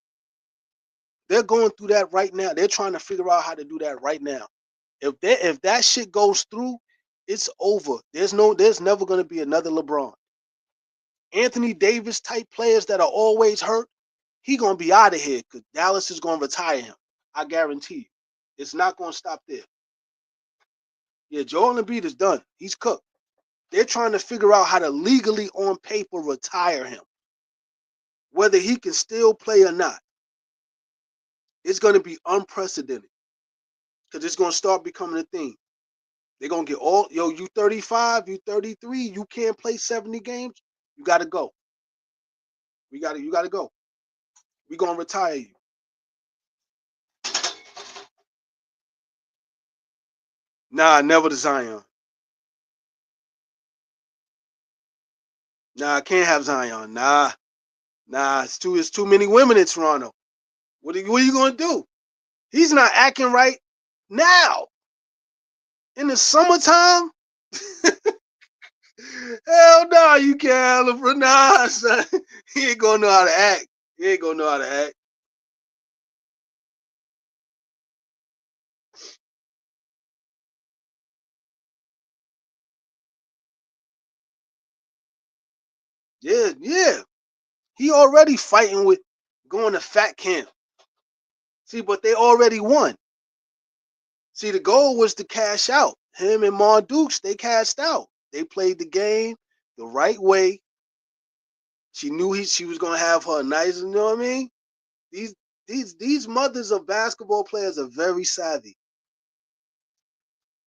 They're going through that right now. They're trying to figure out how to do that right now. If that shit goes through, it's over. There's never going to be another LeBron. Anthony Davis type players that are always hurt, he going to be out of here because Dallas is going to retire him. I guarantee you. It's not going to stop there. Yeah, Joel Embiid is done. He's cooked. They're trying to figure out how to legally on paper retire him. Whether he can still play or not. It's going to be unprecedented because it's going to start becoming a thing. They're gonna get all you 35, you 33, you can't play 70 games, you gotta go. You gotta go. We gonna retire you. Nah, never the Zion. Nah, I can't have Zion. Nah, it's too many women in Toronto. What are you gonna do? He's not acting right now. In the summertime? Hell no, you can't have LeBron. Nah, son. He ain't gonna know how to act. He ain't gonna know how to act. Yeah, yeah. He already fighting with going to fat camp. See, but they already won. See, the goal was to cash out. Him and Mar Dukes, they cashed out. They played the game the right way. She knew she was gonna have her nice, you know what I mean? These mothers of basketball players are very savvy.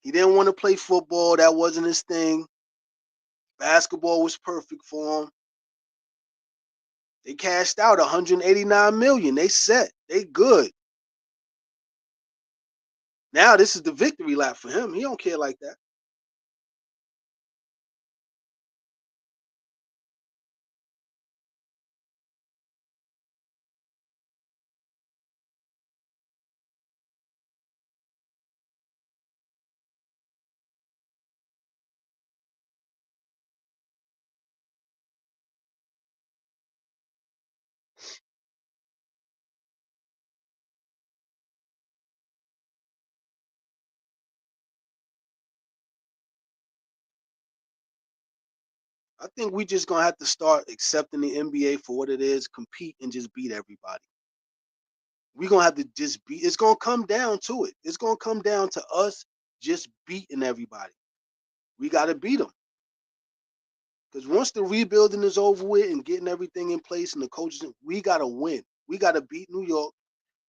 He didn't want to play football, that wasn't his thing. Basketball was perfect for him. They cashed out 189 million. They set. They good. Now this is the victory lap for him. He don't care like that. I think we just gonna have to start accepting the NBA for what it is, compete and just beat everybody. We're gonna have to just beat. It's gonna come down to it. It's gonna come down to us just beating everybody. We gotta beat them. Because once the rebuilding is over with and getting everything in place and the coaches, we gotta win. We gotta beat New York.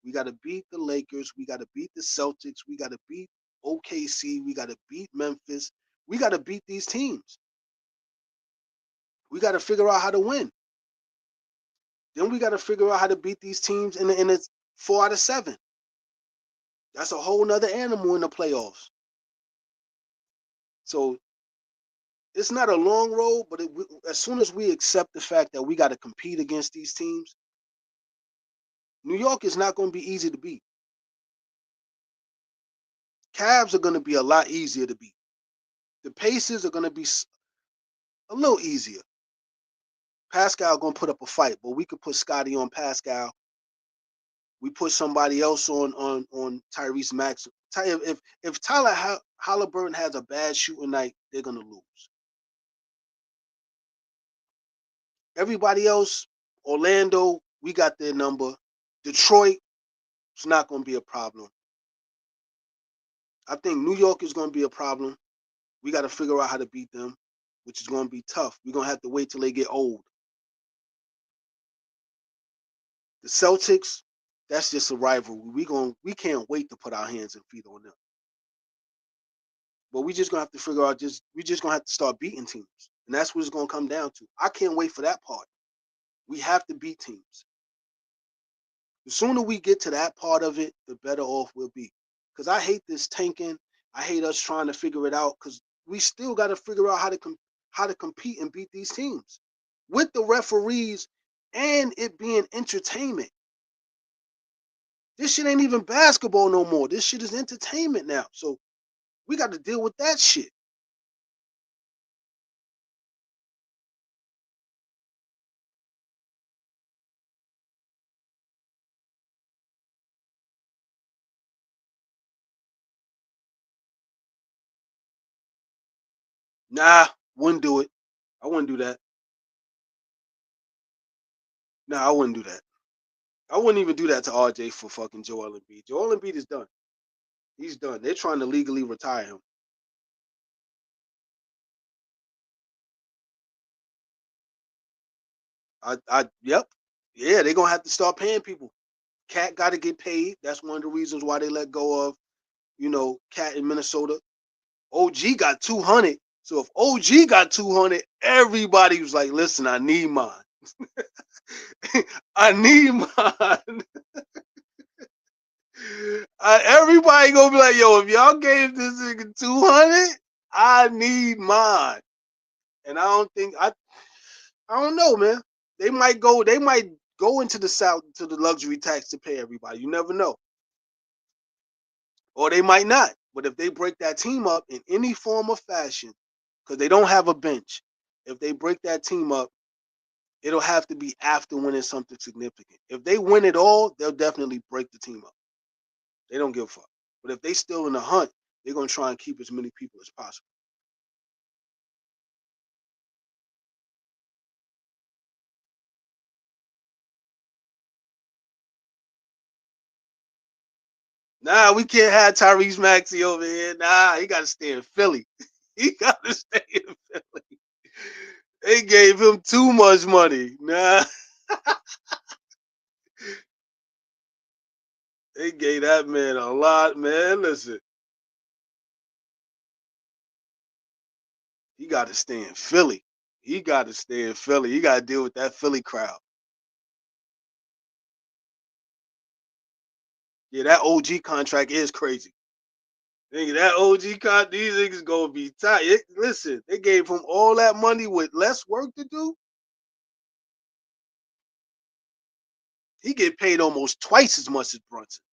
We gotta beat the Lakers. We gotta beat the Celtics. We gotta beat OKC. We gotta beat Memphis. We gotta beat these teams. We gotta figure out how to win. Then we gotta figure out how to beat these teams in the 4 out of 7. That's a whole nother animal in the playoffs. So it's not a long road, but as soon as we accept the fact that we got to compete against these teams, New York is not going to be easy to beat. Cavs are going to be a lot easier to beat. The Pacers are going to be a little easier. Pascal going to put up a fight, but we could put Scotty on Pascal. We put somebody else on Tyrese Maxey. If Tyler Halliburton has a bad shooting night, they're going to lose. Everybody else, Orlando, we got their number. Detroit, it's not going to be a problem. I think New York is going to be a problem. We got to figure out how to beat them, which is going to be tough. We're going to have to wait till they get old. The Celtics, that's just a rivalry. We can't wait to put our hands and feet on them. But we just going to have to figure out we just going to have to start beating teams. And that's what it's going to come down to. I can't wait for that part. We have to beat teams. The sooner we get to that part of it, the better off we'll be. Because I hate this tanking. I hate us trying to figure it out because we still got to figure out how to compete and beat these teams with the referees and it being entertainment. This shit ain't even basketball no more. This shit is entertainment now. So we got to deal with that shit. Nah, wouldn't do it. I wouldn't do that. Nah, I wouldn't do that. I wouldn't even do that to RJ for fucking Joel Embiid. Joel Embiid is done. He's done. They're trying to legally retire him. Yep. Yeah, they're gonna have to start paying people. Cat got to get paid. That's one of the reasons why they let go of, Cat in Minnesota. OG got 200. So if OG got 200, everybody was like, listen, I need mine. I need mine. Everybody gonna be like, yo, if y'all gave this nigga 200, I need mine. And I don't know, man. They might go into the South to the luxury tax to pay everybody. You never know. Or they might not. But if they break that team up in any form or fashion, because they don't have a bench, if they break that team up, it'll have to be after winning something significant. If they win it all, they'll definitely break the team up. They don't give a fuck. But if they still in the hunt, they're gonna try and keep as many people as possible. Nah, we can't have Tyrese Maxey over here. Nah, he gotta stay in Philly. He gotta stay in Philly. They gave him too much money. Nah. They gave that man a lot, man. Listen. He gotta stay in Philly. He gotta stay in Philly. He gotta deal with that Philly crowd. Yeah, that OG contract is crazy. Nigga, that OG contract, these niggas gonna be tight. Listen, they gave him all that money with less work to do. He get paid almost twice as much as Brunson.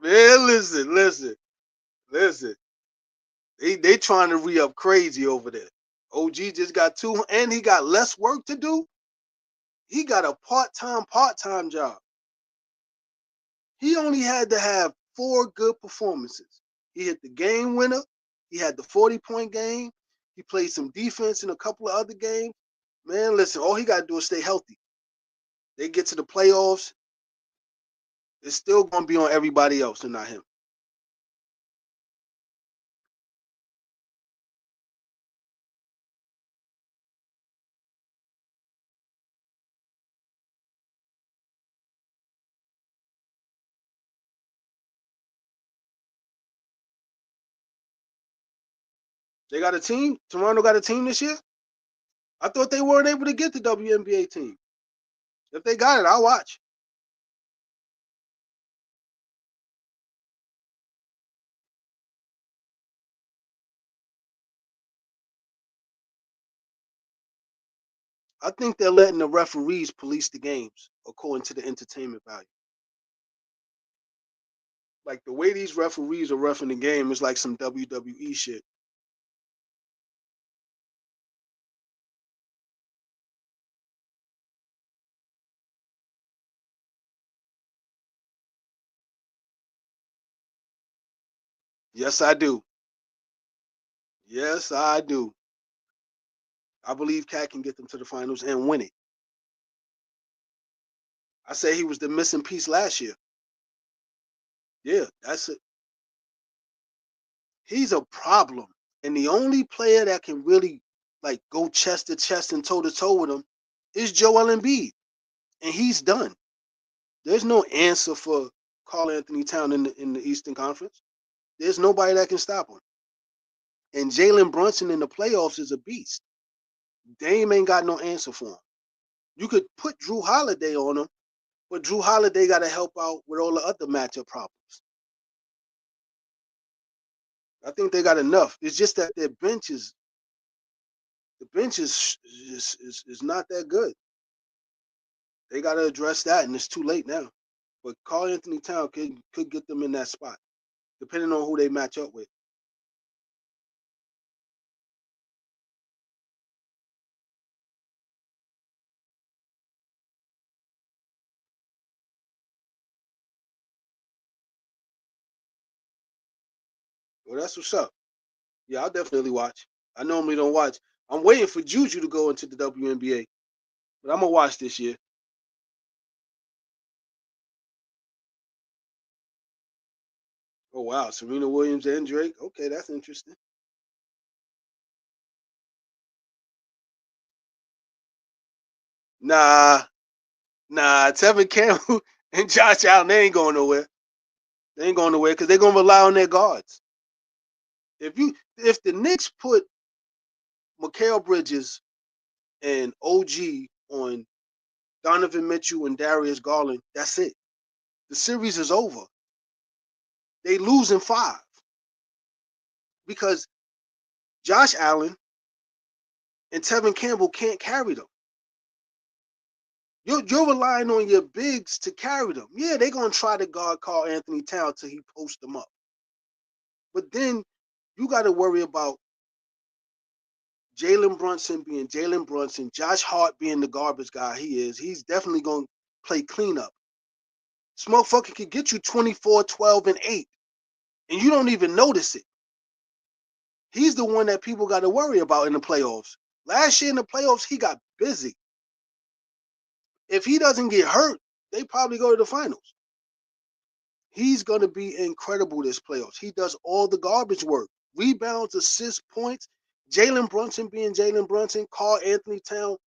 Man, listen. They trying to re-up crazy over there. OG just got two, and he got less work to do. He got a part-time job. He only had to have 4 good performances. He hit the game winner. He had the 40-point game. He played some defense in a couple of other games. Man, listen, all he got to do is stay healthy. They get to the playoffs, it's still going to be on everybody else and not him. They got a team? Toronto got a team this year? I thought they weren't able to get the WNBA team. If they got it, I'll watch. I think they're letting the referees police the games according to the entertainment value. Like the way these referees are roughing the game is like some WWE shit. Yes, I do. Yes, I do. I believe Cat can get them to the finals and win it. I say he was the missing piece last year. Yeah, that's it. He's a problem. And the only player that can really like go chest to chest and toe to toe with him is Joel Embiid. And he's done. There's no answer for Karl Anthony Towns in the Eastern Conference. There's nobody that can stop him. And Jalen Brunson in the playoffs is a beast. Dame ain't got no answer for him. You could put Drew Holiday on him, but Drew Holiday got to help out with all the other matchup problems. I think they got enough. It's just that their bench is not that good. They got to address that, and it's too late now. But Karl Anthony Towns could get them in that spot, depending on who they match up with. Well, that's what's up. Yeah, I'll definitely watch. I normally don't watch. I'm waiting for Juju to go into the WNBA, but I'm gonna watch this year. Oh wow, Serena Williams and Drake. Okay, that's interesting. Nah, Tevin Campbell and Josh Allen, they ain't going nowhere. They ain't going nowhere because they're gonna rely on their guards. If the Knicks put Mikal Bridges and OG on Donovan Mitchell and Darius Garland, that's it. The series is over. They lose in 5 because Josh Allen and Tevin Campbell can't carry them. You're relying on your bigs to carry them. Yeah, they're going to try to guard Karl Anthony Towns till he posts them up. But then you got to worry about Jalen Brunson being Jalen Brunson, Josh Hart being the garbage guy he is. He's definitely going to play cleanup. This motherfucker could get you 24, 12, and 8, and you don't even notice it. He's the one that people got to worry about in the playoffs. Last year in the playoffs, he got busy. If he doesn't get hurt, they probably go to the finals. He's going to be incredible this playoffs. He does all the garbage work. Rebounds, assists, points. Jalen Brunson being Jalen Brunson. Karl Anthony Towns.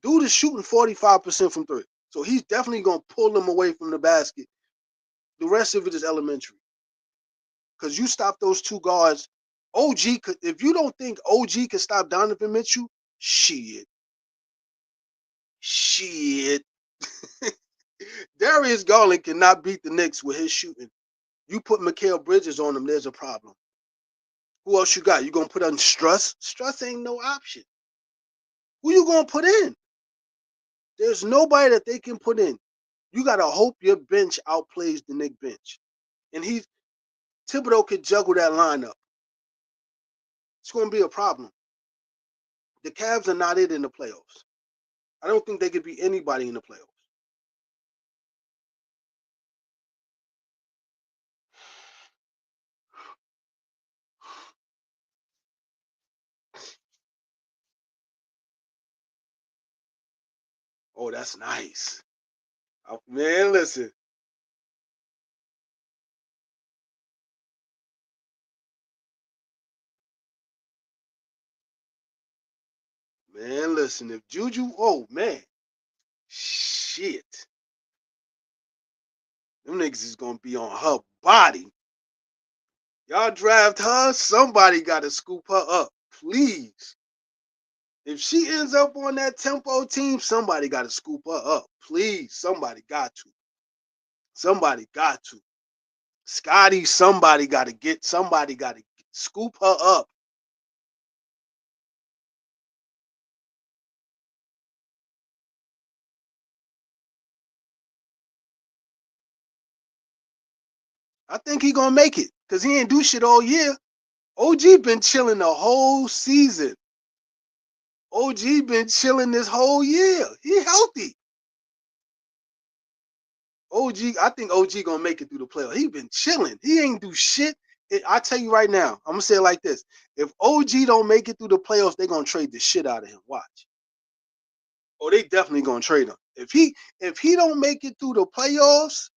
Dude is shooting 45% from 3. So he's definitely going to pull them away from the basket. The rest of it is elementary. Because you stop those 2 guards. OG could, if you don't think OG could stop Donovan Mitchell, shit. Darius Garland cannot beat the Knicks with his shooting. You put Mikal Bridges on him, there's a problem. Who else you got? You gonna put on Struss? Struss ain't no option. Who you gonna put in? There's nobody that they can put in. You gotta hope your bench outplays the Knicks bench. And Thibodeau could juggle that lineup. It's gonna be a problem. The Cavs are not it in the playoffs. I don't think they could beat anybody in the playoffs. Oh, that's nice. Man, listen. Man, listen. If Juju, oh man, shit. Them niggas is gonna be on her body. Y'all draft her, somebody gotta scoop her up. Please. If she ends up on that tempo team, somebody gotta scoop her up. Please. Somebody got to. Somebody got to. Scotty, somebody gotta scoop her up. I think he gonna make it because he ain't do shit all year. OG been chilling the whole season. OG been chilling this whole year. He healthy. OG, I think OG gonna make it through the playoffs. He been chilling. He ain't do shit. I tell you right now, I'm gonna say it like this: if OG don't make it through the playoffs, they gonna trade the shit out of him. Watch. Oh, they definitely gonna trade him. If he don't make it through the playoffs,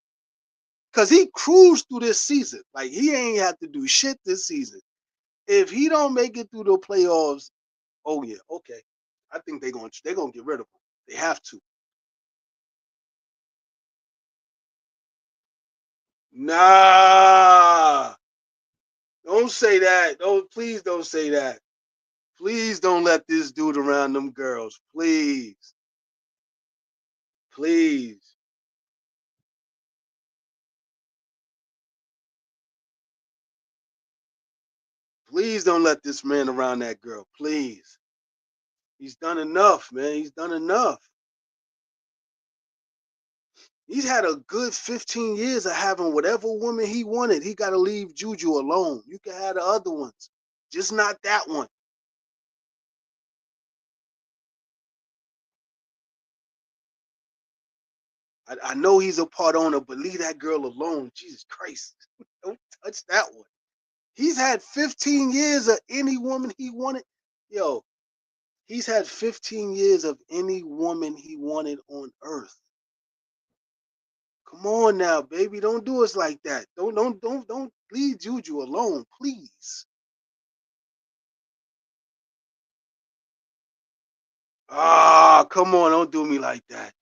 cause he cruised through this season. Like he ain't have to do shit this season. If he don't make it through the playoffs, oh yeah, okay. I think they're gonna get rid of him. They have to. Nah, don't say that. Please don't say that. Please don't let this dude around them girls. Please. Please. Please don't let this man around that girl. Please. He's done enough, man. He's done enough. He's had a good 15 years of having whatever woman he wanted. He got to leave Juju alone. You can have the other ones, just not that one. I know he's a part owner, but leave that girl alone. Jesus Christ. Don't touch that one. He's had 15 years of any woman he wanted. Yo, he's had 15 years of any woman he wanted on earth. Come on now, baby. Don't do us like that. Don't leave Juju alone, please. Ah, come on, don't do me like that.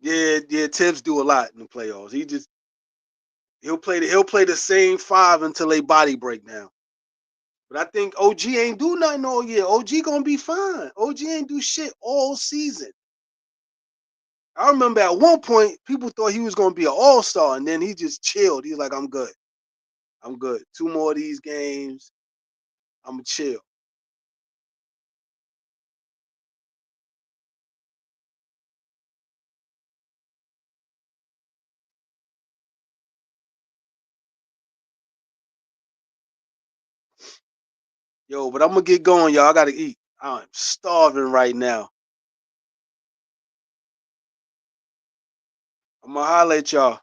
Yeah. Tibbs do a lot in the playoffs. He'll play the same five until they body break down. But I think OG ain't do nothing all year. OG gonna be fine. OG ain't do shit all season. I remember at one point people thought he was gonna be an all-star, and then he just chilled. He's like, I'm good. I'm good. 2 more of these games. I'm chill. Yo, but I'm gonna get going, y'all. I gotta eat. I'm starving right now. I'm gonna holler at y'all.